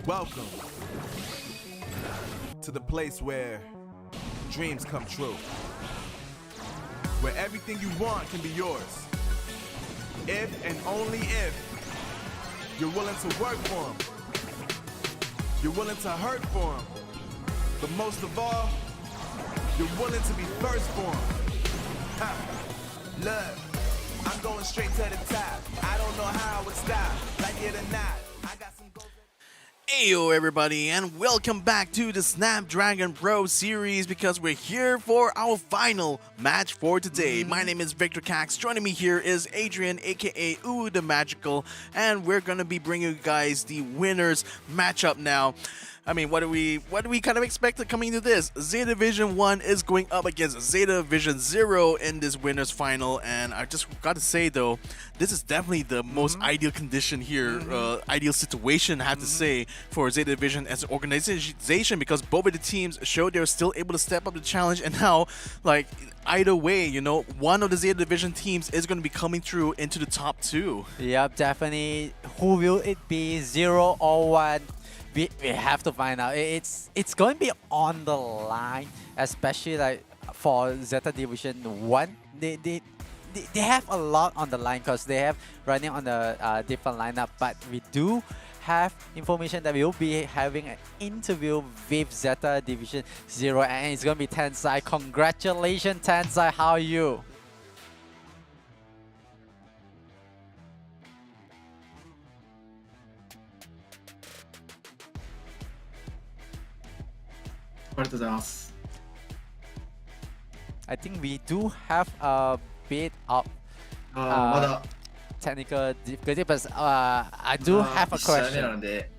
Welcome to the place where dreams come true. Where everything you want can be yours. If and only if you're willing to work for them. You're willing to hurt for them. But most of all, you're willing to be first for them. Look, I'm going straight to the top. I don't know how I would stop, like it or not. I got some goals. Heyo everybody, and welcome back to the Snapdragon Pro Series, because we're here for our final match for today. My name is Victor Cax. Joining me here is Adrian, aka Ooh the Magical, and we're gonna be bringing you guys the winners matchup now. I mean, what do we kind of expect coming to this? Zeta Division 1 is going up against Zeta Division 0 in this winners final, and I just got to say though, this is definitely the most ideal condition here, ideal situation I have to say for Zeta Division as an organization, because both of the teams showed they're still able to step up the challenge, and now like either way, you know, one of the Zeta Division teams is going to be coming through into the top 2. Yep, definitely. Who will it be? 0 or 1? We have to find out. It's going to be on the line, especially like for Zeta Division 1. They have a lot on the line because they have running on the different lineup. But we do have information that we will be having an interview with Zeta Division 0, and it's going to be Tensai. Congratulations, Tensai. How are you? ありがとうございます。 I think we do have a bit of まだ technical difficulty, but I do have a 1試合目な question. ので、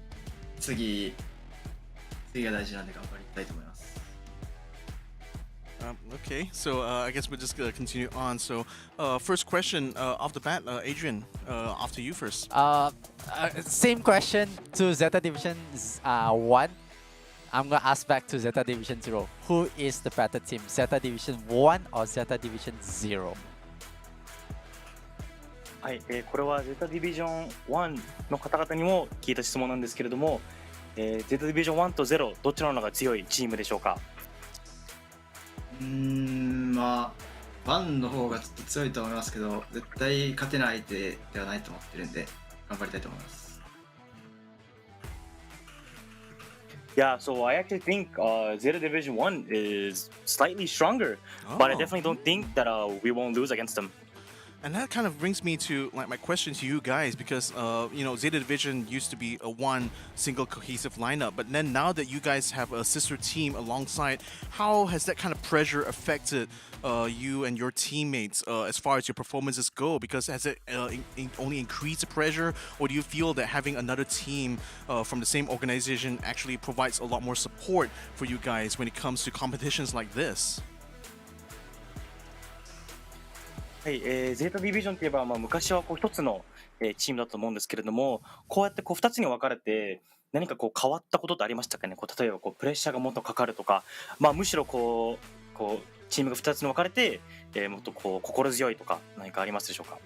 次が大事なんで頑張りたいと思います。 Okay, so I guess we're just gonna continue on. So, first question off the bat, Adrian, off to you first. Same question to Zeta Division 1. I'm gonna ask back to Zeta Division 0. Who is the better team, Zeta Division 1 or Zeta Division 0? はい、これはゼータディビジョン1の方々にも聞いた質問なんですけれども、ゼータディビジョン1と0どちらの方が強いチームでしょうか？まあ1の方がちょっと強いと思いますけど、絶対勝てない相手ではないと思ってるんで頑張りたいと思います。 Yeah, so I actually think Zeta Division 1 is slightly stronger, but I definitely don't think that we won't lose against them. And that kind of brings me to like my question to you guys, because you know, Zeta Division used to be a one single cohesive lineup, but then now that you guys have a sister team alongside, how has that kind of pressure affected you and your teammates as far as your performances go? Because has it only increased the pressure, or do you feel that having another team from the same organization actually provides a lot more support for you guys when it comes to competitions like this? はい、ゼータディビジョンといえば、昔は一つの、チームだと思うんですけれども、こうやって2つに分かれて何か変わったことってありましたかね？例えばプレッシャーがもっとかかるとか、むしろチームが2つに分かれて、もっと心強いとか何かありますでしょうか？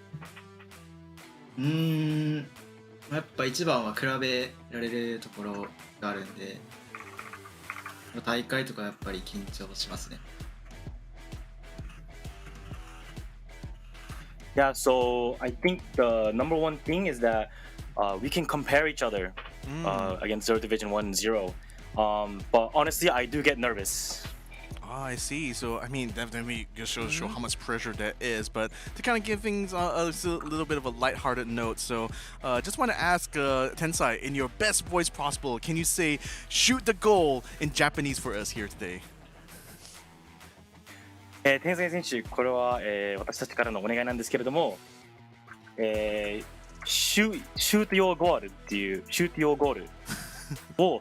やっぱ一番は比べられるところがあるんで、大会とかやっぱり緊張しますね。 Yeah, so I think the number one thing is that we can compare each other against Zero Division 1 and 0. But honestly, I do get nervous. Oh, I see. So, I mean, definitely just show how much pressure that is. But to kind of give things a little bit of a lighthearted note, so just want to ask Tensai, in your best voice possible, can you say "shoot the goal" in Japanese for us here today? 天才選手、これは、私たちからのお願いなんですけれども、shoot your goal っていう shoot your goal を、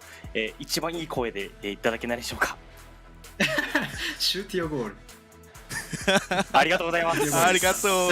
一番いい声で、いただけないでしょうか？ Shoot your goal. ありがとうございます。Arigato.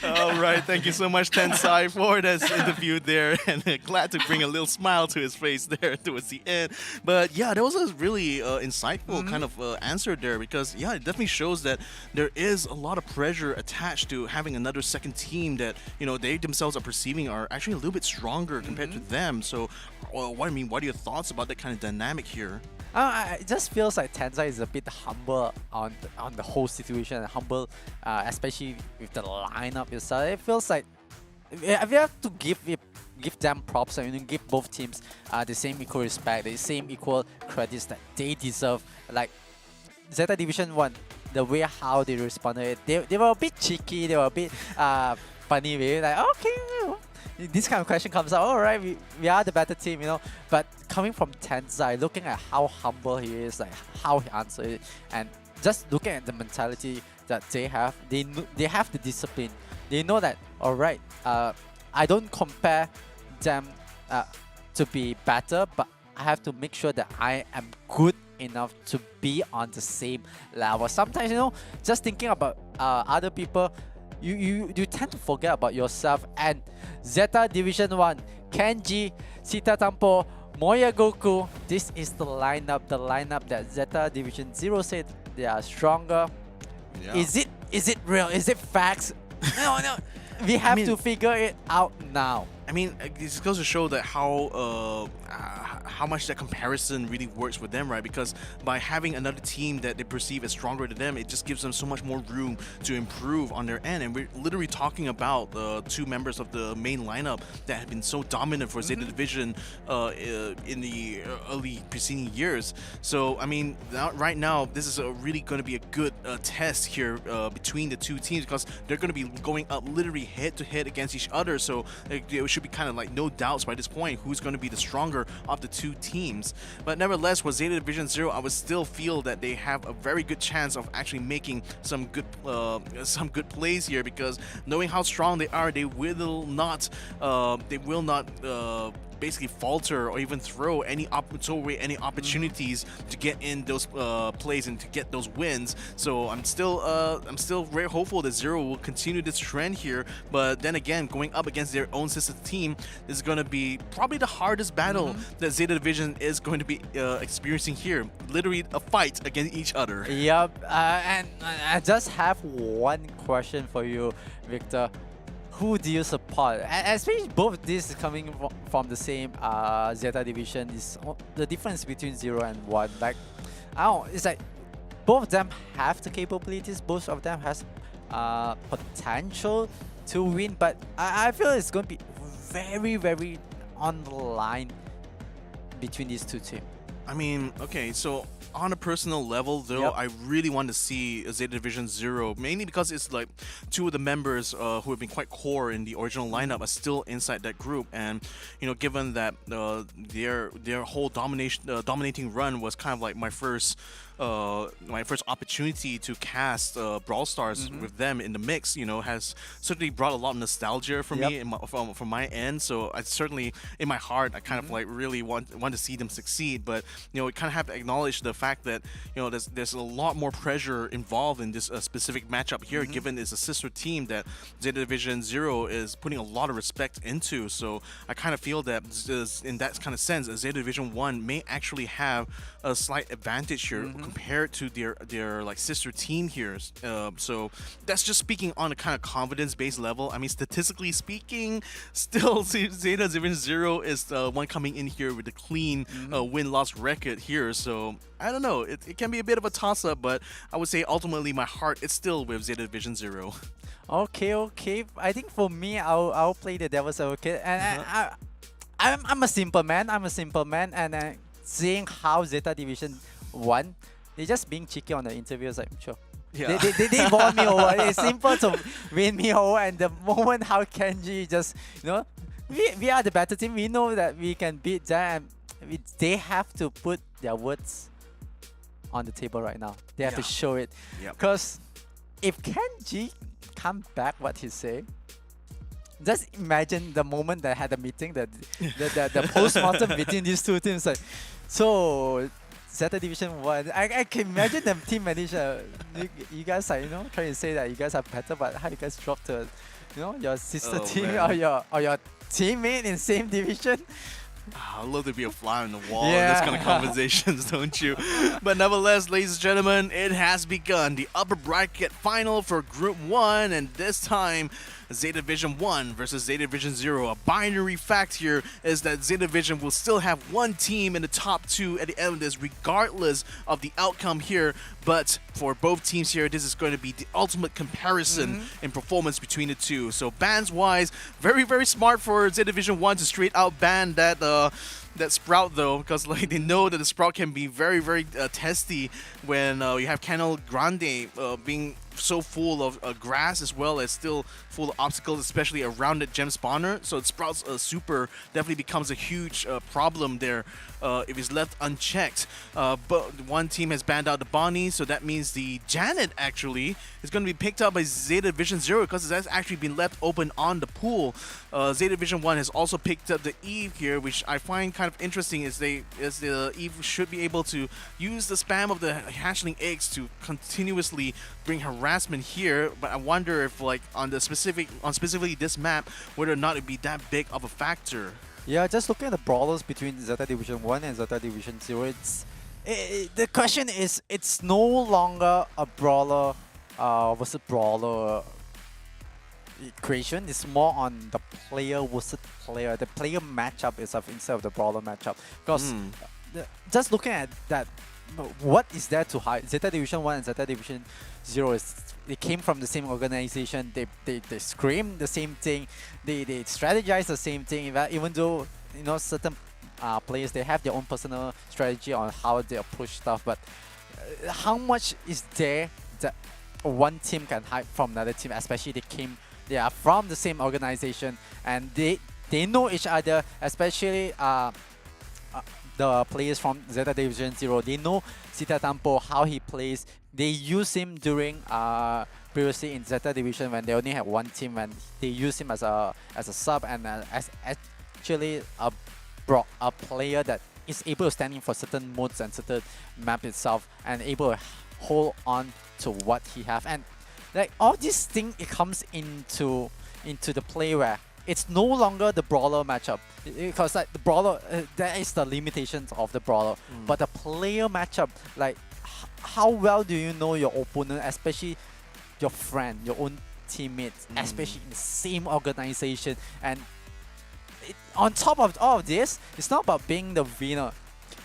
All right, thank you so much, Tensai, for this interview there, and glad to bring a little smile to his face there towards the end. But yeah, that was a really insightful kind of answer there, because yeah, it definitely shows that there is a lot of pressure attached to having another second team that, you know, they themselves are perceiving are actually a little bit stronger compared to them. So, what are your thoughts about that kind of dynamic here? It just feels like Tensai is a bit humble on the whole situation, humble, especially with the lineup itself. It feels like we have to give them props and give both teams the same equal respect, the same equal credits that they deserve. Like Zeta Division 1, the way how they responded, they were a bit cheeky, they were a bit funny with it, like okay, this kind of question comes out, all right, we are the better team, you know. But coming from Tensai, looking at how humble he is, like how he answered it, and just looking at the mentality that they have the discipline. They know that, all right, I don't compare them to be better, but I have to make sure that I am good enough to be on the same level. Sometimes, you know, just thinking about other people, you tend to forget about yourself. And Zeta Division 1, Kenji, Sita Tampo, Moya Goku, this is the lineup that Zeta Division 0 said they are stronger. Yeah. Is it real? Is it facts? No. We have to figure it out now. I mean, this goes to show that how much that comparison really works with them, right? Because by having another team that they perceive as stronger than them, it just gives them so much more room to improve on their end. And we're literally talking about two members of the main lineup that have been so dominant for Zeta Division in the early preceding years. So, I mean, right now, this is really going to be a good test here between the two teams, because they're going to be going up literally head-to-head against each other. So, it should be kind of like no doubts by this point who's going to be the stronger of the two teams. But nevertheless, with Zeta Division 0, I would still feel that they have a very good chance of actually making some good plays here, because knowing how strong they are, they will not basically falter or even throw any opportunities to get in those plays and to get those wins. So I'm still very hopeful that Zero will continue this trend here. But then again, going up against their own sister team is going to be probably the hardest battle that Zeta Division is going to be experiencing here. Literally a fight against each other. Yep, and I just have one question for you, Victor. Who do you support? Especially both these coming from the same Zeta Division, is the difference between 0 and 1. Like, I don't know, it's like both of them have the capabilities, both of them has potential to win, but I feel it's going to be very, very on the line between these two teams. I mean, okay, so on a personal level, though, I really want to see Zeta Division 0, mainly because it's like two of the members who have been quite core in the original lineup are still inside that group, and you know, given that their whole dominating run was kind of like my first opportunity to cast Brawl Stars with them in the mix, you know, has certainly brought a lot of nostalgia for me from my end. So I certainly, in my heart, I kind of like really want to see them succeed. But you know, we kind of have to acknowledge the fact that, you know, there's a lot more pressure involved in this specific matchup here, given it's a sister team that Zeta Division 0 is putting a lot of respect into. So I kind of feel that in that kind of sense, Zeta Division 1 may actually have a slight advantage here compared to their like sister team here. So that's just speaking on a kind of confidence-based level. I mean, statistically speaking, still Zeta Division 0 is the one coming in here with a clean win-loss record here. So I don't know. It can be a bit of a toss-up, but I would say ultimately my heart is still with Zeta Division 0. Okay. I think for me, I'll play the devil's advocate, and I'm a simple man. And seeing how Zeta Division 1, they're just being cheeky on the interviews, like, sure. Yeah. They won me over. It's simple to win me over, and the moment how Kenji just, you know, we are the better team. We know that we can beat them, and they have to put their words on the table right now. They have to show it. Because if Kenji come back what he said, just imagine the moment they had a meeting, the post-mortem between these two teams. Like, so Zeta Division 1, I can imagine the team manager, you guys are, you know, trying to say that you guys are better, but how you guys drop to, you know, your sister team or your teammate in same division. I'd love to be a fly on the wall in this kind of conversations, don't you? But nevertheless, ladies and gentlemen, it has begun. The upper bracket final for Group 1, and this time, Zeta Division 1 versus Zeta Division 0. A binary fact here is that Zeta Division will still have one team in the top 2 at the end of this, regardless of the outcome here. But for both teams here, this is going to be the ultimate comparison in performance between the two. So bans-wise, very, very smart for Zeta Division 1 to straight out ban that Sprout, though, because like they know that the Sprout can be very, very testy when you have Canal Grande being so full of grass, as well as still full of obstacles, especially around the gem spawner. So Sprout's super definitely becomes a huge problem there if it's left unchecked. But one team has banned out the Bonnie, so that means the Janet actually is going to be picked up by Zeta Division 0, because it has actually been left open on the pool. Zeta Division 1 has also picked up the Eve here, which I find kind kind of interesting is the Eve should be able to use the spam of the hatchling eggs to continuously bring harassment here. But I wonder if like on specifically this map, whether or not it'd be that big of a factor. Yeah, just looking at the brawlers between Zeta Division 1 and Zeta Division 0, the question is, it's no longer a brawler versus brawler equation. It's more on the player versus player, the player matchup itself instead of the brawler matchup. Because just looking at that, what is there to hide? Zeta Division 1 and Zeta Division 0 they came from the same organization. They scream the same thing. They strategize the same thing. Even though certain players, they have their own personal strategy on how they approach stuff. But how much is there that one team can hide from another team? Especially they are from the same organization and they know each other. Especially the players from Zeta Division 0, they know Sita Tampo, how he plays. They use him during previously in Zeta Division when they only had one team, and they use him as a sub and as actually a player that is able to stand in for certain modes and certain map itself and able to hold on to what he have. And like all these things, it comes into the play where it's no longer the brawler matchup, because like the brawler, that is the limitations of the brawler. But the player matchup, like how well do you know your opponent, especially your friend, your own teammates, especially in the same organization. And on top of all of this, it's not about being the winner,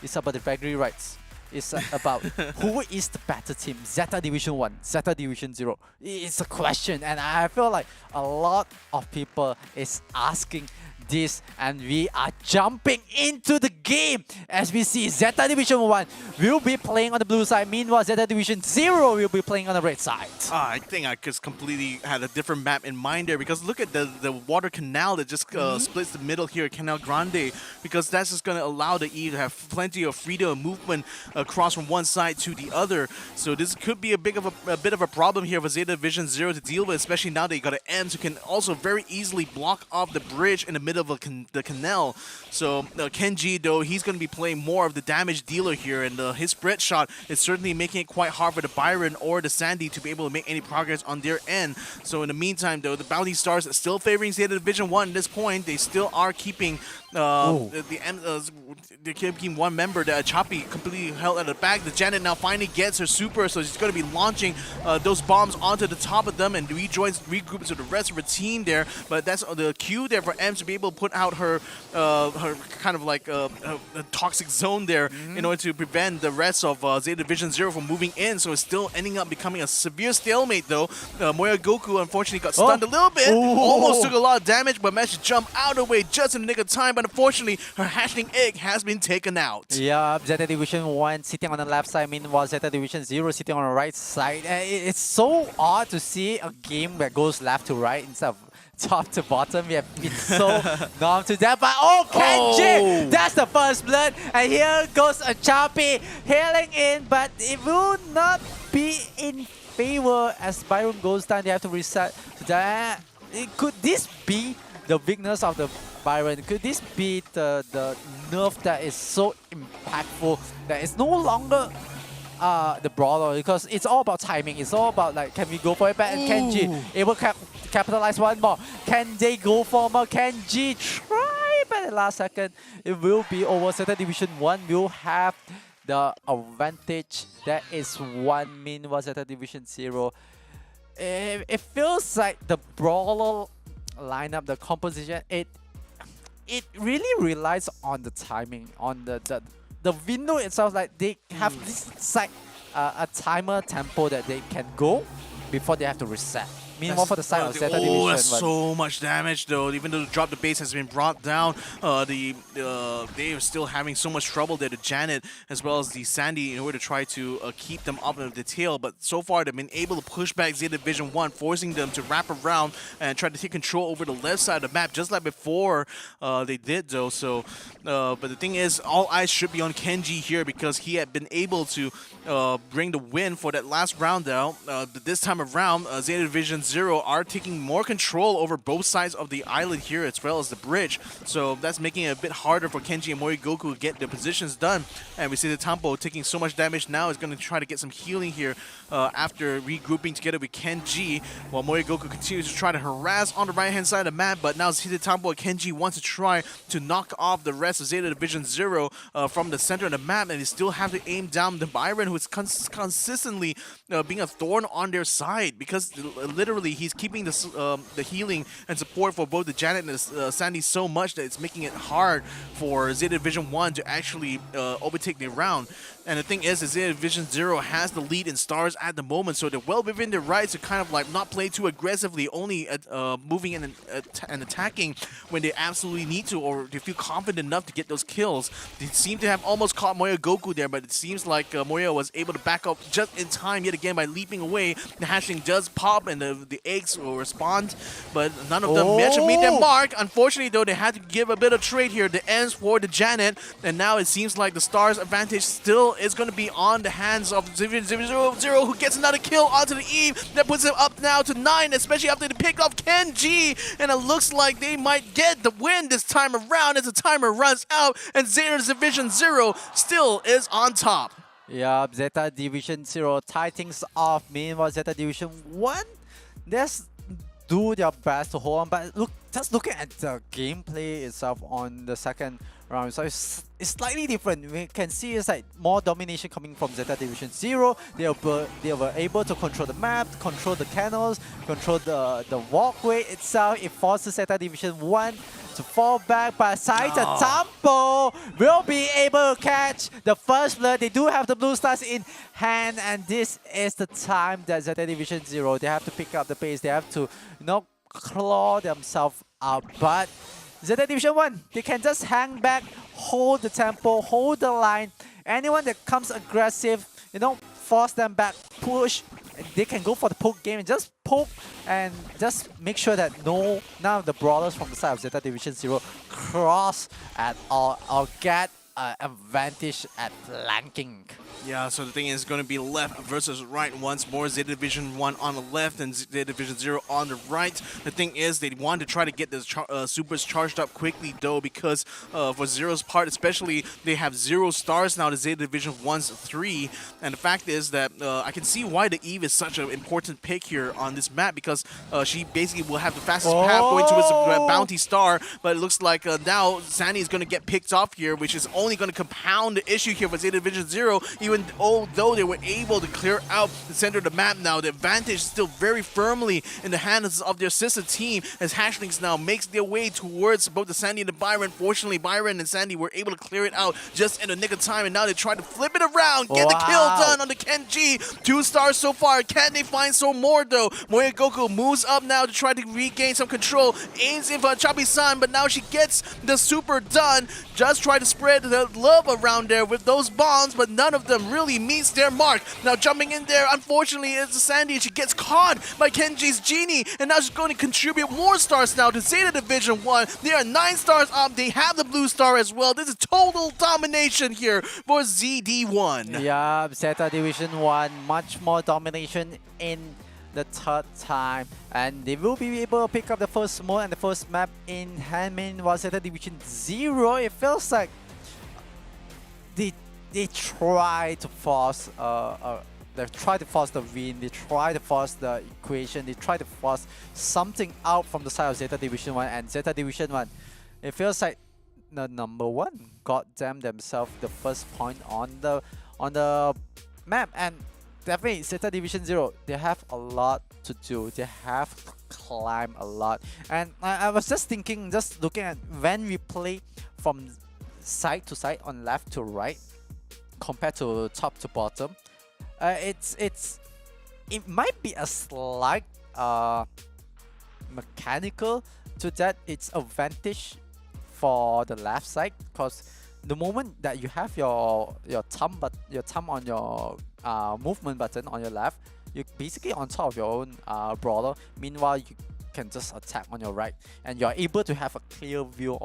it's about the bragging rights. It's about who is the better team, Zeta Division 1, Zeta Division 0. It's a question, and I feel like a lot of people is asking this, and we are jumping into the game as we see Zeta Division 1 will be playing on the blue side. Meanwhile, Zeta Division 0 will be playing on the red side. I think I just completely had a different map in mind there, because look at the water canal that just splits the middle here, Canal Grande, because that's just going to allow the E to have plenty of freedom of movement across from one side to the other. So this could be a bit of a problem here for Zeta Division 0 to deal with, especially now that you got an Ems who can also very easily block off the bridge in the middle of the canal. So Kenji, though, he's going to be playing more of the damage dealer here, and his spread shot is certainly making it quite hard for the Byron or the Sandy to be able to make any progress on their end. So in the meantime, though, the Bounty Stars are still favoring Zeta Division 1 at this point. They still are keeping they're keeping one member, that Chapi, completely held at the back. The Janet now finally gets her super, so she's going to be launching those bombs onto the top of them and regroup to the rest of her team there. But that's the cue there for Ems to be able to put out her kind of like a toxic zone there in order to prevent the rest of Zeta Division 0 from moving in. So it's still ending up becoming a severe stalemate, though. Moya Goku unfortunately got stunned a little bit, almost took a lot of damage, but managed to jump out of the way just in the nick of time. But unfortunately, her hatchling egg has been taken out. Yeah, Zeta Division 1 sitting on the left side, meanwhile Zeta Division 0 sitting on the right side. It's so odd to see a game that goes left to right instead of top to bottom. We have been so numb to that. But Kenji! That's the first blood. And here goes a Chapi hailing in, but it will not be in favor as Byron goes down. They have to reset to that. Could this be the weakness of the Byron? Could this be the nerf that is so impactful that it's no longer the brawler? Because it's all about timing. It's all about like, can we go for it back? And Kenji able to capitalize one more. Can they go for more? Kenji try, but at the last second it will be over. Zeta Division 1 will have the advantage. That is 1. Meanwhile, Zeta Division 0. It feels like the brawler lineup, the composition, it really relies on the timing, on the window itself. Like they have this a timer tempo that they can go before they have to reset. Meanwhile, for the side of Zeta Division, that's so much damage though. Even though the drop the base has been brought down, they are still having so much trouble there. The Janet as well as the Sandy in order to try to keep them up of the tail. But so far they've been able to push back Zeta Division 1, forcing them to wrap around and try to take control over the left side of the map, just like before they did though. So, but the thing is, all eyes should be on Kenji here because he had been able to bring the win for that last round. Now, this time around, Zeta Division Zero are taking more control over both sides of the island here as well as the bridge. So that's making it a bit harder for Kenji and Moriogoku to get their positions done. And we see the Tampo taking so much damage now is going to try to get some healing here after regrouping together with Kenji, while Moriogoku continues to try to harass on the right-hand side of the map. But now Zeta Tampo and Kenji wants to try to knock off the rest of Zeta Division Zero from the center of the map, and they still have to aim down the Byron, who is consistently being a thorn on their side, because literally he's keeping the healing and support for both the Janet and the Sandy so much that it's making it hard for Zeta Division 1 to actually overtake the round. And the thing is Zeta Division 0 has the lead in stars at the moment, so they're well within their rights to kind of like not play too aggressively, only moving in and attacking when they absolutely need to, or they feel confident enough to get those kills. They seem to have almost caught Moriogoku there, but it seems like Moria was able to back up just in time yet again by leaping away. The hatchling does pop and the eggs will respond, but none of them managed to meet their mark. Unfortunately though, they had to give a bit of trade here. The ends for the Janet, and now it seems like the Stars advantage still is going to be on the hands of Division 0, who gets another kill onto the Eve. That puts him up now to 9, especially after they pick off Kenji, and it looks like they might get the win this time around as the timer runs out, and Zeta Division 0 still is on top. Yeah, Zeta Division 0 tie things off. Meanwhile, Zeta Division 1, let's do their best to hold on. But look, just looking at the gameplay itself on the second round, so it's slightly different. We can see it's like more domination coming from Zeta Division 0. They were able to control the map, control the canals, control the walkway itself. It forces Zeta Division 1 to fall back, but Zeta Tampo will be able to catch the first blood. They do have the blue stars in hand, and this is the time that Zeta Division 0, they have to pick up the pace. They have to, claw themselves up. But Zeta Division 1, they can just hang back, hold the tempo, hold the line. Anyone that comes aggressive, force them back, push. They can go for the poke game and just poke and just make sure that none of the brawlers from the side of Zeta Division 0 cross at all or get an advantage at flanking. Yeah, so the thing is going to be left versus right once more. Zeta Division 1 on the left and Zeta Division 0 on the right. The thing is they want to try to get the supers charged up quickly though, because for Zero's part especially, they have 0 stars now to Zeta Division 1's 3. And the fact is that I can see why the Eve is such an important pick here on this map, because she basically will have the fastest path going towards the bounty star. But it looks like now Sandy is going to get picked off here, which is only going to compound the issue here for Zeta Division 0. Even although they were able to clear out the center of the map now, the advantage is still very firmly in the hands of their sister team, as Hatchlings now makes their way towards both the Sandy and the Byron. Fortunately, Byron and Sandy were able to clear it out just in the nick of time, and now they try to flip it around, get the kill done on the Kenji. 2 stars so far. Can they find some more though? Moriogoku moves up now to try to regain some control, aims in for Chabi-san, but now she gets the super done. Just try to spread the love around there with those bombs, but none of them really meets their mark. Now jumping in there, unfortunately, is the Sandy. She gets caught by Kenji's Genie, and now she's going to contribute more stars now to Zeta Division 1. They are 9 stars up. They have the blue star as well. This is total domination here for ZD1. Yeah, Zeta Division 1, much more domination in the third time, and they will be able to pick up the first mode and the first map in hand. Meanwhile, Zeta Division 0, it feels like they try to force they try to force the win, they try to force the equation, they try to force something out from the side of Zeta Division 1, and Zeta Division 1, it feels like the number 1 got themselves the first point on the map. And definitely Zeta Division 0, they have a lot to do, they have to climb a lot. And I was just thinking, just looking at when we play from side to side, on left to right, compared to top to bottom, it might be a slight mechanical to that. It's advantage for the left side, because the moment that you have your thumb on your movement button on your left, you're basically on top of your own brawler. Meanwhile, you can just attack on your right, and you're able to have a clear view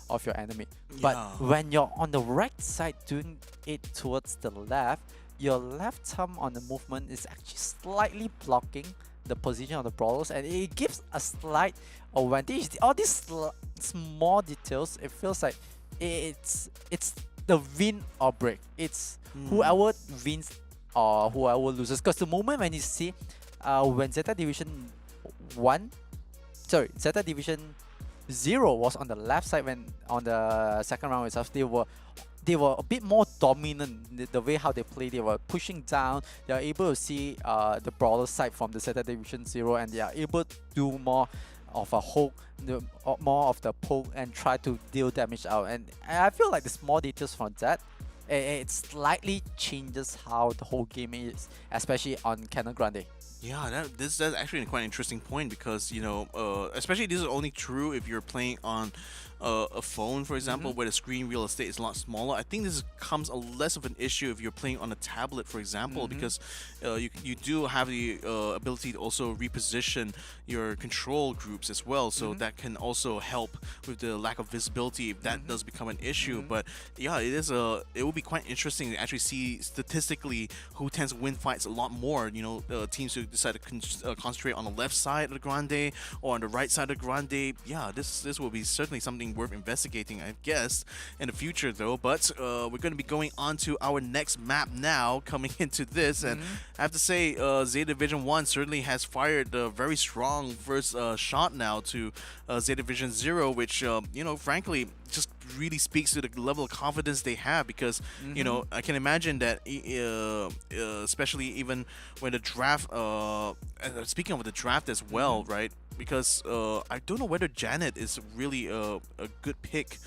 of your enemy. But when you're on the right side doing it towards the left, your left thumb on the movement is actually slightly blocking the position of the brawlers, and it gives a slight advantage. All these small details, it feels like it's the win or break. It's whoever wins or whoever loses. Because the moment when you see when Zeta Division 0 was on the left side, when on the second round itself, they were a bit more dominant. The way how they play, they were pushing down. They are able to see the brawler side from the Zeta Division 0, and they are able to do more of a hook, more of the poke, and try to deal damage out. And I feel like the small details from that, it slightly changes how the whole game is, especially on Cannon Grande. Yeah, that's actually quite an interesting point, because especially this is only true if you're playing on a phone, for example, where the screen real estate is a lot smaller. I think this becomes less of an issue if you're playing on a tablet, for example, because you do have the ability to also reposition your control groups as well, so that can also help with the lack of visibility if that does become an issue. But yeah, it will be quite interesting to actually see statistically who tends to win fights a lot more. Teams who decide to concentrate on the left side of the Grande or on the right side of the Grande. Yeah, this will be certainly something worth investigating, I guess, in the future though. But we're going to be going on to our next map now, coming into this, and I have to say Zeta Division 1 certainly has fired a very strong first shot now to Zeta Division 0, which frankly just really speaks to the level of confidence they have, because I can imagine that especially even when the draft, speaking of the draft as well, right? Because I don't know whether Janet is really a good pick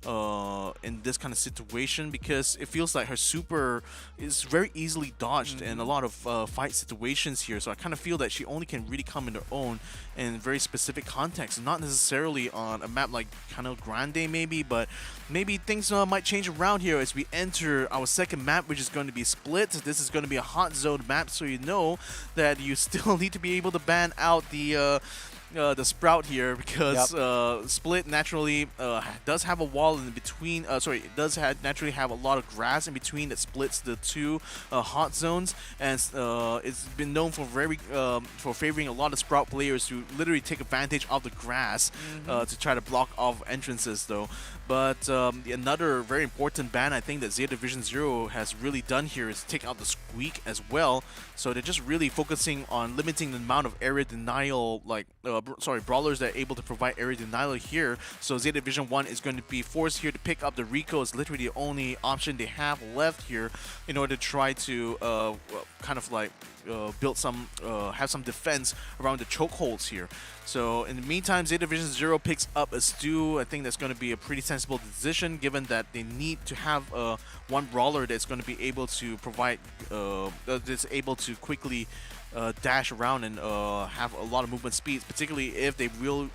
in this kind of situation, because it feels like her super is very easily dodged in a lot of fight situations here. So I kind of feel that she only can really come in her own in very specific contexts, not necessarily on a map like Canal Grande maybe, but maybe things might change around here as we enter our second map, which is going to be Split. This is going to be a hot zone map, so you know that you still need to be able to ban out the Sprout here, because Split naturally does have a wall in between. It does naturally have a lot of grass in between that splits the two hot zones, and it's been known for favoring a lot of Sprout players to literally take advantage of the grass to try to block off entrances though. But another very important ban I think that Zeta Division 0 has really done here is take out the Squeak as well. So they're just really focusing on limiting the amount of area denial, brawlers that are able to provide area denial here. So Zeta Division 1 is going to be forced here to pick up the Rico. It's literally the only option they have left here in order to try to build some, have some defense around the chokeholds here. So in the meantime, Zeta Division 0 picks up a Stu. I think that's going to be a pretty sensible decision, given that they need to have one brawler that's going to be able to provide, that's able to quickly dash around and have a lot of movement speeds, particularly if they will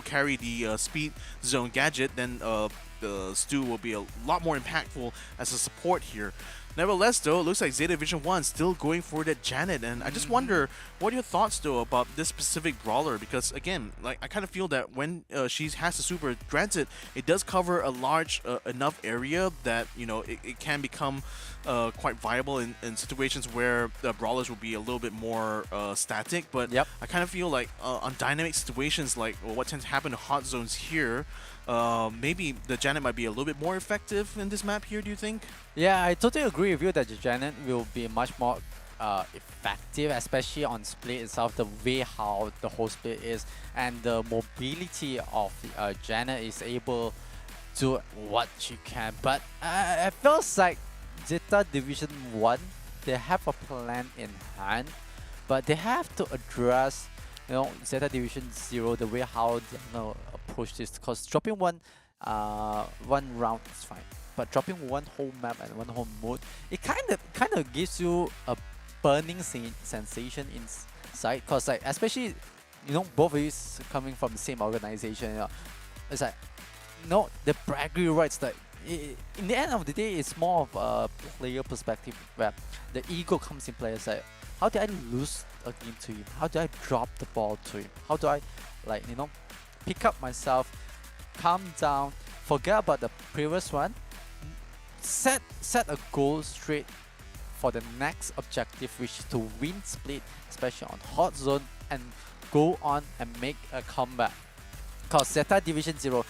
carry the speed zone gadget. Then the Stu will be a lot more impactful as a support here. Nevertheless, though, it looks like Zeta Division 1 still going for that Janet, and I just wonder, what are your thoughts, though, about this specific brawler? Because, again, like, I kind of feel that when she has the super, granted, it does cover a large enough area that, it can become quite viable in situations where the brawlers will be a little bit more static, but I kind of feel like on dynamic situations like what tends to happen in hot zones here, maybe the Janet might be a little bit more effective in this map here, do you think? Yeah, I totally agree with you that the Janet will be much more effective, especially on Split itself, the way how the whole Split is, and the mobility of Janet is able to do what she can. But it feels like Zeta Division 1, they have a plan in hand, but they have to address Zeta Division 0, the way how they're gonna approach this, because dropping one round is fine, but dropping one whole map and one whole mode, it kind of gives you a burning sensation inside, because like, especially both of you coming from the same organization, it's like the bragging rights, like in the end of the day, it's more of a player perspective where the ego comes in play. It's like, how did I lose a game to him? How do I drop the ball to him? How do I pick up myself, calm down, forget about the previous one, set a goal straight for the next objective, which is to win Split, especially on hot zone, and go on and make a comeback. Because Zeta Division 0,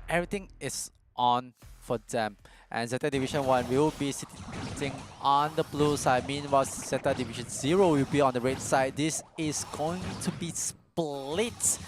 everything is on for them. And Zeta Division 1 will be sitting on the blue side. Meanwhile, Zeta Division 0 will be on the red side. This is going to be split.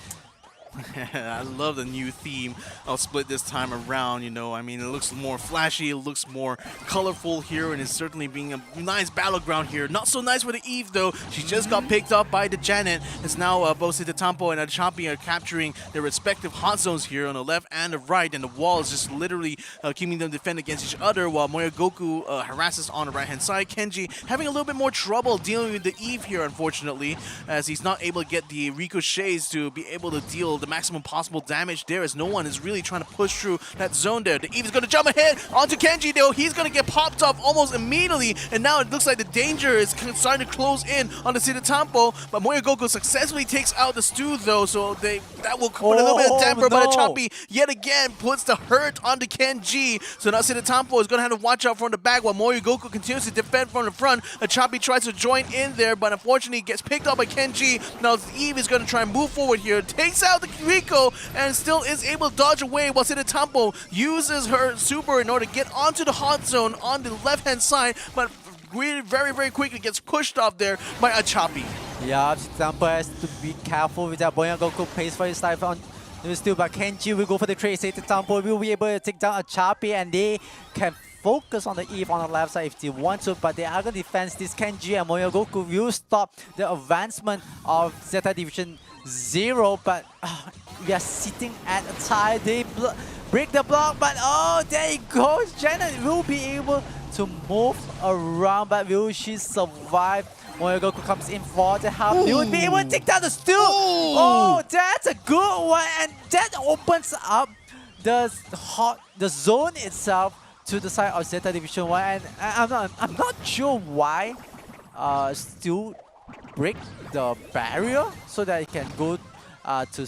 I love the new theme of Split this time around, you know. I mean, it looks more flashy, it looks more colorful here, and it's certainly being a nice battleground here. Not so nice for the Eve, though. She just got picked up by the Janet. It's now both Zeta Tampo and Champy are capturing their respective hot zones here on the left and the right, and the wall is just literally keeping them defend against each other, while Moyogoku harasses on the right-hand side. Kenji having a little bit more trouble dealing with the Eve here, unfortunately, as he's not able to get the ricochets to be able to deal the maximum possible damage there, as no one is really trying to push through that zone there. The Eve is going to jump ahead onto Kenji, though. He's going to get popped off almost immediately, and now it looks like the danger is starting to close in on the Zeta Tampo, but Moyogoku successfully takes out the Stu, though, so that will put a little bit of damper, but Achapi yet again puts the hurt onto Kenji, so now Zeta Tampo is going to have to watch out from the back while Moyogoku continues to defend from the front. Achapi tries to join in there, but unfortunately gets picked up by Kenji. Now Eve is going to try and move forward here, takes out the Rico, and still is able to dodge away while Zeta Tampo uses her super in order to get onto the hot zone on the left-hand side, but really very, very quickly gets pushed off there by Achapi. Yeah, Tampo has to be careful with that. Moyogoku pays for his life on still, but Kenji will go for the trade. Zeta Tampo will be able to take down Achapi, and they can focus on the Eve on the left side if they want to, but they are going to defend this. Kenji and Moyogoku will stop the advancement of Zeta Division 0, but we are sitting at a tie. They break the block, but oh, there it goes. Janet will be able to move around, but will she survive? Moyogoku comes in for the help. He would be able to take down the Stu. Oh, that's a good one, and that opens up the zone itself to the side of Zeta Division 1, and I'm not sure why Stu break the barrier so that it can go to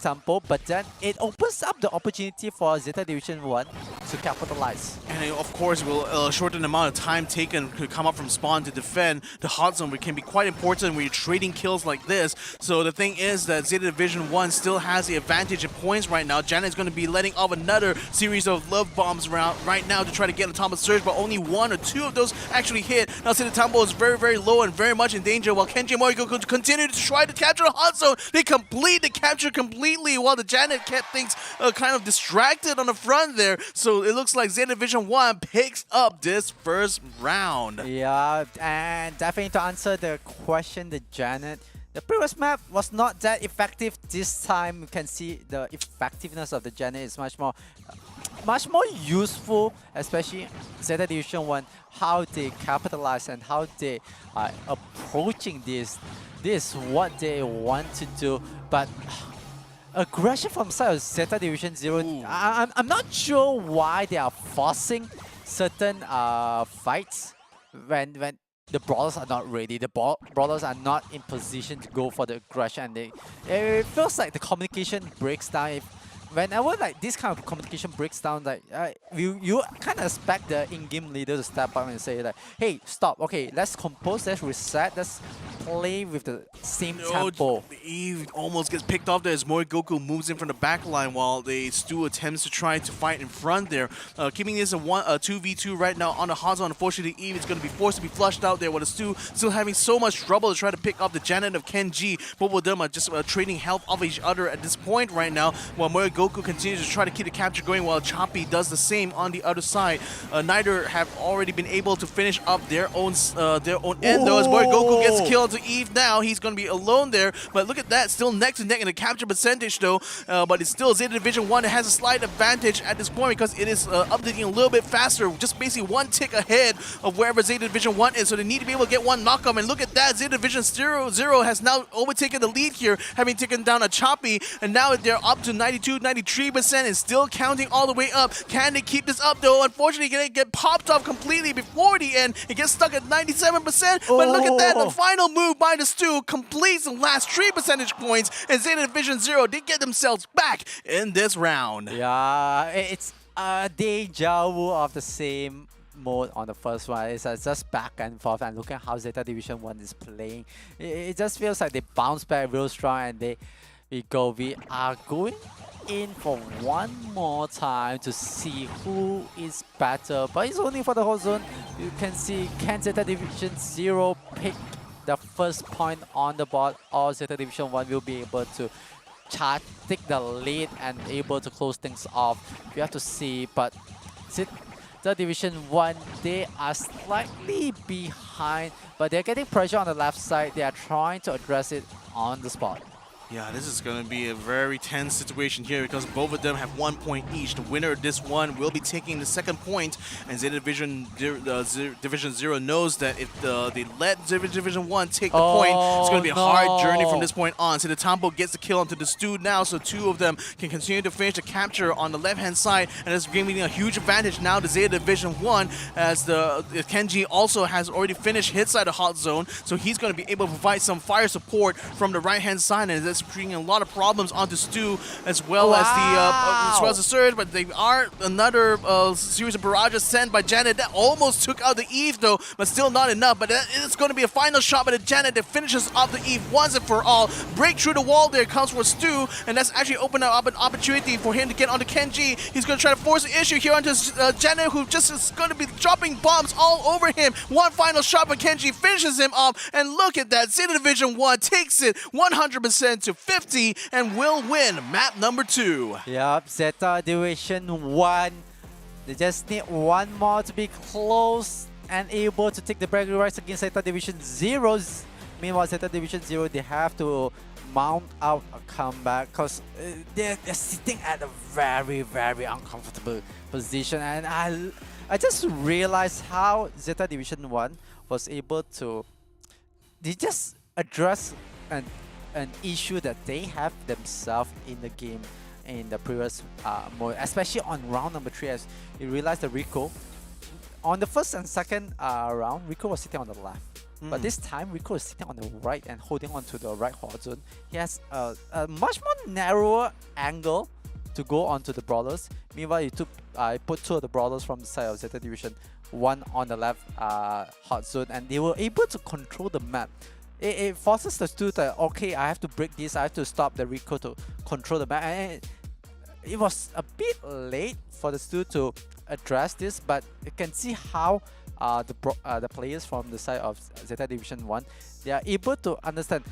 Tampo, but then it opens up the opportunity for Zeta Division 1 to capitalize. And of course, it will shorten the amount of time taken to come up from spawn to defend the hot zone, which can be quite important when you're trading kills like this. So the thing is that Zeta Division 1 still has the advantage in points right now. Janet is going to be letting off another series of love bombs right now to try to get on top of Surge, but only 1 or 2 of those actually hit. Now Zeta Tampo is very, very low and very much in danger, while Kenji and Moyogoku continue to try to capture the hot zone. They complete the capture completely, while the Janet kept things kind of distracted on the front there. So it looks like Zeta Division 1 picks up this first round. Yeah, and definitely to answer the question, the Janet, the previous map was not that effective. This time you can see the effectiveness of the Janet is much more useful, especially Zeta Division 1, how they capitalize and how they are approaching this. This is what they want to do, but aggression from side of Zeta Division 0, I'm not sure why they are forcing certain fights when the brawlers are not ready. The brawlers are not in position to go for the aggression, and it feels like the communication breaks down. Whenever like this kind of communication breaks down, like you kind of expect the in-game leader to step up and say like, "Hey, stop! Okay, let's compose, let's reset, let's play with the same tempo." Eve almost gets picked off there as Moyogoku moves in from the back line while the Stu attempts to try to fight in front there. Keeping this a 2v2 right now on the hot zone. Unfortunately, Eve is going to be forced to be flushed out there, while the Stu still having so much trouble to try to pick up the Janet of Kenji. Both of them are just trading health off each other at this point right now, while Moyogoku continues to try to keep the capture going, while Choppy does the same on the other side. Neither have already been able to finish up their own end, though, as Moyogoku gets killed to Eve now. He's going to be alone there, but look at that, still neck to neck in the capture percentage though, but it's still Zeta Division 1 that has a slight advantage at this point because it is updating a little bit faster, just basically 1 tick ahead of wherever Zeta Division 1 is, so they need to be able to get 1 knockup, and look at that, Zeta Division 0 has now overtaken the lead here, having taken down a Choppy, and now they're up to 92-93% and still counting all the way up. Can they keep this up though? Unfortunately, they get popped off completely before the end. It gets stuck at 97%, but look at that, the final move by the Stu completes the last 3 percentage points, and Zeta Division 0, they get themselves back in this round. Yeah, it's a deja vu of the same mode on the first one. It's just back and forth, and look at how Zeta Division 1 is playing. It just feels like they bounce back real strong, and we are going in for one more time to see who is better, but it's only for the whole zone. You can see, can Zeta Division 0 pick the first point on the board, or Zeta Division 1 will be able to take the lead and able to close things off. We have to see, but Zeta Division 1, they are slightly behind, but they're getting pressure on the left side. They are trying to address it on the spot. Yeah, this is going to be a very tense situation here because both of them have 1 point each. The winner of this one will be taking the second point, and Zeta Division Division 0 knows that if they let Zeta Division 1 take the point, it's going to be a hard journey from this point on. So the Tambo gets the kill onto the Stu now, so two of them can continue to finish the capture on the left-hand side, and it's giving a huge advantage now to Zeta Division 1 as the Kenji also has already finished his side of Hot Zone, so he's going to be able to provide some fire support from the right-hand side, and that's bringing a lot of problems onto Stu as well as the Surge, but they are another series of barrages sent by Janet that almost took out the Eve though, but still not enough. But it's going to be a final shot by the Janet that finishes off the Eve once and for all. Break through the wall there comes for Stu, and that's actually opened up an opportunity for him to get onto Kenji. He's going to try to force the issue here onto Janet, who just is going to be dropping bombs all over him. One final shot, but Kenji finishes him off, and look at that, Zeta Division 1 takes it 100% to 50 and will win map number 2. Yep, Zeta Division 1. They just need one more to be close and able to take the bragging rights against Zeta Division 0. Meanwhile, Zeta Division 0, they have to mount out a comeback because they're sitting at a very, very uncomfortable position. And I just realized how Zeta Division 1 was able to... They just address an issue that they have themselves in the game in the previous mode, especially on round number 3, as you realize the Rico. On the first and second round, Rico was sitting on the left. But this time, Rico is sitting on the right and holding on to the right hot zone. He has a much more narrower angle to go onto the brawlers. Meanwhile, I put two of the brawlers from the side of Zeta Division, one on the left hot zone, and they were able to control the map. It forces the Stu that, okay, I have to break this, I have to stop the Rico to control the map. And it was a bit late for the Stu to address this, but you can see how the players from the side of Zeta Division 1, they are able to understand,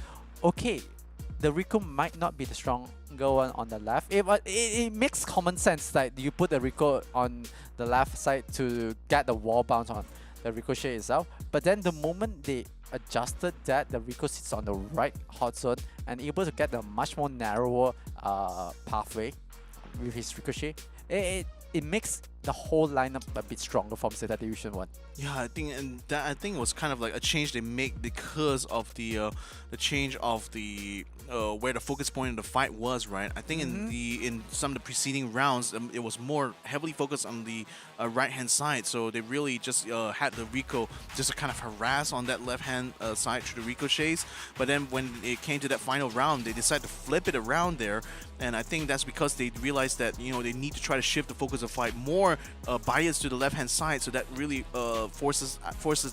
okay, the Rico might not be the stronger one on the left. It makes common sense that you put the Rico on the left side to get the wall bounce on the ricochet itself. But then the moment they adjusted that, the Rico sits on the right hot zone and able to get a much more narrower pathway with his ricochet. It makes the whole lineup a bit stronger from Zeta Division 1. Yeah, I think it was kind of like a change they make because of the change of the where the focus point of the fight was, right? I think in some of the preceding rounds, it was more heavily focused on the right-hand side, so they really just had the Rico just to kind of harass on that left-hand side through the ricochets. But then when it came to that final round, they decided to flip it around there, and I think that's because they realized that they need to try to shift the focus of fight more biased to the left-hand side, so that really forces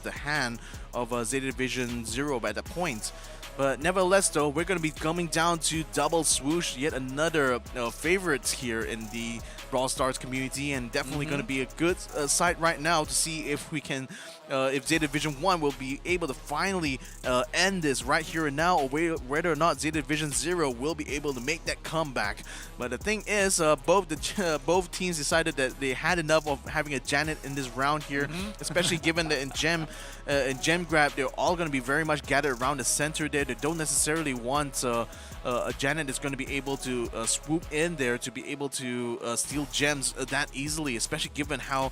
the hand of Zeta Division 0 by that point. But nevertheless, though, we're going to be coming down to Double Swoosh, yet another favorite here in the Brawl Stars community, and definitely going to be a good sight right now to see if we can, if Zeta Division 1 will be able to finally end this right here and now, or whether or not Zeta Division 0 will be able to make that comeback. But the thing is, both teams decided that they had enough of having a Janet in this round here, especially given that in Gem Grab, they're all going to be very much gathered around the center there. They don't necessarily want a Janet that's going to be able to swoop in there to be able to steal gems that easily, especially given how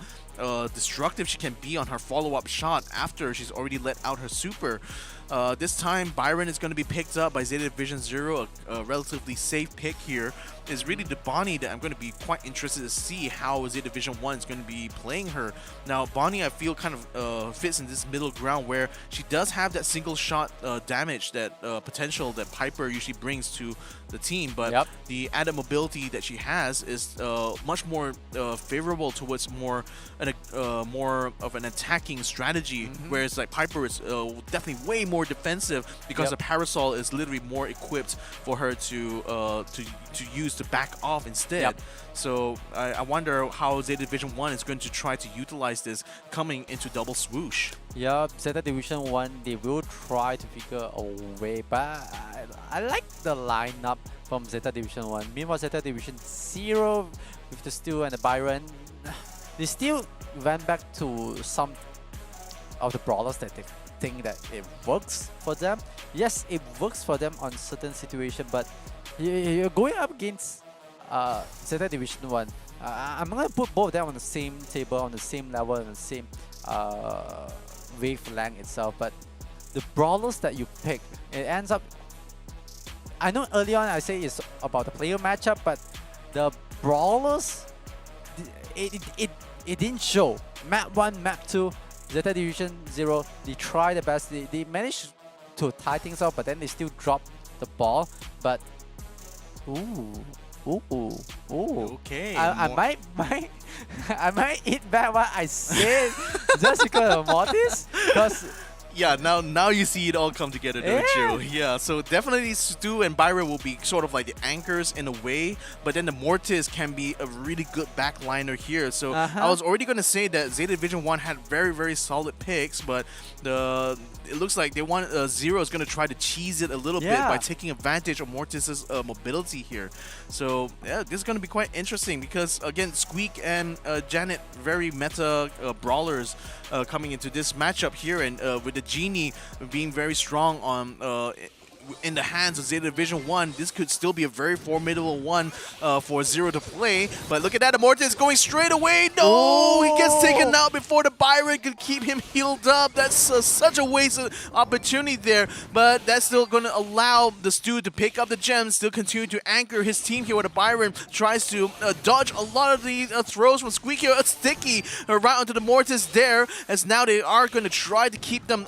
destructive she can be on her follow-up shot after she's already let out her super. This time, Byron is going to be picked up by Zeta Division 0, a relatively safe pick here. Is really the Bonnie that I'm going to be quite interested to see how Zeta Division 1 is going to be playing her. Now, Bonnie, I feel kind of fits in this middle ground where she does have that single shot damage, that potential that Piper usually brings to the team, but the added mobility that she has is much more favorable towards more an more of an attacking strategy, whereas like Piper is definitely way more defensive because the Parasol is literally more equipped for her to use to back off instead. So I wonder how Zeta Division 1 is going to try to utilize this coming into double swoosh. Yeah, Zeta Division 1, they will try to figure a way, but I like the lineup from Zeta Division 1. Meanwhile, Zeta Division 0 with the Stu and the Byron, they still went back to some of the brawlers that they think that it works for them. Yes, it works for them on certain situations, but you're going up against Zeta Division 1. I'm going to put both of them on the same table, on the same level, on the same wavelength itself, but the brawlers that you pick, it ends up... I know early on I say it's about the player matchup, but the brawlers, it didn't show. Map 1, Map 2, Zeta Division 0, they try the best. They managed to tie things up, but then they still drop the ball. But Okay. I might I might eat back what I said just because of Mortis. Because yeah, now you see it all come together, don't you? Yeah, so definitely Stu and Byron will be sort of like the anchors in a way, but then the Mortis can be a really good backliner here. So I was already going to say that Zeta Division 1 had very, very solid picks, but it looks like they want Zero is going to try to cheese it a little bit by taking advantage of Mortis's mobility here. So yeah, this is going to be quite interesting because again, Squeak and Janet, very meta brawlers coming into this matchup here, and with the Genie being very strong on in the hands of Zeta Division 1, this could still be a very formidable one for Zero to play. But look at that, Mortis going straight away. No, he gets taken out before the Byron could keep him healed up. That's such a wasted opportunity there. But that's still going to allow the Stu to pick up the gems, still continue to anchor his team here, where the Byron tries to dodge a lot of the throws from Squeak here. A sticky right onto the Mortis there, as now they are going to try to keep them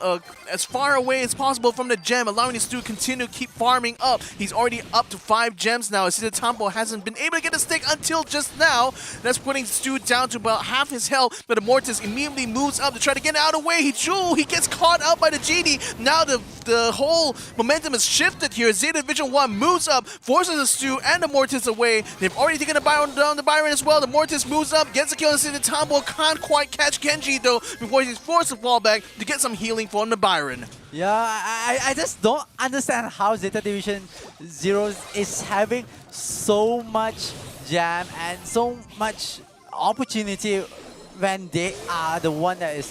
as far away as possible from the gem, allowing the Stu to continue to keep farming up. He's already up to 5 gems now. Zeta Tampo hasn't been able to get the stick until just now. That's putting Stu down to about half his health, but the Mortis immediately moves up to try to get out of the way. He gets caught out by the Genie. Now the whole momentum is shifted here. Zeta Division 1 moves up, forces the Stu and the Mortis away. They've already taken the Byron down, the Byron as well. The Mortis moves up, gets a kill on Zeta Tampo. Can't quite catch Kenji though before he's forced to fall back to get some healing from the Byron. yeah, I just don't understand how Zeta Division 0 is having so much jam and so much opportunity when they are the one that is,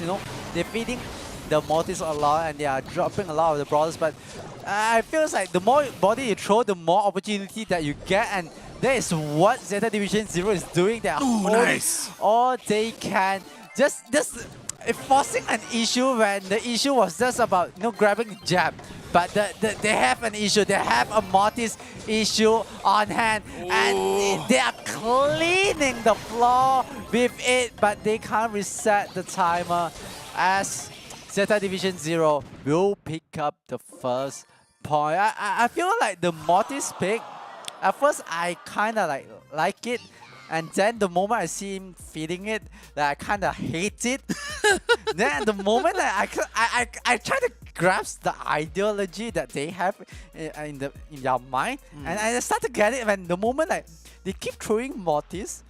they're feeding the Mortis a lot and they are dropping a lot of the brawlers. But I feel like the more body you throw, the more opportunity that you get, and that is what Zeta Division 0 is doing. They are holding all they can. Just forcing an issue when the issue was just about grabbing the jab. But they have an issue. They have a Mortis issue on hand, and they are cleaning the floor with it, but they can't reset the timer as Zeta Division 0 will pick up the first point. I feel like the Mortis pick, at first I kind of like it, and then the moment I see him feeding it, I kind of hate it. Then the moment that I try to grasp the ideology that they have in their mind, and I start to get it when the moment they keep throwing Mortis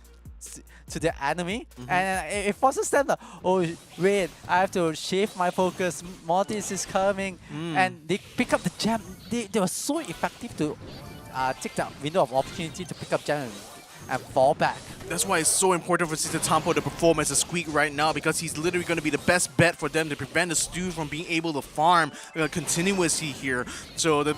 to the enemy, and it forces them to, oh wait, I have to shift my focus, Mortis is coming, and they pick up the gem. They were so effective to take that window of opportunity to pick up gem and fall back. That's why it's so important for Zeta Tampo to perform as a Squeak right now, because he's literally going to be the best bet for them to prevent the Stu from being able to farm continuously here. So they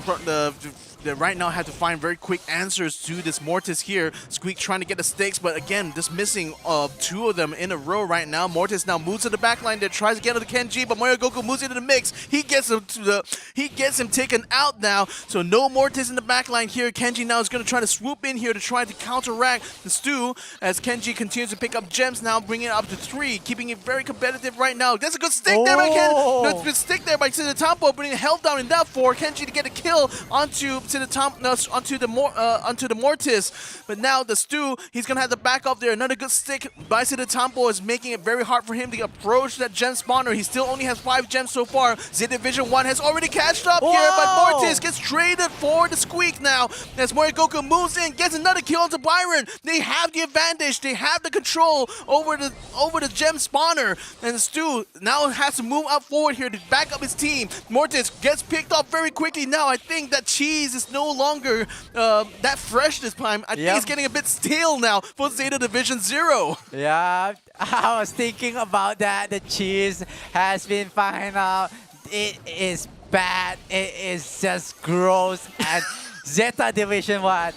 right now have to find very quick answers to this Mortis here. Squeak trying to get the stakes, but again, just missing 2 of them in a row right now. Mortis now moves to the back line there, tries to get to the Kenji, but Mario Goku moves into the mix. He gets him taken out now. So no Mortis in the back line here. Kenji now is going to try to swoop in here to try to counteract the Stu. as Kenji continues to pick up gems now, bringing it up to 3, keeping it very competitive right now. There's a good stick there by Ken. No, good stick there by Zeta, putting held down in that for Kenji to get a kill onto the Mortis. But now the Stu, he's gonna have to back up there. Another good stick by Zeta is making it very hard for him to approach that gem spawner. He still only has 5 gems so far. Zeta Division 1 has already catched up here, but Mortis gets traded for the squeak now. As Morikoku moves in, gets another kill onto Byron. They have the advantage. They have the control over the gem spawner. And Stu now has to move up forward here to back up his team. Mortis gets picked up very quickly now. I think that cheese is no longer that fresh this time. I think it's getting a bit stale now for Zeta Division 0. Yeah, I was thinking about that. The cheese has been found out. It is bad. It is just gross. And Zeta Division 1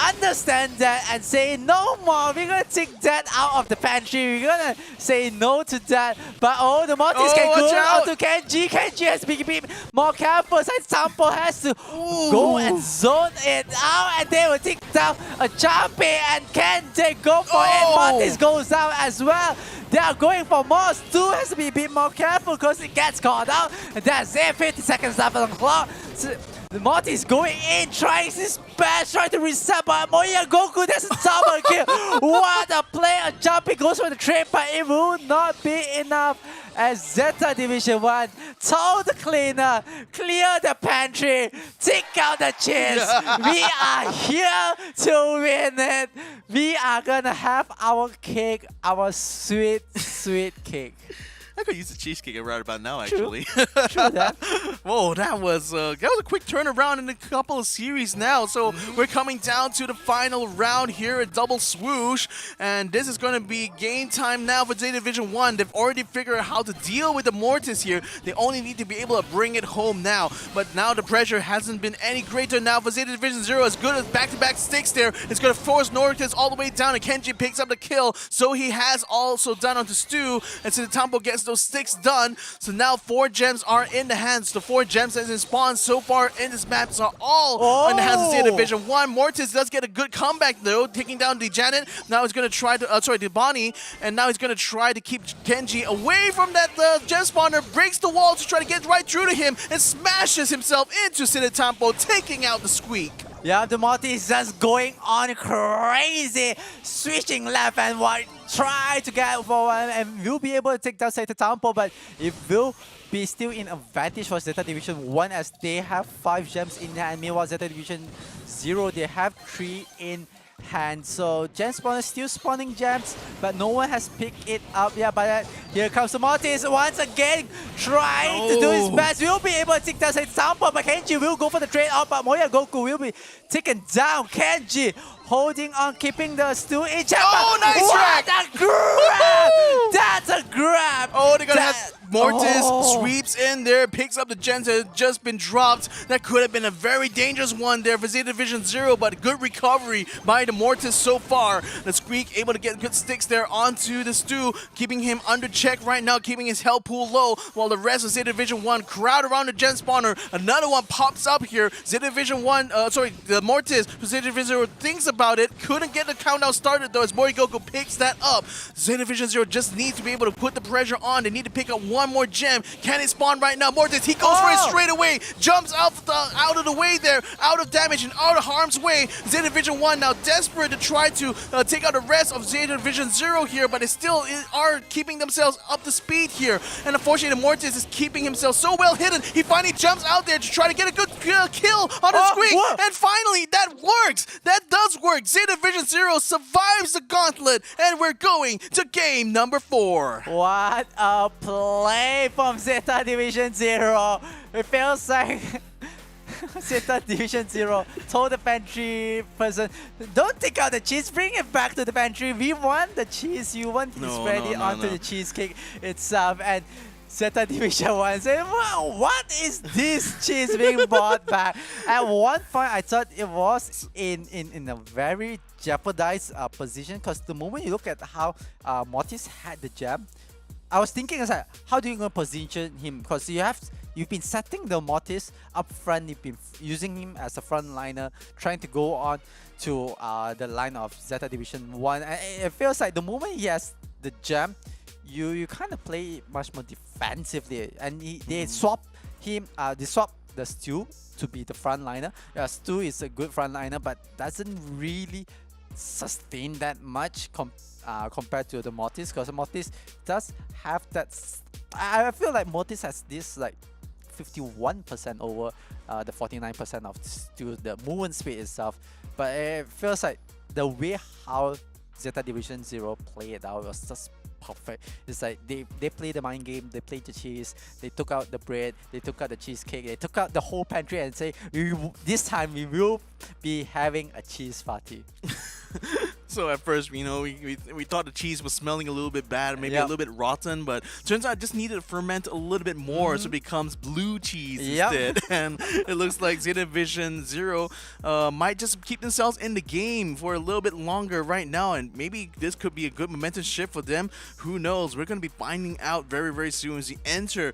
understand that and say no more. We're gonna take that out of the pantry. We're gonna say no to that. But the Mortis can go out to Kenji. Kenji has to be more careful. Sampo has to go and zone it out, and they will take down a jumpy. And can they go for it? Mortis goes out as well. They are going for more. Stu has to be a bit more careful because it gets caught out. And that's it. 50 seconds left on the clock. The Mortis going in, trying his best, trying to reset, but Moya Goku, that's a double kill. What a play! A jumping goes for the trade, but it will not be enough as Zeta Division 1 told the cleaner, clear the pantry, take out the cheese. We are here to win it. We are gonna have our cake, our sweet, sweet cake. I could use the cheesecake right about now, actually. True that. Whoa, that was a quick turnaround in a couple of series now. So we're coming down to the final round here at Double Swoosh, and this is going to be game time now for Zeta Division 1. They've already figured out how to deal with the Mortis here. They only need to be able to bring it home now. But now the pressure hasn't been any greater now for Zeta Division 0. As good as back-to-back sticks there, it's going to force Noricus all the way down, and Kenji picks up the kill. So he has also done onto Stu, and Siddhampo gets those sticks done. So now 4 gems are in the hands. The 4 gems that have been spawned so far in this map are all in the hands of Zeta Division 1. Mortis does get a good comeback though, taking down the Janet. Now he's going to try to, the Bonnie, and now he's going to try to keep Kenji away from that gem spawner, breaks the wall to try to get right through to him, and smashes himself into Siddhampo, taking out the squeak. Yeah, the Morty is just going on crazy, switching left and right, try to get forward, and will be able to take down Zeta Tampo, but it will be still in advantage for Zeta Division 1 as they have 5 gems in hand. Meanwhile, Zeta Division 0, they have 3 in hand. So gem spawner still spawning gems, but no one has picked it up. Yeah, but here comes the Mortis once again, trying to do his best. Will be able to take down Zeta Tampo, but Kenji will go for the trade off, but Moya Goku will be taken down. Kenji holding on, keeping the Stu in check. Oh, nice track! What a grab! That's a grab! Oh, they're gonna have Mortis sweeps in there, picks up the gems that had just been dropped. That could have been a very dangerous one there for Zeta Division 0, but good recovery by the Mortis so far. The Squeak able to get good sticks there onto the Stu, keeping him under check right now, keeping his health pool low, while the rest of Zeta Division 1 crowd around the gem spawner. Another one pops up here. Zeta Division 1, the Mortis for Zeta Division 0 thinks about it, couldn't get the countdown started though as Morikoku picks that up. Zeta Division 0 just needs to be able to put the pressure on. They need to pick up one more gem. Can it spawn right now? Mortis, he goes for it straight away. Jumps out of the way there, out of damage and out of harm's way. Zeta Division 1 now desperate to try to take out the rest of Zeta Division 0 here, but they still are keeping themselves up to speed here. And unfortunately, the Mortis is keeping himself so well hidden. He finally jumps out there to try to get a good kill on the Squeak. And finally, that works. That does work. Zeta Division 0 survives the gauntlet, and we're going to game number 4. What a play from Zeta Division 0. It feels like Zeta Division 0 told the pantry person, don't take out the cheese, bring it back to the pantry. We want the cheese. You want to spread it onto the cheesecake itself. And Zeta Division 1 said, wow, what is this cheese being brought back? At one point, I thought it was in a very jeopardized position, because the moment you look at how Mortis had the gem, I was thinking, like, how do you going to position him? Because you have you've been setting the Mortis up front. You've been using him as a frontliner, trying to go on to the line of Zeta Division 1. And it feels like the moment he has the gem, you kind of play much more defensively. And they swap him, they swap the Stu to be the frontliner. Stu is a good frontliner, but doesn't really sustain that much compared to the Mortis, because Mortis does have that. I feel like Mortis has this like 51% over the 49% of Stu, the movement speed itself. But it feels like the way how Zeta Division 0 played it out was just perfect. It's like they played the mind game, they played the cheese, they took out the bread, they took out the cheesecake, they took out the whole pantry and say, this time we will be having a cheese party. So at first, you know, we thought the cheese was smelling a little bit bad, maybe a little bit rotten, but turns out it just needed to ferment a little bit more, so it becomes blue cheese instead. And it looks like Zeta Division 0 might just keep themselves in the game for a little bit longer right now, and maybe this could be a good momentum shift for them. Who knows? We're going to be finding out very, very soon as we enter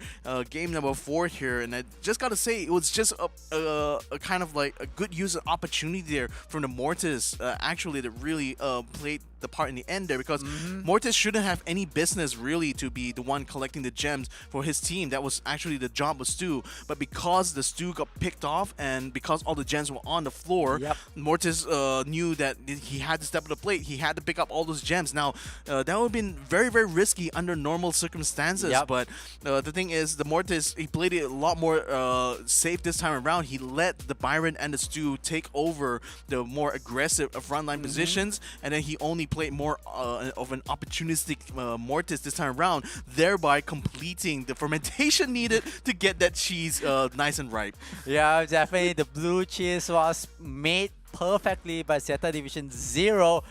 game number 4 here. And I just got to say, it was just a kind of like a good use of opportunity there from the Mortis, actually, that really played the part in the end there, because Mortis shouldn't have any business really to be the one collecting the gems for his team. That was actually the job of Stu, but because the Stu got picked off and because all the gems were on the floor, Mortis knew that he had to step up the plate. He had to pick up all those gems. Now that would have been very, very risky under normal circumstances, but the thing is, the Mortis, he played it a lot more safe this time around. He let the Byron and the Stu take over the more aggressive frontline positions, and then he only played more of an opportunistic Mortis this time around, thereby completing the fermentation needed to get that cheese nice and ripe. Yeah, definitely the blue cheese was made perfectly by Zeta Division 0.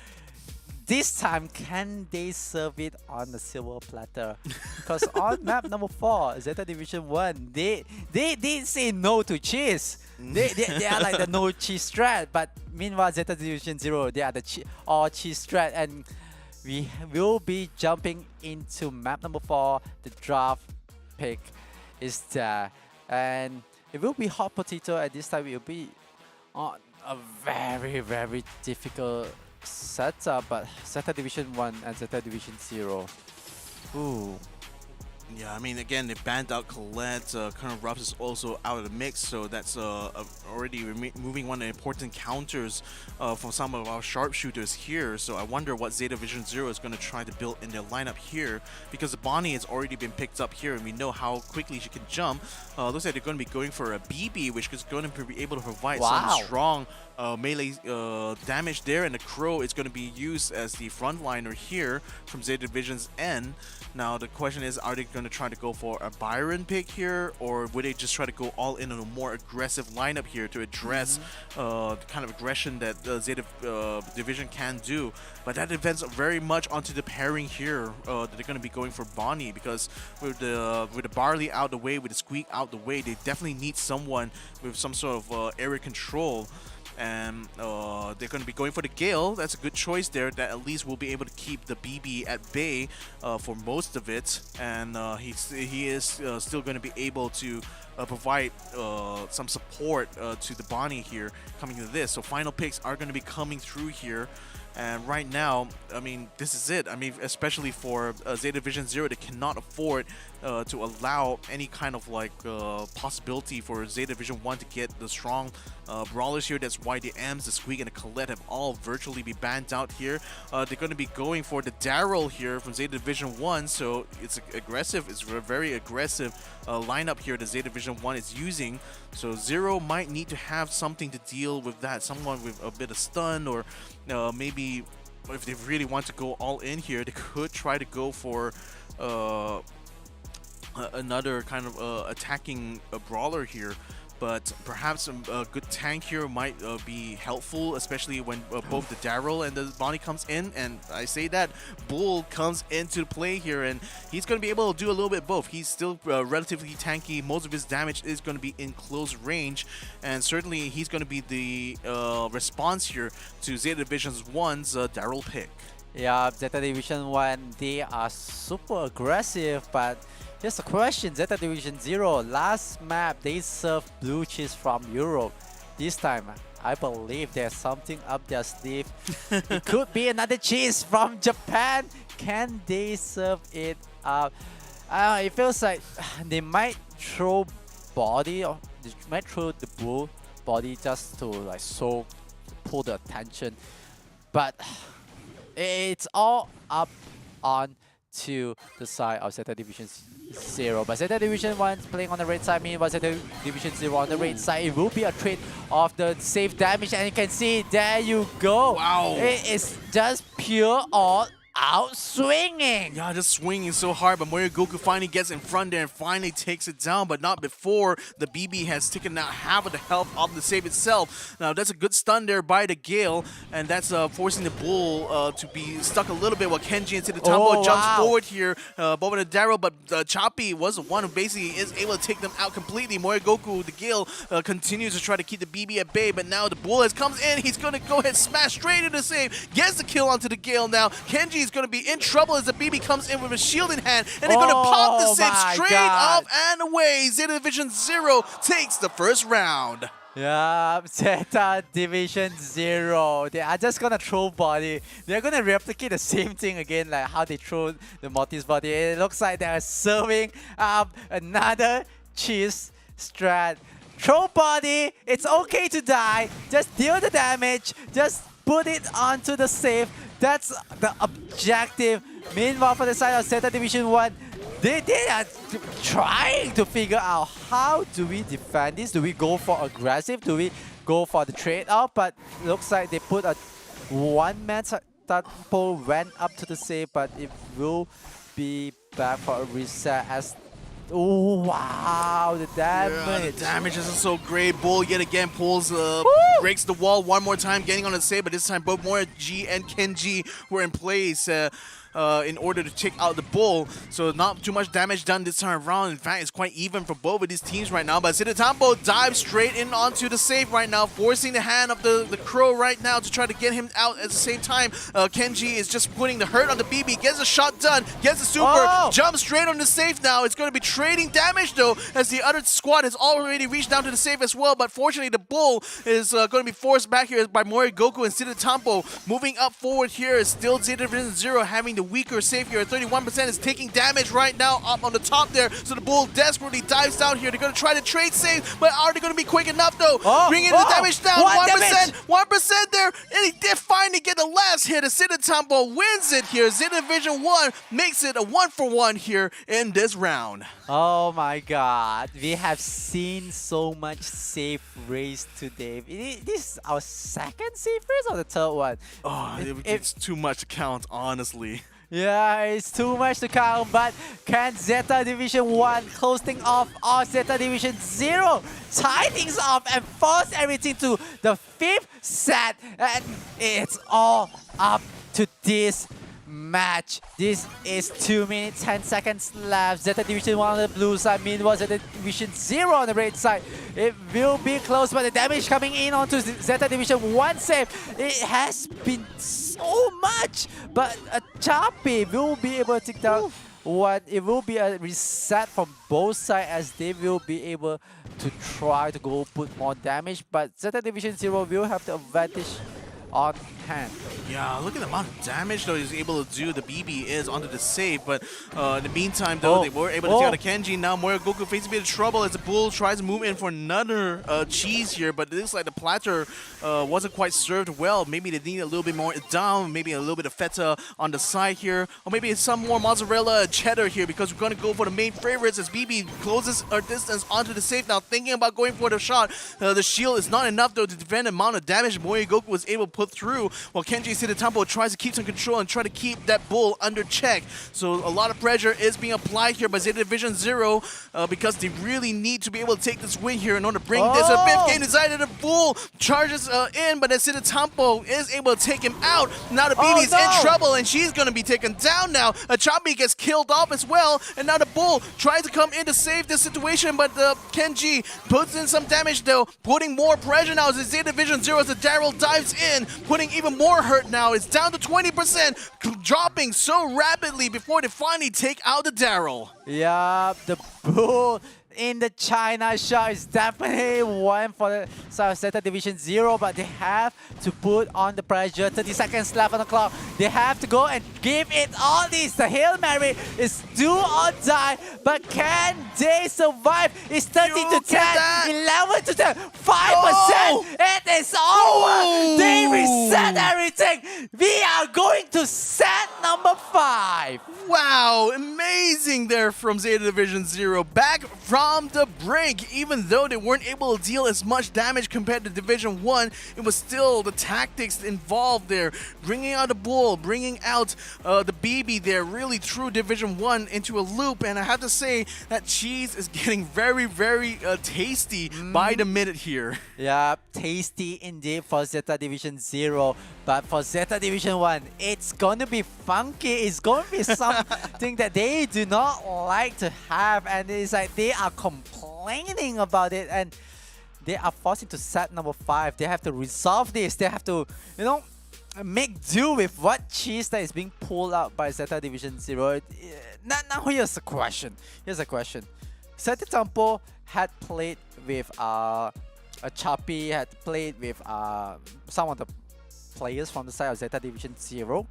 This time, can they serve it on the silver platter? Because on map number 4, Zeta Division 1, they did say no to cheese. They are like the no cheese strat, but meanwhile Zeta Division 0, they are the all cheese strat, and we will be jumping into map number 4. The draft pick is there, and it will be hot potato. At this time, it will be on a very, very difficult setup, but Zeta Division 1 and Zeta Division 0. Ooh. Yeah, I mean, again, they banned out Colette. Colonel Ruffs is also out of the mix, so that's already removing one of the important counters from some of our sharpshooters here. So I wonder what Zeta Division 0 is going to try to build in their lineup here, because the Bonnie has already been picked up here, and we know how quickly she can jump. Looks like they're going to be going for a BB, which is going to be able to provide some strong melee damage there, and the Crow is going to be used as the frontliner here from Zeta Division's end. Now the question is, are they going to try to go for a Byron pick here, or would they just try to go all in on a more aggressive lineup here to address the kind of aggression that Zeta Division can do? But that depends very much onto the pairing here that they're going to be going for Bonnie, because with the Barley out the way, with the Squeak out the way, they definitely need someone with some sort of area control. And they're going to be going for the Gale. That's a good choice there, that at least will be able to keep the BB at bay for most of it. And he is still going to be able to provide some support to the Bonnie here coming into this. So final picks are going to be coming through here. And right now, I mean, this is it. I mean, especially for Zeta Division 0, they cannot afford to allow any kind of like possibility for Zeta Division 1 to get the strong brawlers here. That's why the M's, the Squeak, and the Colette have all virtually be banned out here. They're going to be going for the Daryl here from Zeta Division 1, so it's aggressive. It's a very aggressive lineup here that Zeta Division 1 is using. So 0 might need to have something to deal with that. Someone with a bit of stun, or maybe if they really want to go all in here, they could try to go for another kind of attacking brawler here. But perhaps a good tank here might be helpful, especially when both the Daryl and the Bonnie comes in. And I say that Bull comes into play here, and he's going to be able to do a little bit of both. He's still relatively tanky. Most of his damage is going to be in close range, and certainly he's going to be the response here to Zeta Division 1's Daryl pick. Yeah, Zeta Division 1, they are super aggressive, but Here's a question, Zeta Division 0. Last map, they served blue cheese from Europe. This time, I believe there's something up their sleeve. It could be another cheese from Japan. Can they serve it up? It feels like they might throw body, or they might throw the blue body just to like pull the attention. But it's all up on to the side of Zeta Division 0. But Zeta Division 1 playing on the red side, meanwhile Zeta Division 0 on the red side. It will be a trade of the safe damage, and you can see, there you go. Wow. It is just pure all out swinging. Yeah, just swinging so hard, but Mario Goku finally gets in front there and finally takes it down, but not before the BB has taken out half of the health of the save itself. Now, that's a good stun there by the Gale, and that's forcing the Bull to be stuck a little bit while Kenji into the Tumbo jumps forward here, Boba the Darrow, but Choppy was the one who basically is able to take them out completely. Mario Goku, the Gale, continues to try to keep the BB at bay, but now the Bull has comes in. He's going to go ahead and smash straight into the save, gets the kill onto the Gale now. Kenji is going to be in trouble as the BB comes in with a shield in hand, and they're going to pop the save straight up and away. Zeta Division 0 takes the first round. Yeah, Zeta Division 0. They are just gonna throw body. They're gonna replicate the same thing again, like how they throw the Mortis body. It looks like they're serving up another cheese strat. Throw body, it's okay to die. Just deal the damage. Just put it onto the save. That's the objective. Meanwhile, for the side of Zeta Division 1, they are trying to figure out how do we defend this. Do we go for aggressive? Do we go for the trade-off? But looks like they put a one-man Tumbo went up to the save, but it will be back for a reset as... Oh, wow, the damage. Yeah, the damage isn't so great. Bull yet again pulls, breaks the wall one more time, getting on the save, but this time both Mora G and Kenji were in place in order to take out the Bull. So not too much damage done this time around. In fact, it's quite even for both of these teams right now. But Zeta Tumbo dives straight in onto the save right now, forcing the hand of the Crow right now to try to get him out at the same time. Kenji is just putting the hurt on the BB, gets a shot done, gets the super, jumps straight on the save now. It's going to be trading damage though, as the other squad has already reached down to the save as well. But fortunately, the Bull is going to be forced back here by Mori Goku and Zeta Tumbo. Moving up forward here is still Zeta Division 0 having the weaker save here at 31%, is taking damage right now up on the top there. So the Bull desperately dives down here. They're going to try to trade save, but are they going to be quick enough though? Bringing the damage down, 1% there, and he did finally get the last hit. Zeta Tumbo wins it here. Zeta Division 1 makes it a 1-for-1 here in this round. Oh my god, we have seen so much save race today. This is our second save race or the third one? Oh, it's too much to count, honestly. Yeah, it's too much to count, but can Zeta Division 1 close things off, or Zeta Division 0 tie things off and force everything to the 5th set? And it's all up to this match. This is 2 minutes 10 seconds left. Zeta Division 1 on the blue side, meanwhile Zeta Division 0 on the red side. It will be close, but the damage coming in onto Zeta Division 1 save. It has been so much, but a Choppy will be able to take down one. It will be a reset from both sides as they will be able to try to go put more damage, but Zeta Division 0 will have the advantage on hand. Yeah, look at the amount of damage though he's able to do. The BB is onto the save, but in the meantime though, they were able to take out the Kenji. Now Mario Goku faces a bit of trouble as the Bull tries to move in for another cheese here, but it looks like the platter wasn't quite served well. Maybe they need a little bit more down, maybe a little bit of feta on the side here, or maybe some more mozzarella cheddar here, because we're going to go for the main favorites as BB closes our distance onto the save now, thinking about going for the shot. The shield is not enough though to defend the amount of damage Mario Goku was able to put through, while Kenji Zeta Tumbo tries to keep some control and try to keep that Bull under check. So a lot of pressure is being applied here by Zeta Division 0 because they really need to be able to take this win here in order to bring this a fifth game. Decided the Bull charges in, but Zeta Tumbo is able to take him out. Now the BB is in trouble and she's going to be taken down now. Choppy gets killed off as well, and now the Bull tries to come in to save this situation, but Kenji puts in some damage though, putting more pressure now as Zeta Division 0 as the Daryl dives in. putting even more hurt now. It's down to 20%, dropping so rapidly before they finally take out the Daryl. Yeah, the bull in the China shot is definitely one for the South Zeta Division 0, but they have to put on the pressure. 30 seconds left on the clock. They have to go and give it all this. The Hail Mary is do or die, but can they survive? It's 30 to 10, 11 to 10, 5%. Oh! It is over. They reset everything. We are going to set number 5. Wow, amazing there from Zeta Division 0. Back from the brink, even though they weren't able to deal as much damage compared to Division 1, it was still the tactics involved there. Bringing out the Bull, bringing out the BB there, really threw Division 1 into a loop. And I have to say that cheese is getting very, very tasty by the minute here. Yeah, tasty indeed for Zeta Division 0. But for Zeta Division 1, it's going to be funky. It's going to be something that they do not like to have. And it's like they are complaining about it. And they are forced into set number 5. They have to resolve this. They have to, make do with what cheese that is being pulled out by Zeta Division 0. Now here's a question. Zeta Tempo had played with a Chappie, had played with some of the players from the side of Zeta Division 0.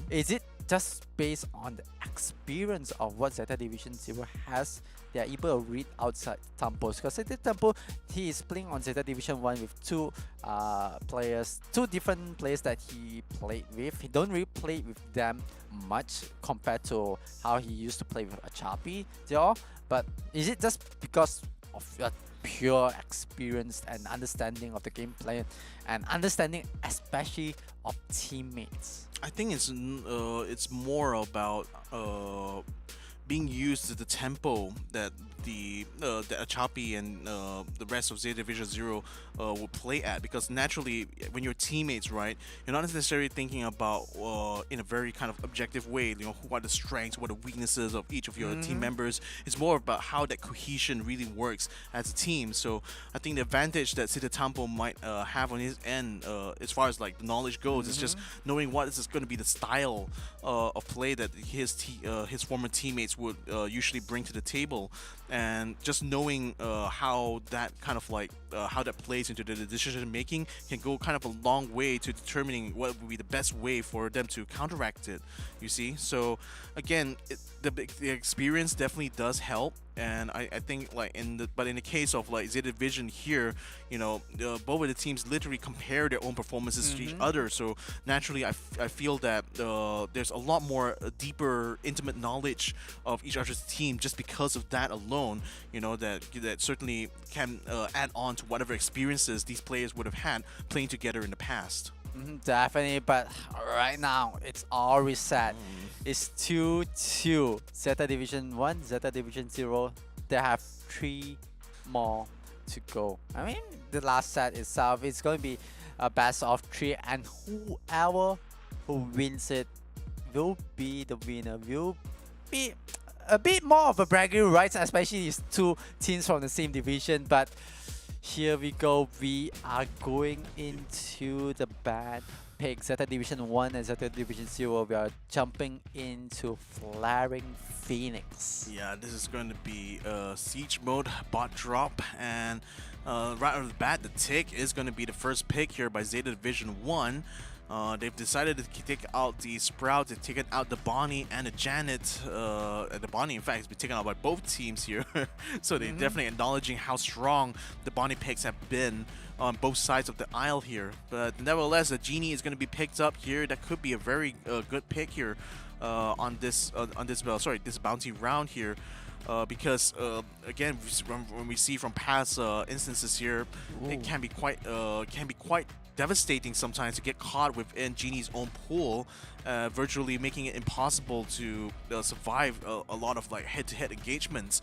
Is it just based on the experience of what Zeta Division 0 has? They are able to read outside Tempos, because Zeta Tempo, he is playing on Zeta Division 1 with two different players that he played with. He don't really play with them much compared to how he used to play with Achapi. But is it just because of your pure experience and understanding of the gameplay and understanding especially of teammates? I think it's more about being used to the tempo that the Achapi and the rest of Zeta Division 0 will play at, because naturally when you're teammates, right, you're not necessarily thinking about in a very kind of objective way, who are the strengths, what are the weaknesses of each of your team members. It's more about how that cohesion really works as a team. So I think the advantage that Zeta Tempo might have on his end, as far as like the knowledge goes, is just knowing what is going to be the style of play that his former teammates would usually bring to the table, and just knowing how that kind of like how that plays into the decision making can go kind of a long way to determining what would be the best way for them to counteract it, you see. So again, the experience definitely does help. And I think like in the case of like Zeta Division here, both of the teams literally compare their own performances to each other. So naturally, I feel that there's a lot more deeper, intimate knowledge of each other's team just because of that alone. That certainly can add on to whatever experiences these players would have had playing together in the past. Definitely, but right now it's all reset. It's 2-2. Zeta Division 1, Zeta Division 0. They have 3 more to go. I mean, the last set itself is going to be a best of 3, and whoever who wins it will be the winner. Will be a bit more of a bragging rights, especially these two teams from the same division. But here we go. We are going into the bad pick. Zeta Division 1 and Zeta Division 0. We are jumping into Flaring Phoenix. Yeah, this is going to be Siege mode bot drop, and right off the bat, the tick is going to be the first pick here by Zeta Division 1. They've decided to take out the Sprout, they've taken out the Bonnie and the Janet. The Bonnie, in fact, has been taken out by both teams here. So they're definitely acknowledging how strong the Bonnie picks have been on both sides of the aisle here. But nevertheless, the Genie is going to be picked up here. That could be a very good pick here on this bounty round here. Because again, when we see from past instances here, it can be quite devastating sometimes to get caught within Genie's own pool, virtually making it impossible to survive a lot of like head-to-head engagements.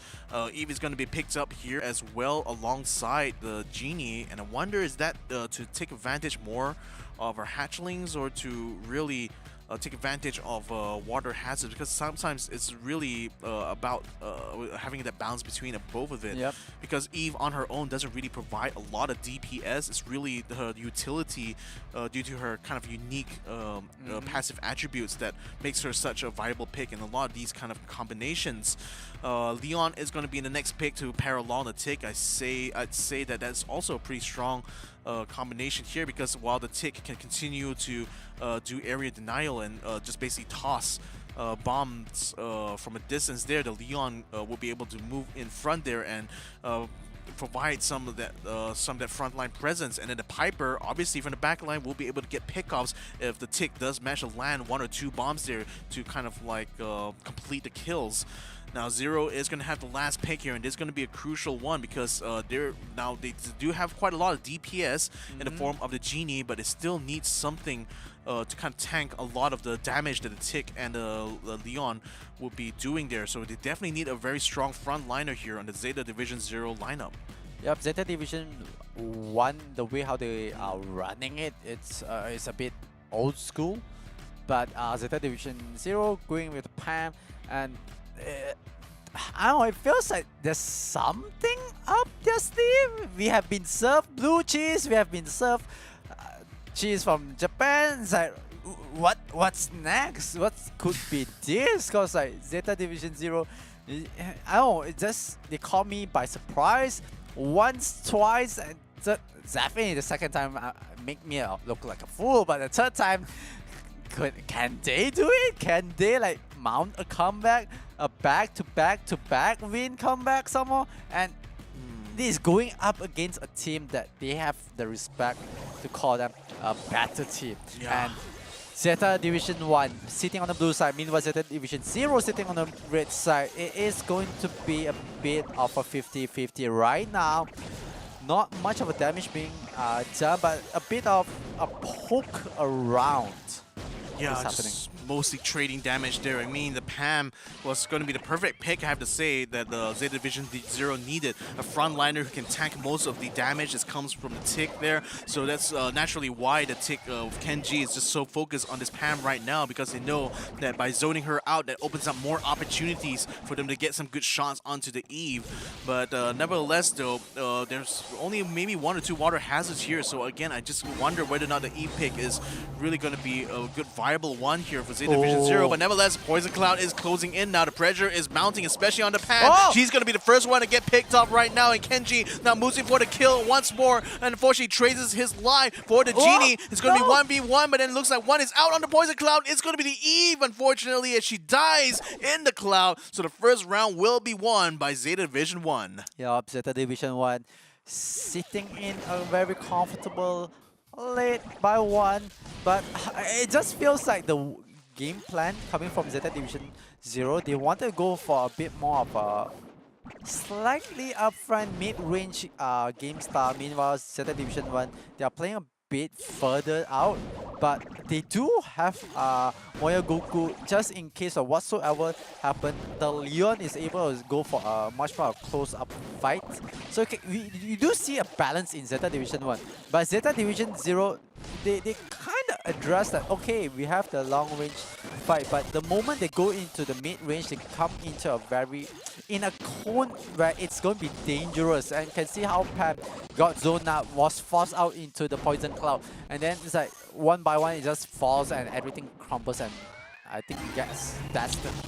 Eve is going to be picked up here as well alongside the Genie, and I wonder, is that to take advantage more of our hatchlings, or to really take advantage of water hazards, because sometimes it's really about having that balance between both of it. Yep. Because Eve on her own doesn't really provide a lot of DPS. It's really her utility due to her kind of unique passive attributes that makes her such a viable pick in a lot of these kind of combinations. Leon is going to be the next pick to pair along the Tick. I'd say that that's also a pretty strong combination here, because while the Tick can continue to do area denial and just basically toss bombs from a distance there, the Leon will be able to move in front there and provide some of that frontline presence, and then the Piper, obviously from the back line, will be able to get pickoffs if the Tick does manage to land 1 or 2 bombs there to kind of like complete the kills. Now Zero is going to have the last pick here, and this is going to be a crucial one, because they do have quite a lot of DPS in the form of the Genie, but it still needs something to kind of tank a lot of the damage that the Tick and the Leon will be doing there. So they definitely need a very strong frontliner here on the Zeta Division 0 lineup. Yep, Zeta Division 1, the way how they are running it, it's a bit old school. But Zeta Division 0 going with Pam, and I don't know, it feels like there's something up their sleeve. We have been served blue cheese, we have been served cheese from Japan. It's like, what's next? What could be this? Because like Zeta Division 0, I don't know, it just, they caught me by surprise once, twice, and definitely the second time make me look like a fool, but the third time, can they do it? Can they like mount a comeback, a back-to-back-to-back win comeback somehow? And this is going up against a team that they have the respect to call them a better team. Yeah. And Zeta Division 1 sitting on the blue side, meanwhile Zeta Division 0 sitting on the red side. It is going to be a bit of a 50-50 right now. Not much of a damage being done, but a bit of a poke around. Yeah, happening. just mostly trading damage there. I mean, the Pam was going to be the perfect pick, I have to say, that the Zeta Division 0 needed. A frontliner who can tank most of the damage that comes from the Tick there. So that's naturally why the Tick of Kenji is just so focused on this Pam right now, because they know that by zoning her out, that opens up more opportunities for them to get some good shots onto the Eve. But nevertheless, though, there's only maybe 1 or 2 water hazards here. So again, I just wonder whether or not the Eve pick is really going to be a good viable one here for Zeta Division 0. But nevertheless, Poison Cloud is closing in now. The pressure is mounting, especially on the Pam. She's going to be the first one to get picked up right now, and Kenji now moving for the kill once more, and unfortunately traces his life for the Genie. It's going to be 1v1, but then it looks like one is out on the Poison Cloud. It's going to be the Eve, unfortunately, as she dies in the cloud. So the first round will be won by Zeta Division 1. Yup, Zeta Division 1 sitting in a very comfortable lead by 1, but it just feels like the game plan coming from Zeta Division 0, they wanted to go for a bit more of a slightly upfront mid-range game style. Meanwhile, Zeta Division 1, they are playing a bit further out, but they do have Moya Goku just in case of whatsoever happened. The Leon is able to go for a much more close-up fight. So you do see a balance in Zeta Division 1, but Zeta Division 0, they kind of address that, okay, we have the long-range fight, but the moment they go into the mid-range, they come into a in a cone where it's going to be dangerous. And you can see how Pam got zoned out, was forced out into the Poison Cloud, and then it's like one by one it just falls and everything crumbles, and I think that's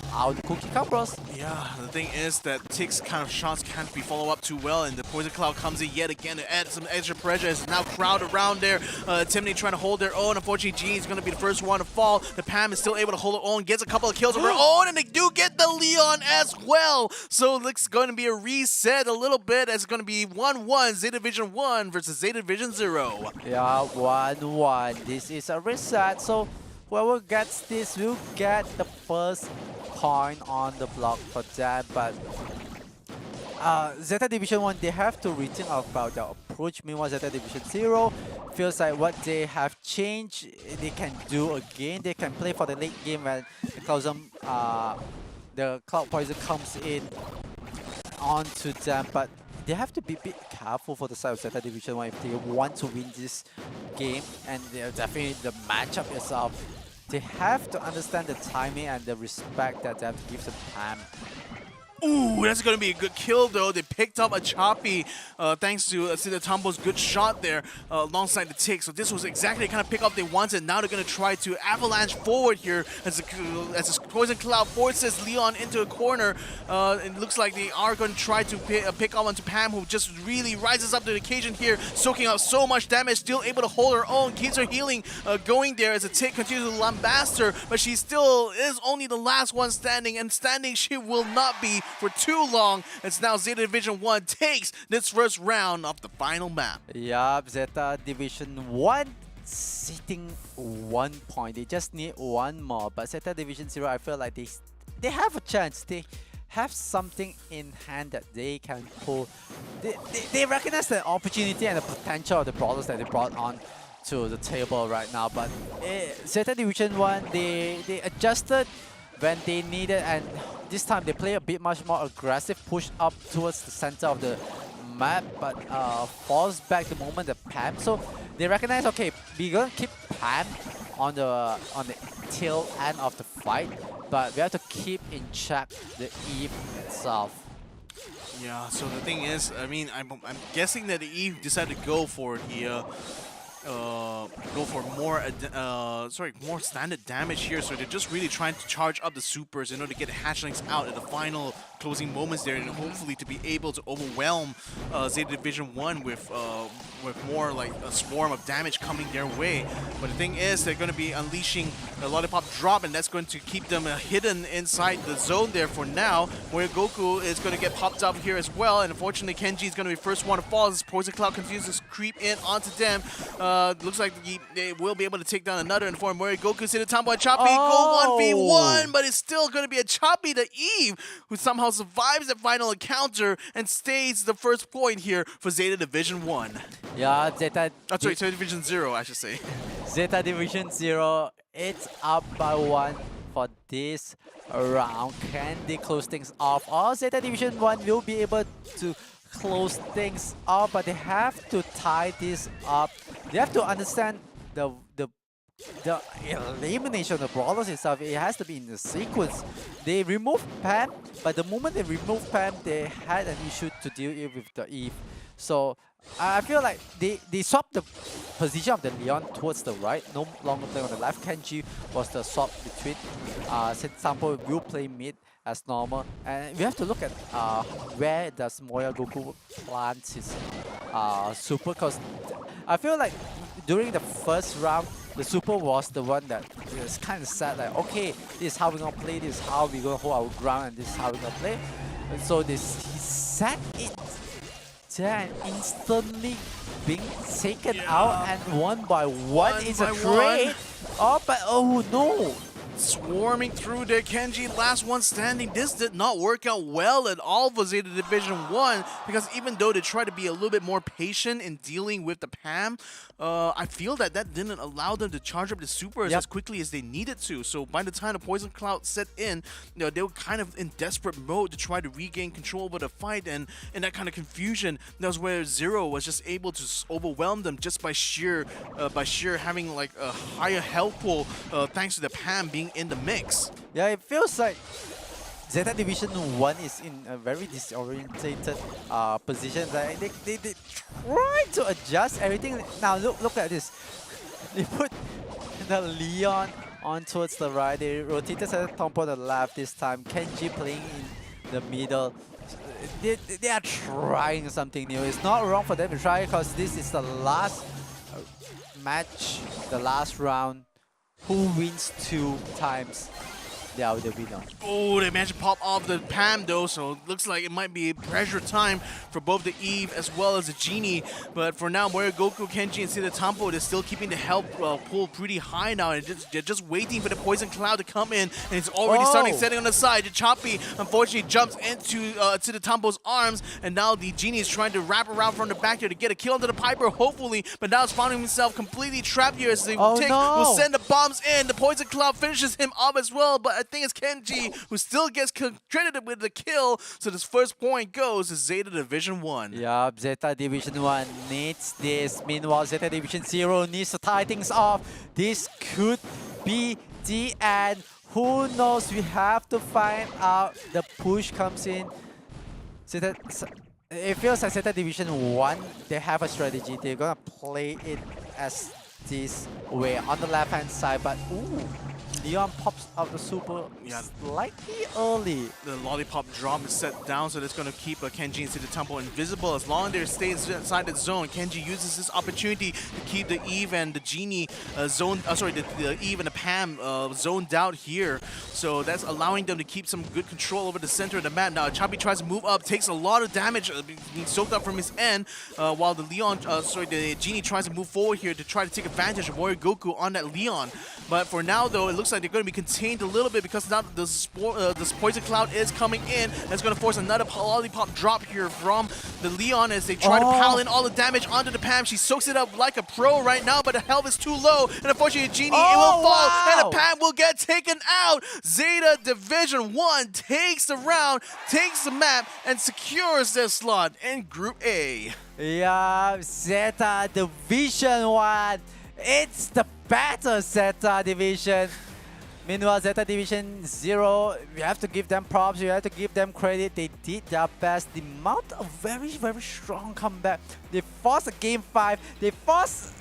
how the cookie crumbles. Yeah, the thing is that Tick's kind of shots can't be followed up too well, and the Poison Cloud comes in yet again to add some extra pressure. It's now crowd around there, Timney trying to hold their own. Unfortunately, Genie is going to be the first one to fall. The Pam is still able to hold her own, gets a couple of kills of her own, and they do get the Leon as well. So it's going to be a reset a little bit, as it's going to be 1-1, Zeta Division 1 versus Zeta Division 0. Yeah, 1-1. This is a reset, so whoever gets this will get the first point on the block for that. But Zeta Division 1, they have to rethink about their approach. Meanwhile, Zeta Division 0 feels like what they have changed, they can do again. They can play for the late game when the Cloud Poison comes in onto them. But they have to be a bit careful for the side of Zeta Division 1 if they want to win this game. And definitely the matchup itself they have to understand the timing and the respect that they have to give to Pam. Ooh, that's going to be a good kill, though. They picked up a choppy thanks to Zeta Tampo's good shot there alongside the tick. So this was exactly the kind of pickup they wanted. Now they're going to try to avalanche forward here as the Poison Cloud forces Leon into a corner. It looks like they are going to try to pick up onto Pam, who just really rises up to the occasion here, soaking up so much damage, still able to hold her own, keeps her healing going there as the tick continues to lambast her, but she still is only the last one standing, and standing she will not be for too long. It's now Zeta Division 1 takes this first round of the final map. Yup, Zeta Division 1 sitting 1 point. They just need one more. But Zeta Division 0, I feel like they have a chance. They have something in hand that they can pull. They recognize the opportunity and the potential of the brawlers that they brought on to the table right now. But Zeta Division 1, they adjusted when they needed, and this time they play a bit much more aggressive, push up towards the center of the map, but falls back the moment the Pam. So they recognize, okay, we're gonna keep Pam on the tail end of the fight, but we have to keep in check the Eve itself. Yeah, so the thing is, I mean, I'm guessing that the Eve decided to go for the go for more standard damage here. So they're just really trying to charge up the supers in order to get the hatchlings out at the final closing moments there, and hopefully to be able to overwhelm Zeta Division 1 with more like a swarm of damage coming their way. But the thing is, they're going to be unleashing a Lollipop Drop, and that's going to keep them hidden inside the zone there for now, where Goku is going to get popped up here as well, and unfortunately Kenji is going to be first one to fall as Poison Cloud continues to creep in onto them. Looks like they will be able to take down another in form where Goku Zeta Tampo and Choppy go 1v1, but it's still going to be a Choppy to Eve, who somehow survives the final encounter and stays the first point here for Zeta Division 1. Yeah, Zeta... Sorry, Zeta Division 0, I should say. Zeta Division 0, it's up by 1 for this round. Can they close things off? Or Zeta Division 1 will be able to close things off, but they have to tie this up. They have to understand the elimination of the brawlers itself. It has to be in the sequence. They removed Pam, but the moment they removed Pam, they had an issue to deal with the Eve. So I feel like they swapped the position of the Leon towards the right, no longer playing on the left. Kenji was the swap between. Sampo will play mid as normal, and we have to look at where does Moya Goku plant his super, because I feel like during the first round, the super was the one that is kind of sad, like, okay, this is how we're gonna play, this is how we're gonna hold our ground, and this is how we're gonna play. And so he set it there and instantly being taken out, and one by one is a trade. Oh, but oh no! Swarming through there, Kenji, last one standing. This did not work out well at all for Zeta Division 1, because even though they tried to be a little bit more patient in dealing with the Pam, I feel that didn't allow them to charge up the supers as quickly as they needed to. So by the time the Poison Cloud set in, you know, they were kind of in desperate mode to try to regain control over the fight, and in that kind of confusion, that was where Zero was just able to overwhelm them just by sheer having like a higher health pool, thanks to the Pam being in the mix. Yeah, it feels like Zeta Division 1 is in a very disorientated position. Like they try to adjust everything. Now look at this. They put the Leon on towards the right. They rotated Zeta Tompo to the left this time. Kenji playing in the middle. They are trying something new. It's not wrong for them to try, because this is the last match, the last round. Who wins 2 times, they are the winner. Oh, they managed to pop off the Pam though, so it looks like it might be pressure time for both the Eve as well as the Genie. But for now, Moria Goku, Kenji, and Zeta Tampo, they're still keeping the health pool pretty high now, and they're just waiting for the Poison Cloud to come in, and it's already starting setting on the side. The Choppy unfortunately jumps into Zeta Tampo's arms, and now the Genie is trying to wrap around from the back here to get a kill into the Piper, hopefully, but now it's finding himself completely trapped here as the Tick will send the bombs in. The Poison Cloud finishes him off as well, but I think it's Kenji who still gets credited with the kill. So this first point goes to Zeta Division 1. Yeah, Zeta Division 1 needs this. Meanwhile, Zeta Division 0 needs to tie things off. This could be the end. Who knows? We have to find out. The push comes in. Zeta, it feels like Zeta Division 1, they have a strategy. They're gonna play it as this way on the left hand side, but ooh, Leon pops out the super slightly early. The lollipop drop is set down, so that's going to keep Kenji into the temple invisible. As long as they stay inside the zone, Kenji uses this opportunity to keep the Eve and the Genie the Eve and the Pam zoned out here. So that's allowing them to keep some good control over the center of the map. Now Chabi tries to move up, takes a lot of damage being soaked up from his end, while the the Genie tries to move forward here to try to take advantage of Warrior Goku on that Leon. But for now, though, it looks like they're going to be contained a little bit because now this Poison Cloud is coming in. That's going to force another lollipop drop here from the Leon as they try to pile in all the damage onto the Pam. She soaks it up like a pro right now, but the health is too low. And unfortunately, Genie, it will fall, and the Pam will get taken out. Zeta Division 1 takes the round, takes the map, and secures their slot in Group A. Yeah, Zeta Division 1. It's the battle, Zeta Division. Meanwhile, Zeta Division 0, we have to give them props, we have to give them credit. They did their best. They mount a very, very strong comeback. They forced a game 5. They forced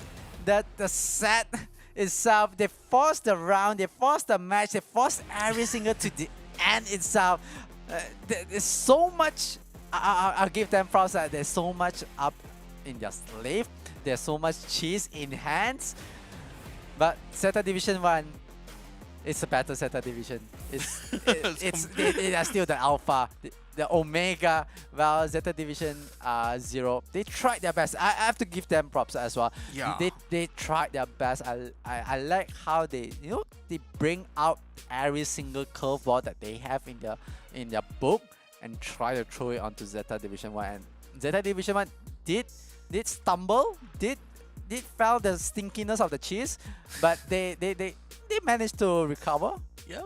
the set itself. They forced the round. They forced the match. They forced every single to the end itself. There's so much. I'll give them props that there's so much up in their sleeve. There's so much cheese in hands. But Zeta Division 1, it's a better Zeta Division. They are still the alpha, the omega. Well, Zeta Division 0, they tried their best. I have to give them props as well. Yeah. They tried their best. I like how they they bring out every single curveball that they have in their book and try to throw it onto Zeta Division 1. And Zeta Division 1 did stumble, did felt the stinkiness of the cheese, but they managed to recover. Yeah,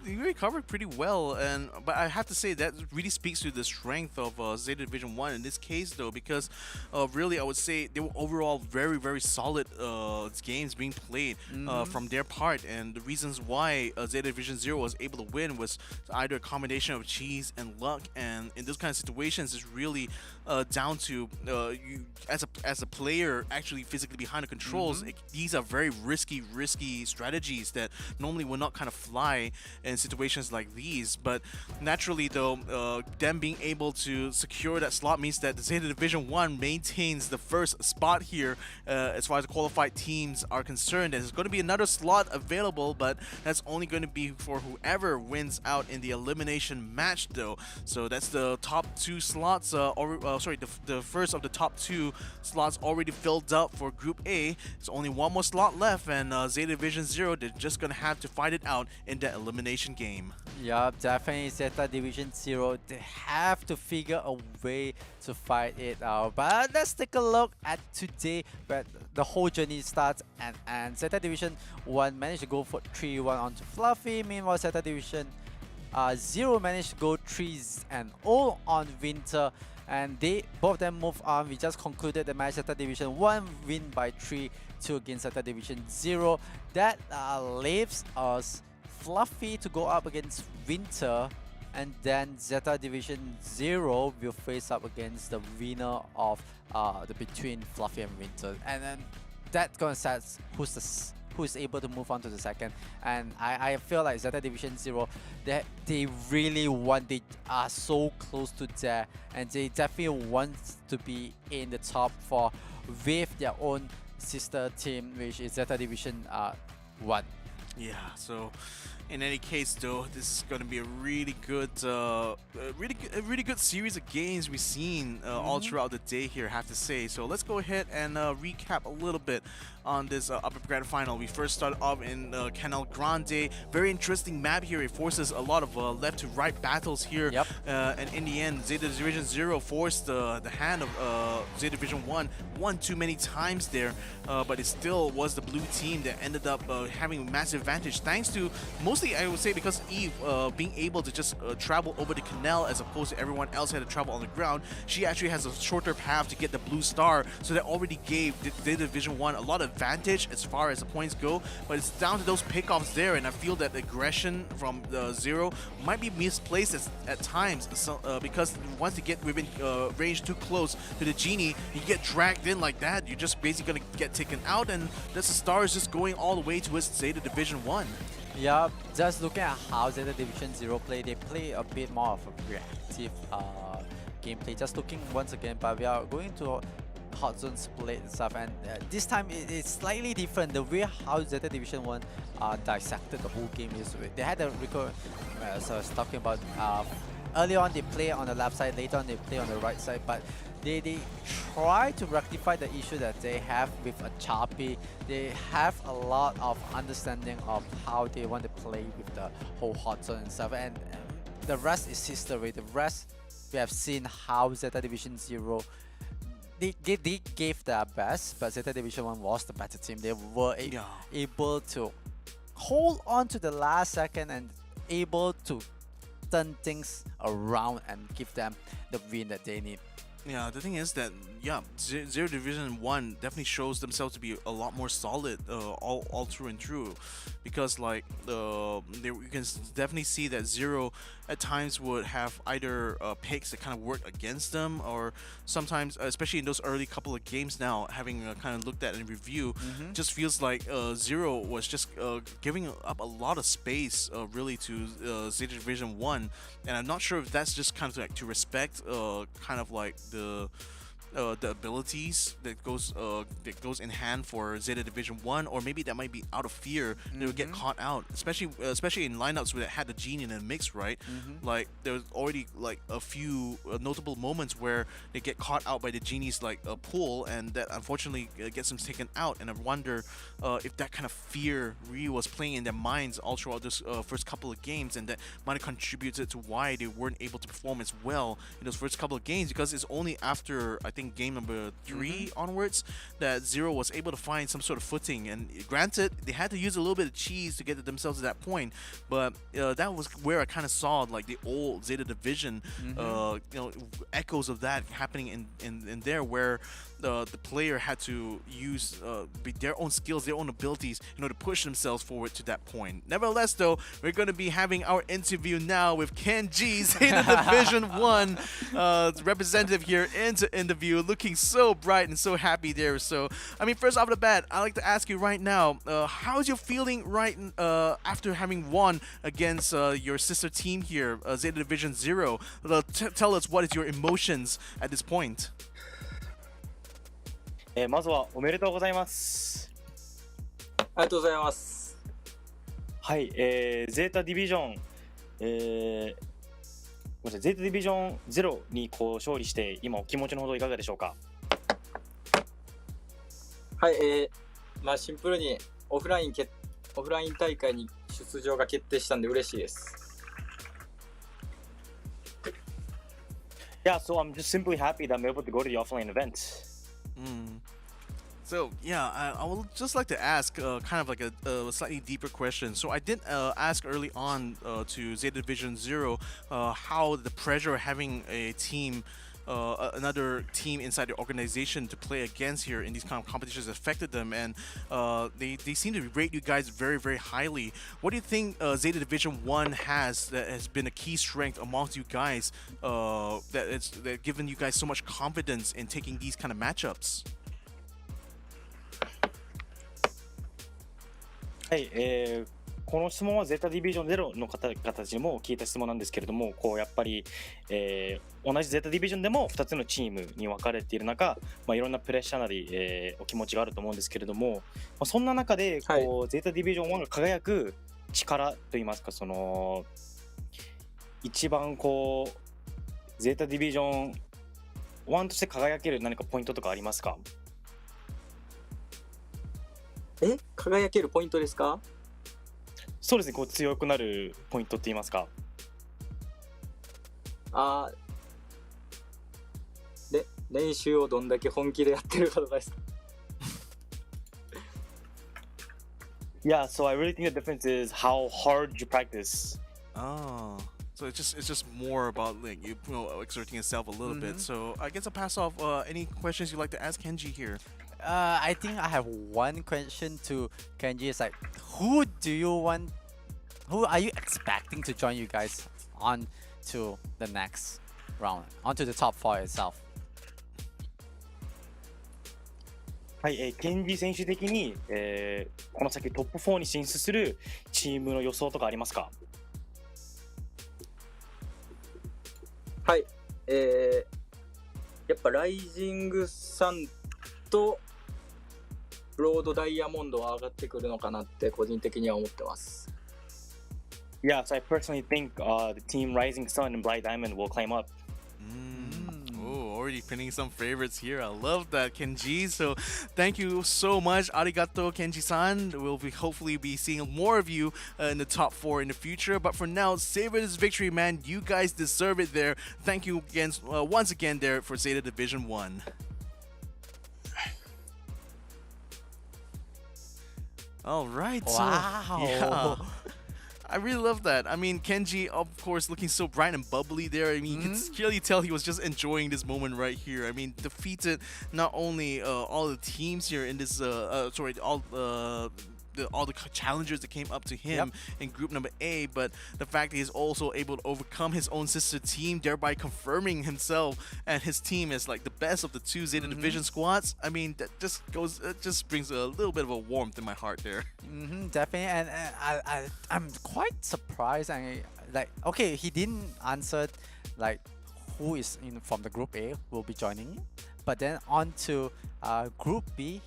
they recovered pretty well, but I have to say that really speaks to the strength of Zeta Division 1 in this case, though, because really I would say they were overall very, very solid games being played from their part, and the reasons why Zeta Division 0 was able to win was either a combination of cheese and luck, and in those kind of situations it's really down to you as a player actually physically behind the controls. These are very risky strategies that normally will not kind of fly in situations like these, but naturally though, them being able to secure that slot means that the Zeta Division 1 maintains the first spot here as far as the qualified teams are concerned. There's going to be another slot available, but that's only going to be for whoever wins out in the elimination match though. So that's the top 2 slots, the first of the top 2 slots already filled up for Group A. There's only one more slot left, and Zeta Division 0, they're just going to have to fight it out in that elimination game. Yeah, definitely Zeta Division 0. They have to figure a way to fight it out. But let's take a look at today where the whole journey starts, and Zeta Division 1 managed to go for 3-1 onto Fluffy. Meanwhile, Zeta Division 0 managed to go 3-0 on Winter, and both of them move on. We just concluded the match. Zeta Division 1 win by 3-2 against Zeta Division 0. That leaves us Fluffy to go up against Winter, and then Zeta Division 0 will face up against the winner of the between Fluffy and Winter, and then that's gonna set who is able to move on to the second. And I feel like Zeta Division 0, they really want, they are so close to there, and they definitely want to be in the top 4 with their own sister team, which is Zeta Division 1. Yeah, so in any case though, this is going to be a really good series of games we've seen all throughout the day here, I have to say. So let's go ahead and recap a little bit on this upper grand final. We first started off in Canal Grande. Very interesting map here. It forces a lot of left to right battles here. Yep. And in the end, Zeta Division 0 forced the hand of Zeta Division 1 too many times there. But it still was the blue team that ended up having a massive advantage thanks to most mostly I would say because Eve being able to just travel over the canal as opposed to everyone else had to travel on the ground, she actually has a shorter path to get the blue star, so that already gave the Division 1 a lot of advantage as far as the points go, but it's down to those pickoffs there, and I feel that aggression from Zero might be misplaced at times, so, because once you get within range too close to the Genie, you get dragged in like that, you're just basically going to get taken out, and that's the star is just going all the way to his Zeta Division 1. Yeah, just looking at how Zeta Division 0 play, they play a bit more of a reactive gameplay. Just looking once again, but we are going to hot zone split and stuff, and this time it's slightly different. The way how Zeta Division 1 dissected the whole game is they had a record, so I was talking about early on they play on the left side, later on they play on the right side, but they try to rectify the issue that they have with a Chappie. They have a lot of understanding of how they want to play with the whole hot zone and stuff, and the rest is history. The rest we have seen how Zeta Division 0 they gave their best, but Zeta Division 1 was the better team. They were able to hold on to the last second and able to turn things around and give them the win that they need. Yeah, the thing is that, Zero Division 1 definitely shows themselves to be a lot more solid all through and through. Because, like, you can definitely see that Zero at times would have either picks that kind of work against them, or sometimes, especially in those early couple of games now, having kind of looked at and review, just feels like Zero was just giving up a lot of space really to Zeta Division 1. And I'm not sure if that's just kind of like to respect kind of like the abilities that goes in hand for Zeta Division 1, or maybe that might be out of fear they would get caught out, especially in lineups where it had the Genie in the mix, right? Like there's already like a few notable moments where they get caught out by the Genie's like pool, and that unfortunately gets them taken out, and I wonder if that kind of fear really was playing in their minds all throughout this first couple of games, and that might have contributed to why they weren't able to perform as well in those first couple of games, because it's only after I think game number 3 onwards that Zero was able to find some sort of footing. And granted, they had to use a little bit of cheese to get themselves to that point, but that was where I kind of saw like the old Zeta Division echoes of that happening in there, where the player had to use their own skills, their own abilities, to push themselves forward to that point. Nevertheless, though, we're going to be having our interview now with Kenji, Zeta Division 1 representative here into interview, looking so bright and so happy there. So, I mean, first off the bat, I'd like to ask you right now, how's your feeling right after having won against your sister team here, Zeta Division 0? Tell us, what is your emotions at this point? まずはおめでとうございます。ありがとうございます。はい、ゼータディビジョン、ごめんなさい、ゼータディビジョン0にこう勝利して今お気持ちのほどいかがでしょうか。はい、まあシンプルにオフライン大会に出場が決定したんで嬉しいです。Yeah, so I'm just simply happy that I'm able to go to the offline event. So yeah, I would just like to ask kind of like a slightly deeper question. So I did ask early on to Zeta Division 0 how the pressure of having a team, another team inside the organization to play against here in these kind of competitions affected them, and they seem to rate you guys very, very highly. What do you think Zeta Division 1 has that has been a key strength amongst you guys that given you guys so much confidence in taking these kind of matchups? はい、この質問はゼータディビジョン0の方々にも聞いた質問なんですけれども、こうやっぱり、同じゼータディビジョンでも2つのチームに分かれている中、いろんなプレッシャーなり、お気持ちがあると思うんですけれども、そんな中でこう、ゼータディビジョン1が輝く力といいますか、その一番こうゼータディビジョン1として輝ける何かポイントとかありますか？輝けるポイントですか？そうですね、こう強くなるポイントって言いますか？練習をどんだけ本気でやってるかとかですか？ Yeah, so I really think the difference is how hard you practice. Oh. So it's just more about like you know exerting yourself a little bit. So I guess I'll pass off any questions you'd like to ask Kenji here. I think I have one question to Kenji. It's like, who are you expecting to join you guys on to the next round, onto the top 4 itself? はい、ケンジ選手的に、この先トップ4に進出するチームの予想とかありますか？はい、やっぱライジングサンとロードダイヤモンドは上がってくるのかなって個人的には思ってます。Yeah, so I personally think the team Rising Sun and Blind Diamond will climb up. Oh, already pinning some favorites here. I love that, Kenji. So thank you so much. Arigato, Kenji-san. We'll hopefully be seeing more of you in the top 4 in the future. But for now, savor this victory, man. You guys deserve it there. Thank you again, once again there for Zeta Division 1. All right. Wow. So, yeah. I really love that. I mean, Kenji, of course, looking so bright and bubbly there. I mean, you can clearly tell he was just enjoying this moment right here. I mean, defeated not only all the teams here in this, all the challengers that came up to him in group number A, but the fact that he's also able to overcome his own sister team, thereby confirming himself and his team as like the best of the 2 Zeta Division squads. I mean, that just brings a little bit of a warmth in my heart there. Definitely, and I'm quite surprised. And like, okay, he didn't answer like who is in from the group A will be joining, but then on to group B,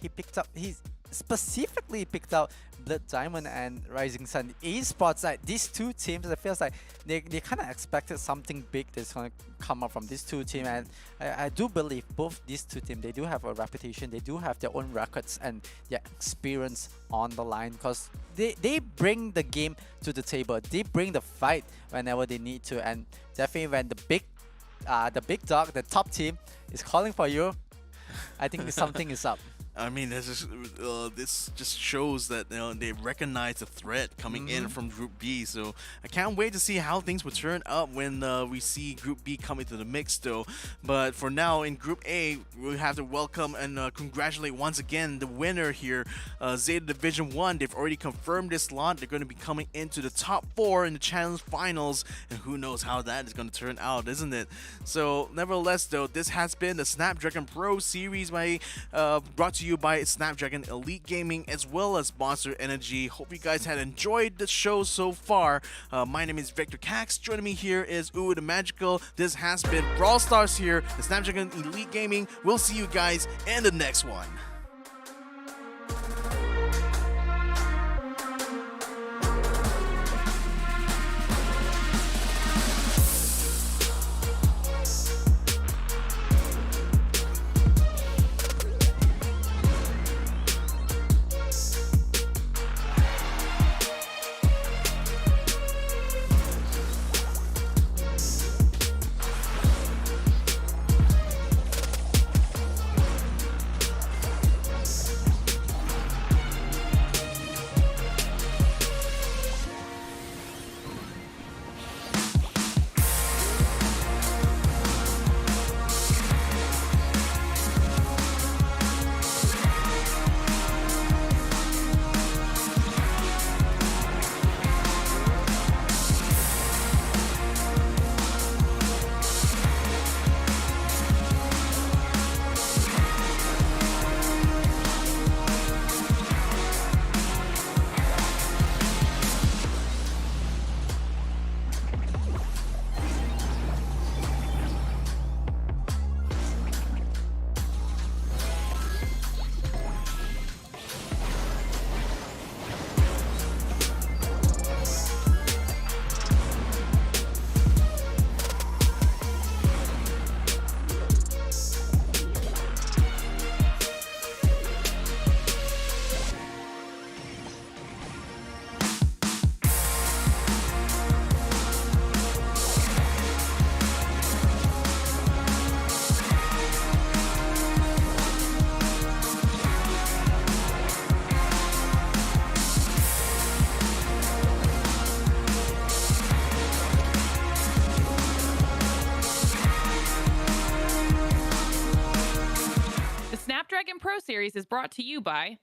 he specifically picked out Blood Diamond and Rising Sun esports. Like these 2 teams, it feels like they kind of expected something big that's going to come up from these 2 teams, and I do believe both these 2 teams, they do have a reputation, they do have their own records and their experience on the line, because they bring the game to the table, they bring the fight whenever they need to, and definitely when the big dog, the top team, is calling for you, I think something is up. I mean, this just shows that they recognize the threat coming in from Group B. So I can't wait to see how things will turn up when we see Group B come into the mix, though. But for now, in Group A, we have to welcome and congratulate once again the winner here, Zeta Division 1. They've already confirmed this slot. They're going to be coming into the top 4 in the challenge finals, and who knows how that is going to turn out, isn't it? So nevertheless, though, this has been the Snapdragon Pro Series brought to you by Snapdragon Elite Gaming as well as Monster Energy. Hope you guys had enjoyed the show so far. My name is Victor Cax. Joining me here is Uwe the Magical. This has been Brawl Stars here, the Snapdragon Elite Gaming. We'll see you guys in the next one. Snapdragon Pro Series is brought to you by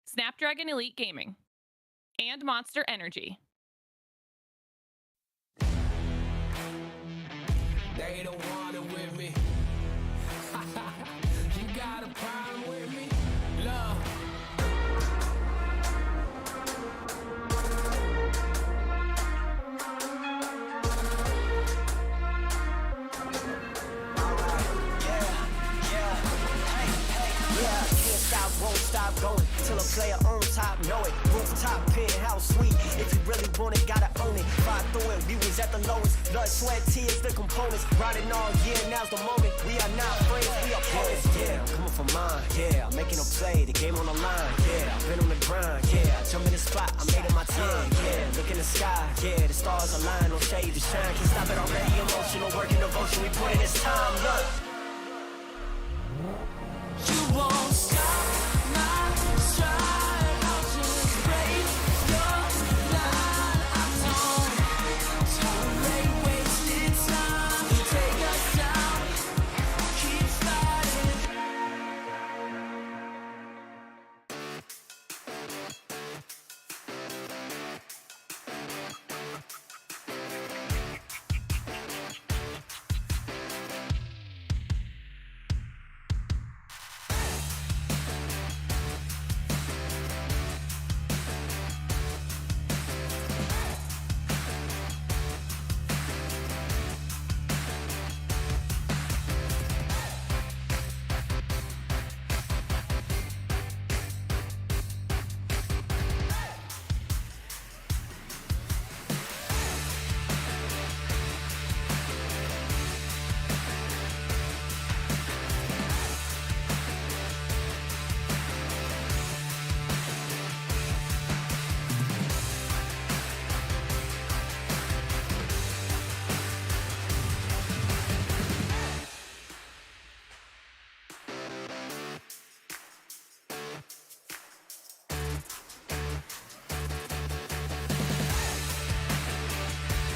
Snapdragon Elite Gaming and Monster Energy. They don't want it with me. You got a problem with me? Love. Won't stop going till a player on top know it. Rooftop, penthouse suite. If you really want it, gotta own it. Fight through it, we was at the lowest. Blood, sweat, tears, the components. Riding all year, now's the moment. We are not friends, we are opponents. Yeah, I'm coming for mine. Yeah, I'm making a play, the game on the line. Yeah, I've been on the grind. Yeah, I jump in the spot, I made it my time. Yeah, look in the sky. Yeah, the stars align, no shade to shine. Can't stop it already. Emotional work and devotion, we put in this time. Look.